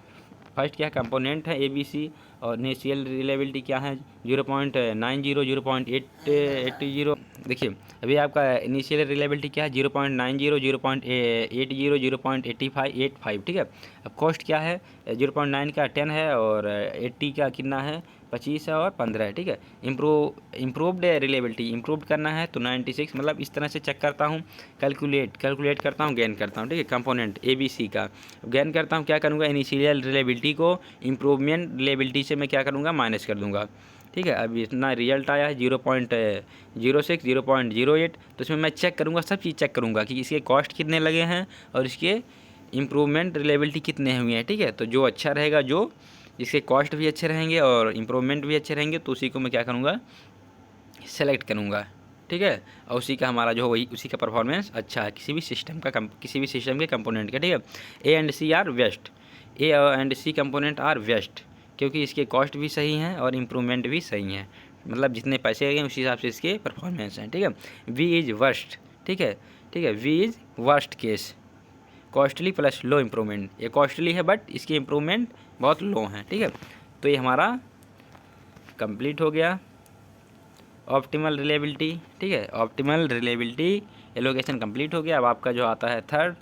S1: first क्या कंपोनेंट है ABC, और इनिशियल रिलायबिलिटी क्या है 0.90, 0.880। देखिए अभी आपका इनिशियल रिलायबिलिटी क्या है 0.90, 0.80, 0.85, ठीक है। अब कॉस्ट क्या है 0.9 का 10 है और 80 का कितना है 25 है और 15 है, ठीक है। इम्प्रूव्ड रिलेबिलिटी, इम्प्रूव करना है तो 96, मतलब इस तरह से चेक करता हूँ। कैलकुलेट करता हूँ, गेन करता हूँ, ठीक है। कंपोनेंट ABC का गेन करता हूँ, क्या करूँगा, इनिशियल रिलेबिलिटी को इम्प्रूवमेंट रिलेबिलिटी से मैं क्या करूँगा, माइनस कर दूँगा, ठीक है। अब इतना रिजल्ट आया है 0.06, 0.08, तो इसमें मैं चेक करूँगा, सब चीज़ चेक करूँगा कि इसके कॉस्ट कितने लगे हैं और इसके इम्प्रूवमेंट रिलेबिलिटी कितने हुए हैं, ठीक है। तो जो अच्छा रहेगा, जो जिसके कॉस्ट भी अच्छे रहेंगे और इम्प्रूवमेंट भी अच्छे रहेंगे, तो उसी को मैं क्या करूँगा, सेलेक्ट करूँगा, ठीक है। और उसी का हमारा जो वही उसी का परफॉर्मेंस अच्छा है किसी भी सिस्टम के कंपोनेंट का, ठीक है। A and C are best, A and C component are best, क्योंकि इसके कॉस्ट भी सही हैं और इम्प्रूवमेंट भी सही हैं, मतलब जितने पैसे लगे उसी हिसाब से इसके परफॉर्मेंस हैं, ठीक है। वी इज़ वर्स्ट, ठीक है, B is worst case, costly plus low improvement, ये कॉस्टली है बट इसके इम्प्रूवमेंट बहुत लो हैं, ठीक है। तो ये हमारा कंप्लीट हो गया ऑप्टिमल रिलेबिलिटी, ठीक है। ऑप्टिमल रिलेबिलिटी एलोकेशन कंप्लीट हो गया। अब आपका जो आता है थर्ड,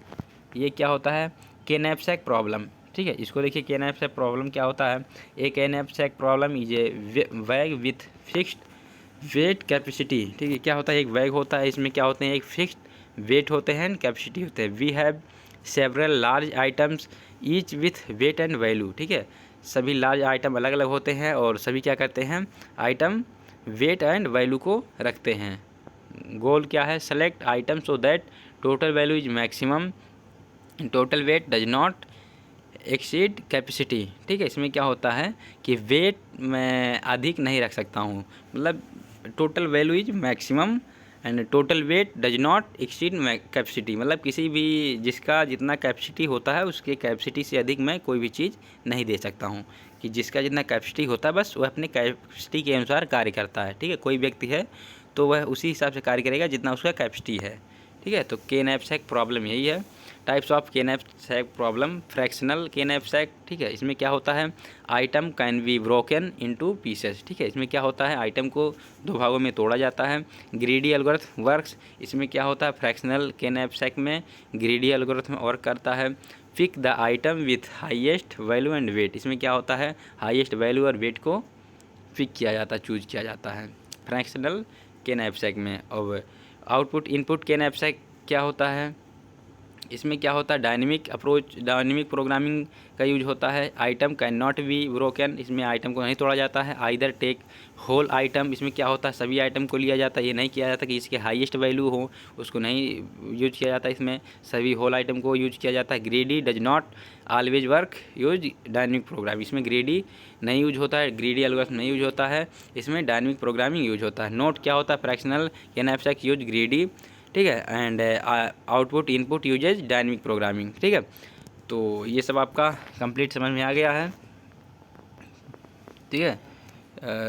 S1: ये क्या होता है, के नैपसैक प्रॉब्लम, ठीक है। इसको देखिए, के नैपसैक प्रॉब्लम क्या होता है। ए के नैपसैक प्रॉब्लम इज ए वैग विथ फिक्स्ड वेट कैपेसिटी, ठीक है। क्या होता है, एक वैग होता है, इसमें क्या होते हैं, एक फिक्स्ड वेट होते हैं, कैपेसिटी होते हैं। We have several large items each with weight and value, ठीक है। सभी लार्ज आइटम अलग अलग होते हैं और सभी क्या करते हैं, आइटम वेट एंड वैल्यू को रखते हैं। गोल क्या है, select item so that total value is maximum, total weight does not exceed capacity, ठीक है। इसमें क्या होता है कि वेट मैं अधिक नहीं रख सकता हूँ, मतलब total value is maximum and total weight does not exceed capacity, मतलब किसी भी जिसका जितना कैपेसिटी होता है उसके कैपेसिटी से अधिक मैं कोई भी चीज़ नहीं दे सकता हूँ, कि जिसका जितना कैपेसिटी होता है बस वह अपने कैपेसिटी के अनुसार कार्य करता है, ठीक है। कोई व्यक्ति है तो वह उसी हिसाब से कार्य करेगा जितना उसका कैपेसिटी है, ठीक है। तो के नैपसैक प्रॉब्लम यही है। टाइप्स ऑफ के नैपसैक प्रॉब्लम, फ्रैक्शनल के नैपसैक, ठीक है। इसमें क्या होता है, item can be broken into pieces, ठीक है। इसमें क्या होता है, आइटम को दो भागों में तोड़ा जाता है। ग्रीडी एल्गोरिथम वर्क्स, इसमें क्या होता है, फ्रैक्शनल के नैपसैक में ग्रीडी एल्गोरिथम वर्क करता है। Pick the item with highest value and weight, इसमें क्या होता है, हाईएस्ट वैल्यू और वेट को पिक किया जाता है, चूज किया जाता है फ्रैक्शनल के नैपसैक में। और आउटपुट इनपुट के नैपसैक क्या होता है, इसमें क्या होता है, डायनेमिक अप्रोच, डायनेमिक प्रोग्रामिंग का यूज होता है। Item can not be broken, इसमें आइटम को नहीं तोड़ा जाता है। आइदर टेक होल आइटम, इसमें क्या होता है, सभी आइटम को लिया जाता है, ये नहीं किया जाता कि इसके हाईएस्ट वैल्यू हो उसको नहीं यूज किया जाता, इसमें सभी होल आइटम को यूज किया जाता है। Greedy does not always work use dynamic program, इसमें ग्रेडी नहीं यूज होता है, ग्रेडी एल्गोरिथम नहीं यूज होता है, इसमें डायनेमिक प्रोग्रामिंग यूज होता है। नोट क्या होता है, फ्रैक्शनल के नैपसैक यूज ग्रेडी, ठीक है, and output input uses dynamic programming, ठीक है। तो ये सब आपका कंप्लीट समझ में आ गया है, ठीक है।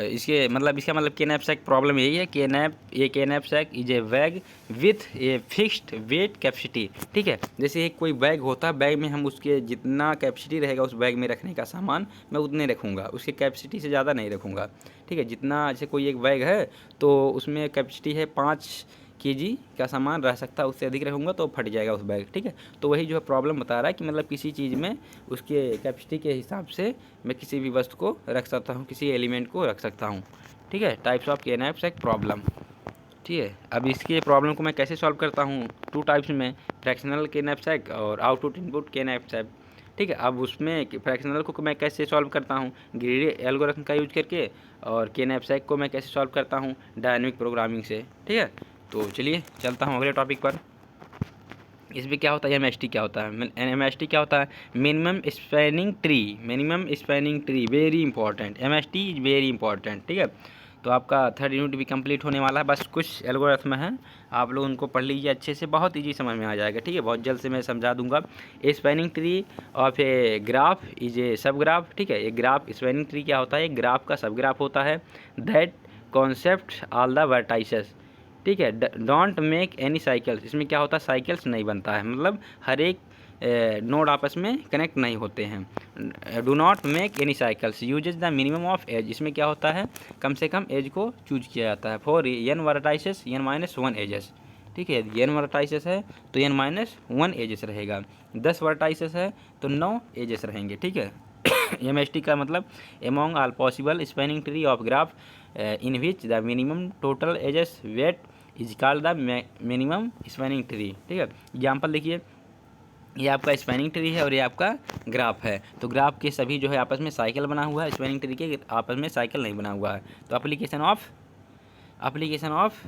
S1: इसके मतलब इसका मतलब के नैपसैक प्रॉब्लम यही है, के knapsack is a bag with a fixed wait capacity, ठीक है। जैसे कोई बैग होता है, बैग में हम उसके जितना कैपेसिटी रहेगा उस बैग में रखने का सामान मैं उतने रखूँगा, उसके कैपेसिटी से ज़्यादा नहीं रखूँगा, ठीक है। जितना जैसे कोई एक बैग है तो उसमें कैपेसिटी है 5 kg का सामान रह सकता है, उससे अधिक रखूँगा तो फट जाएगा उस बैग, ठीक है। तो वही जो है प्रॉब्लम बता रहा है कि मतलब किसी चीज़ में उसके कैपेसिटी के हिसाब से मैं किसी भी वस्तु को रख सकता हूँ, किसी एलिमेंट को रख सकता हूँ, ठीक है। टाइप्स ऑफ के नैपसैक प्रॉब्लम, ठीक है। अब इसके प्रॉब्लम को मैं कैसे सॉल्व करता हूँ, 2 टाइप्स में, फ्रैक्शनल के नैपसैक और आउटपुट इनपुट के नैपसैक, ठीक है। अब उसमें फ्रैक्शनल को मैं कैसे सॉल्व करता हूँ, ग्रीडी एल्गोरिथम का यूज करके, और के नैपसैक को मैं कैसे सॉल्व करता हूँ, डायनेमिक प्रोग्रामिंग से, ठीक है। तो चलिए चलता हूँ अगले टॉपिक पर। इसमें क्या होता है, एमएसटी क्या होता है, एमएसटी क्या होता है, minimum spanning tree, very important, MST is very important, ठीक है। तो आपका थर्ड यूनिट भी कंप्लीट होने वाला है, बस कुछ एल्गोरिथम है, आप लोग उनको पढ़ लीजिए अच्छे से, बहुत ईजी समझ में आ जाएगा, ठीक है। बहुत जल्द से मैं समझा दूंगा। A spanning tree of a graph is a subgraph, ठीक है। एक ग्राफ स्पैनिंग ट्री क्या होता है, एक ग्राफ का सब ग्राफ होता है। That concept all the vertices, ठीक है। डोंट मेक एनी साइकिल्स, इसमें क्या होता है, साइकिल्स नहीं बनता है, मतलब हर एक नोड आपस में कनेक्ट नहीं होते हैं। Do not make any cycles, uses the minimum of edge, इसमें क्या होता है, कम से कम एज को चूज किया जाता है। For an vertices n-1 edges, ठीक है। यदि n वर्टाइसेस है तो n-1 एजेस रहेगा, 10 वर्टाइसेस है तो 9 एजेस रहेंगे, ठीक है। MST का मतलब among all possible spanning tree of graph in which the minimum total edges weight is called the minimum spanning tree. ठीक है, एग्जाम्पल देखिए, ये आपका स्पैनिंग ट्री है और ये आपका ग्राफ है। तो ग्राफ के सभी जो है आपस में साइकिल बना हुआ है, स्पैनिंग ट्री के आपस में साइकिल नहीं बना हुआ है। तो एप्लीकेशन ऑफ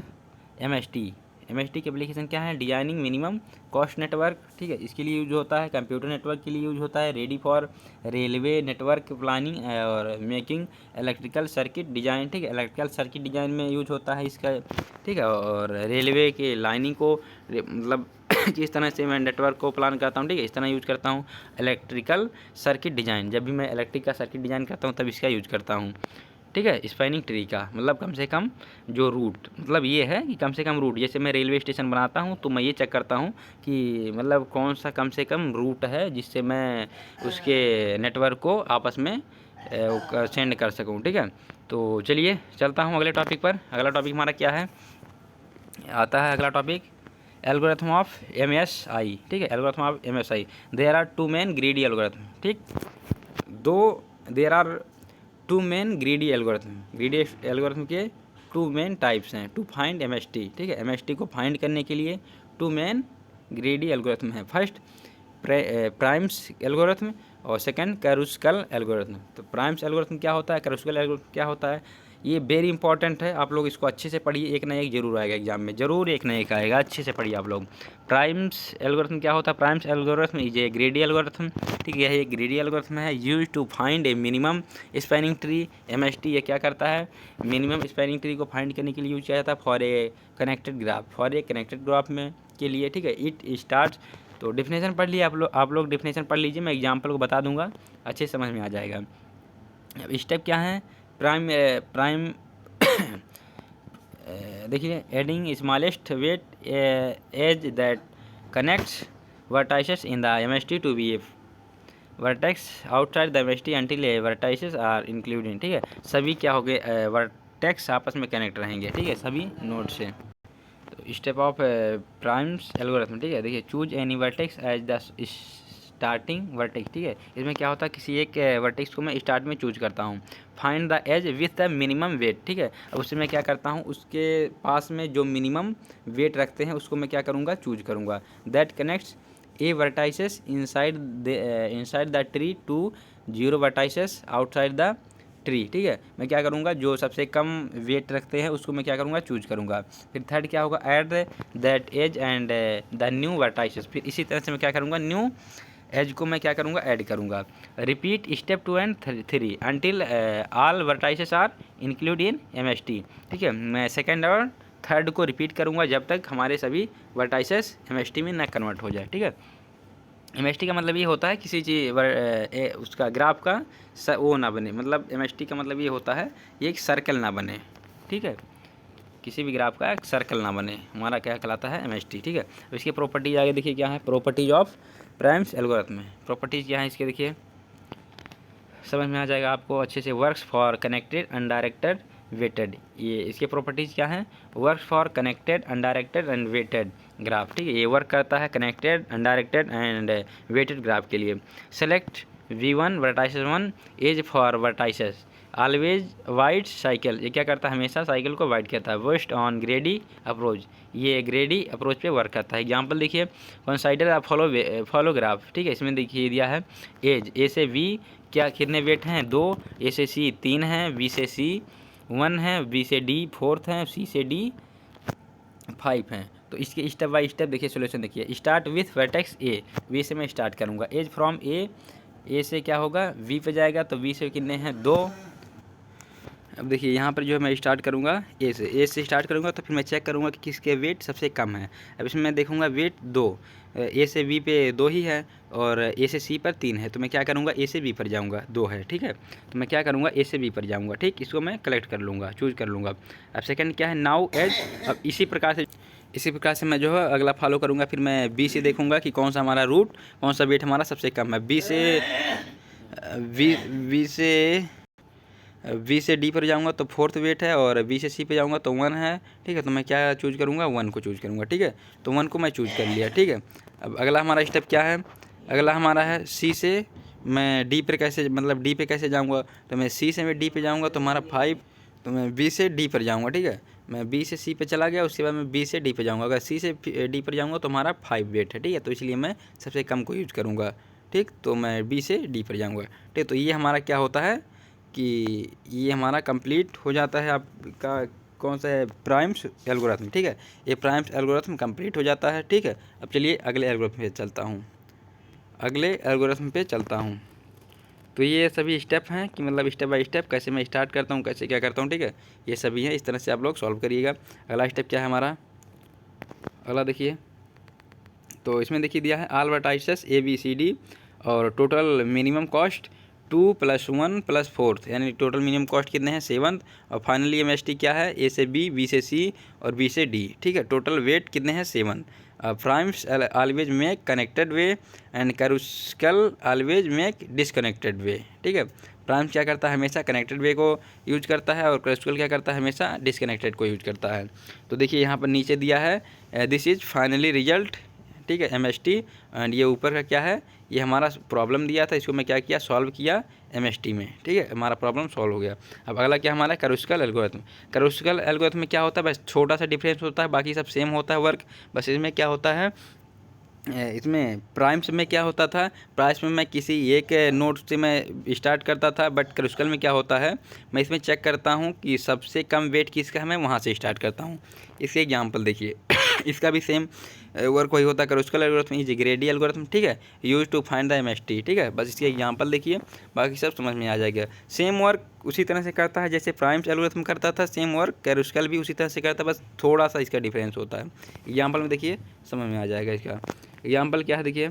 S1: MST की एप्लीकेशन क्या है? Designing minimum cost network. ठीक है, इसके लिए यूज होता है, कंप्यूटर नेटवर्क के लिए यूज होता है, ready for railway network planning और मेकिंग इलेक्ट्रिकल सर्किट डिजाइन। ठीक है, इलेक्ट्रिकल सर्किट डिजाइन में यूज होता है इसका। ठीक है, और रेलवे के लाइनिंग को मतलब जिस तरह से मैं नेटवर्क को प्लान करता हूँ, ठीक है, इस तरह यूज करता हूँ इलेक्ट्रिकल सर्किट डिजाइन। जब भी मैं इलेक्ट्रिक का सर्किट डिजाइन करता हूँ तब इसका यूज करता हूँ। ठीक है, स्पैनिंग ट्री का मतलब कम से कम जो रूट, मतलब ये है कि कम से कम रूट, जैसे मैं रेलवे स्टेशन बनाता हूँ तो मैं ये चेक करता हूँ कि मतलब कौन सा कम से कम रूट है जिससे मैं उसके नेटवर्क को आपस में सेंड कर सकूँ। ठीक है, तो चलिए चलता हूँ अगले टॉपिक पर। अगला टॉपिक हमारा क्या है, आता है अगला टॉपिक एल्गोरिथम ऑफ MSI। ठीक है, algorithm of MSI, there are two main greedy algorithm. ठीक, there are two main greedy algorithm के टू मेन टाइप्स हैं टू फाइंड MST। ठीक है, MST को फाइंड करने के लिए टू मेन ग्रीडी एल्गोरिथम है। फर्स्ट प्राइम्स एल्गोरिथम और सेकंड करूस्कल एल्गोरिथम। तो प्राइम्स एल्गोरिथम क्या होता है, करूस्कल एल्गोरिथम क्या होता है, ये वेरी इंपॉर्टेंट है। आप लोग इसको अच्छे से पढ़िए, एक ना एक जरूर आएगा एग्जाम में, जरूर एक ना एक आएगा, अच्छे से पढ़िए आप लोग। प्राइम्स एल्गोरिथम क्या होता है, Prim's algorithm is a greedy algorithm. ठीक है, यह एक ग्रीडी एल्गोरिथम है use to find a minimum spanning tree. MST ये क्या करता है, मिनिमम स्पैनिंग ट्री को फाइंड करने के लिए यूज किया जाता है फॉर ए कनेक्टेड ग्राफ में के लिए। ठीक है, इट स्टार्ट। तो डेफिनेशन पढ़ लिए आप लोग डेफिनेशन पढ़ लीजिए, मैं एग्जाम्पल को बता दूंगा, अच्छे समझ में आ जाएगा। अब स्टेप क्या है, प्राइम देखिए, adding smallest weight edge that connects vertices in the MST to be a vertex outside the MST until a vertices are included. ठीक है, सभी क्या हो गए, वर्टेक्स आपस में कनेक्ट रहेंगे। ठीक है, सभी नोड से। तो स्टेप ऑफ प्राइम्स एल्गोरिथम। ठीक है, देखिए, choose any vertex as the starting vertex. ठीक है, इसमें क्या होता है, किसी एक वर्टेक्स को मैं स्टार्ट में चूज करता हूँ। Find the edge with the minimum weight. ठीक है, अब उससे मैं क्या करता हूँ, उसके पास में जो मिनिमम वेट रखते हैं उसको मैं क्या करूँगा, चूज करूँगा। That connects a vertices inside the tree to zero vertices outside the tree. ठीक है, मैं क्या करूँगा, जो सबसे कम वेट रखते हैं उसको मैं क्या करूँगा, चूज करूँगा। फिर थर्ड क्या होगा, add that edge and the new vertices. फिर इसी तरह से मैं क्या करूँगा, न्यू एज को मैं क्या करूँगा, ऐड करूँगा। Repeat step 2 and 3 until all vertices are include in MST। ठीक है, मैं सेकेंड और थर्ड को रिपीट करूँगा जब तक हमारे सभी वर्टाइसेस MST में न कन्वर्ट हो जाए। ठीक है, MST का मतलब ये होता है किसी चीज़ उसका ग्राफ का वो ना बने, मतलब MST का मतलब ये होता है ये एक सर्कल ना बने। ठीक है, किसी भी ग्राफ का एक सर्कल ना बने, हमारा क्या कहलाता है, MST। ठीक है, अब इसकी प्रॉपर्टीज आगे देखिए क्या है, प्रॉपर्टीज ऑफ प्राइम्स एल्गोरिथम में प्रॉपर्टीज क्या है इसके, देखिए समझ में आ जाएगा आपको अच्छे से। Works for connected undirected weighted, ये इसके प्रॉपर्टीज़ क्या हैं, works for connected undirected and weighted graph. ठीक है, ये वर्क करता है connected undirected and weighted graph के लिए। Select V1 vertices 1 edge for vertices always avoid cycle, ये क्या करता है, हमेशा साइकिल को वाइड करता है। वेस्ट ऑन ग्रेडी अप्रोच, ये ग्रेडी अप्रोच पे वर्क करता है। एग्जांपल देखिए, कंसाइडर फॉलो ग्राफ। ठीक है, इसमें देखिए दिया है एज A से V क्या कितने वेट हैं, 2, A से C 3 हैं, B से C 1 है, B से D 4 हैं, C से D 5 हैं। तो इसके स्टेप बाय स्टेप देखिए सोल्यूशन देखिए। Start with vertex A, V से मैं स्टार्ट करूँगा। एज फ्रॉम A से क्या होगा, V पे जाएगा, तो V से कितने हैं, 2। अब देखिए यहाँ पर जो है मैं स्टार्ट करूँगा A से स्टार्ट करूँगा, तो फिर मैं चेक करूँगा कि किसके वेट सबसे कम है। अब इसमें मैं देखूँगा वेट 2, A से B पे 2 ही है और A से C पर 3 है, तो मैं क्या करूँगा, A से B पर जाऊँगा, 2 है। ठीक है, तो मैं क्या करूँगा, A से B पर जाऊँगा। ठीक, इसको मैं कलेक्ट कर लूँगा, चूज कर लूँगा। अब सेकंड क्या है, नाउ एज। अब इसी प्रकार से मैं जो है अगला फॉलो करूँगा। फिर मैं B से देखूँगा कि कौन सा हमारा रूट, कौन सा वेट हमारा सबसे कम है। V से D पर जाऊंगा तो 4th वेट है, और B से C पे जाऊंगा तो 1 है। ठीक है, तो मैं क्या चूज करूंगा, 1 को चूज करूंगा। ठीक है, तो 1 को मैं चूज कर लिया। ठीक है, अब अगला हमारा स्टेप क्या है, अगला हमारा है C से मैं डी पर कैसे, मतलब डी पे कैसे जाऊँगा, तो मैं सी से मैं डी पे जाऊँगा तो हमारा 5, तो मैं बी से डी पर जाऊँगा, ठीक है। मैं बी से सी पे चला गया, उसके बाद मैं बी से डी पे जाऊँगा। अगर सी से डी पर जाऊँगा तो हमारा 5 वेट है, ठीक है। तो इसलिए मैं सबसे कम को यूज करूँगा, ठीक। तो मैं बी से डी पर जाऊँगा, ठीक। तो ये हमारा क्या होता है कि ये हमारा कंप्लीट हो जाता है आपका कौन सा है, प्राइम्स एल्गोरिथम, ठीक है। ये प्राइम्स एल्गोरिथम कंप्लीट हो जाता है, ठीक है। अब चलिए अगले एल्गोरिथम पे चलता हूँ, अगले एल्गोरिथम पे चलता हूँ। तो ये सभी स्टेप हैं कि मतलब स्टेप बाय स्टेप कैसे मैं स्टार्ट करता हूँ, कैसे क्या करता हूँ, ठीक है। ये सभी हैं, इस तरह से आप लोग सॉल्व करिएगा। अगला स्टेप क्या है हमारा, अगला देखिए, तो इसमें देखिए दिया है ऑल वर्टाइसेस ABCD और टोटल मिनिमम कॉस्ट 2 + 1 + 4, यानी टोटल मिनिमम कॉस्ट कितने हैं 7, और फाइनली MST क्या है A से B, B से C और B से D, ठीक है। टोटल वेट कितने हैं 7। Prim's always make connected way and Kruskal always make disconnected way, ठीक है। प्राइम्स क्या करता है, हमेशा कनेक्टेड वे को यूज करता है, और करूस्कल क्या करता है, हमेशा डिसकनेक्टेड को यूज करता है। तो देखिए यहाँ पर नीचे दिया है दिस इज फाइनली रिजल्ट, ठीक है, MST। एंड ये ऊपर का क्या है, ये हमारा प्रॉब्लम दिया था, इसको मैं क्या किया, सॉल्व किया MST में, ठीक है। हमारा प्रॉब्लम सॉल्व हो गया। अब अगला क्या हमारा करूस्कल एल्गोरिथम। करूस्कल एल्गोरिथम में क्या होता है, बस छोटा सा डिफरेंस होता है, बाकी सब सेम होता है वर्क। बस इसमें क्या होता है, इसमें प्राइम्स में क्या होता था, प्राइम्स में मैं किसी एक नोड से मैं स्टार्ट करता था, बट करूस्कल में क्या होता है, मैं इसमें चेक करता हूँ कि सबसे कम वेट किसका है, मैं वहाँ से स्टार्ट करता हूँ। इसके एग्जांपल देखिए इसका भी सेम वर्क वही होता है, Kruskal algorithm is greedy algorithm, ठीक है, use to find the MST, ठीक है। बस इसके एग्जांपल देखिए, बाकी सब समझ में आ जाएगा। सेम वर्क उसी तरह से करता है जैसे प्राइम्स एल्गोरिथम करता था, सेम वर्क करूस्कल भी उसी तरह से करता है, बस थोड़ा सा इसका डिफरेंस होता है। एग्जाम्पल में देखिए समझ में आ जाएगा। इसका एग्जाम्पल क्या है देखिए,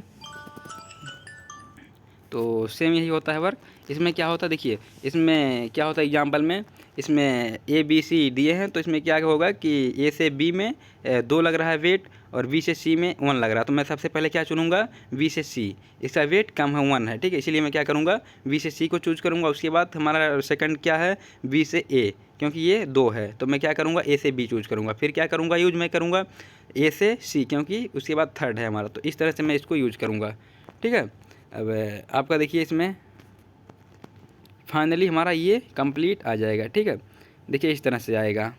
S1: तो सेम यही होता है वर्क। इसमें क्या होता है देखिए, इसमें क्या होता है एग्जाम्पल में, इसमें ABC दिए हैं, तो इसमें क्या होगा कि A से B में 2 लग रहा है वेट, और B से C में 1 लग रहा है। तो मैं सबसे पहले क्या चुनूंगा, B से C, इसका वेट कम है 1 है, ठीक है। इसीलिए मैं क्या करूँगा, B से C को चूज करूँगा। उसके बाद हमारा सेकंड क्या है, B से A, क्योंकि ये 2 है, तो मैं क्या करूँगा, A से B चूज करूँगा। फिर क्या करूँगा यूज, मैं करूँगा A से C, क्योंकि उसके बाद थर्ड है हमारा, तो इस तरह से मैं इसको यूज करूँगा, ठीक है। अब आपका देखिए इसमें फाइनली हमारा ये कंप्लीट आ जाएगा, ठीक है। देखिए इस तरह से आएगा,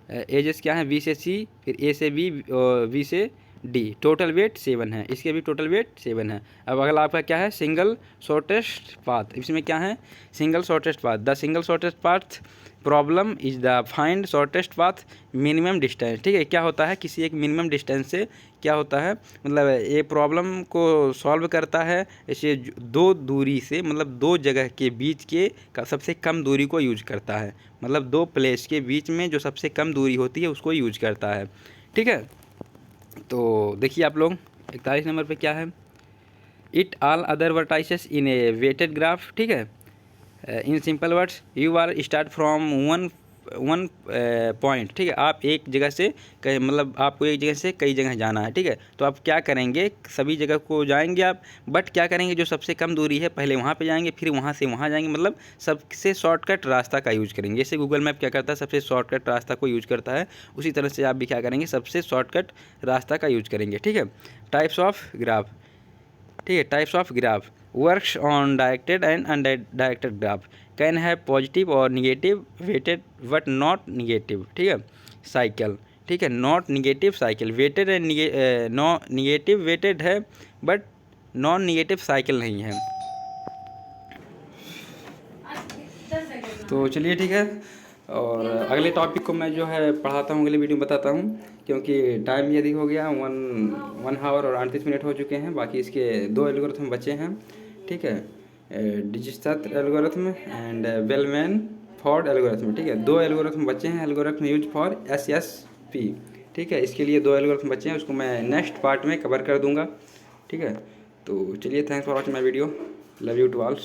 S1: एजेस क्या है, B से C, फिर A से B और B से D, टोटल वेट 7 है, इसके भी टोटल वेट 7 है। अब अगला आपका क्या है, सिंगल शॉर्टेस्ट पाथ। इसमें क्या है, single shortest path, the single shortest path problem is the find shortest path minimum distance, ठीक है। क्या होता है, किसी एक मिनिमम डिस्टेंस से क्या होता है, मतलब ये प्रॉब्लम को सॉल्व करता है ऐसे 2 दूरी से, मतलब 2 जगह के बीच के का सबसे कम दूरी को यूज करता है, मतलब 2 प्लेस के बीच में जो सबसे कम दूरी होती है उसको यूज करता है, ठीक है। तो देखिए आप लोग 41 नंबर पे क्या है, it all other vertices in a weighted graph, ठीक है। In simple words you are start from one point, ठीक है। आप एक जगह से मतलब आपको एक जगह से कई जगह जाना है, ठीक है। तो आप क्या करेंगे, सभी जगह को जाएंगे आप, बट क्या करेंगे, जो सबसे कम दूरी है पहले वहाँ पे जाएंगे, फिर वहाँ से वहाँ जाएंगे, मतलब सबसे शॉर्टकट रास्ता का यूज करेंगे। जैसे गूगल मैप क्या करता है, सबसे शॉर्टकट रास्ता को यूज करता है, उसी तरह से आप भी क्या करेंगे, सबसे शॉर्टकट रास्ता का यूज करेंगे, ठीक है। टाइप्स ऑफ ग्राफ, ठीक है, types of graph works on directed and undirected graph, can have positive और negative weighted but not negative, ठीक है, साइकिल, ठीक है, not negative cycle, weighted and no negative weighted है बट नॉन निगेटिव साइकिल नहीं है। तो चलिए ठीक है, और अगले टॉपिक को मैं जो है पढ़ाता हूँ, अगले वीडियो में बताता हूँ, क्योंकि टाइम भी अधिक हो गया, 1 आवर और 38 मिनट हो चुके हैं। बाकी इसके 2 एल्गोरिथम बचे हैं, ठीक है, Dijkstra algorithm and Bellman Ford algorithm, ठीक है। 2 एल्गोरिथम बचे हैं, एल्गोरिथम यूज फॉर SSP, ठीक है। इसके लिए 2 एल्गोरिथम बचे हैं, उसको मैं नेक्स्ट पार्ट में कवर कर दूँगा, ठीक है। तो चलिए, thanks for watching my video, love you to all.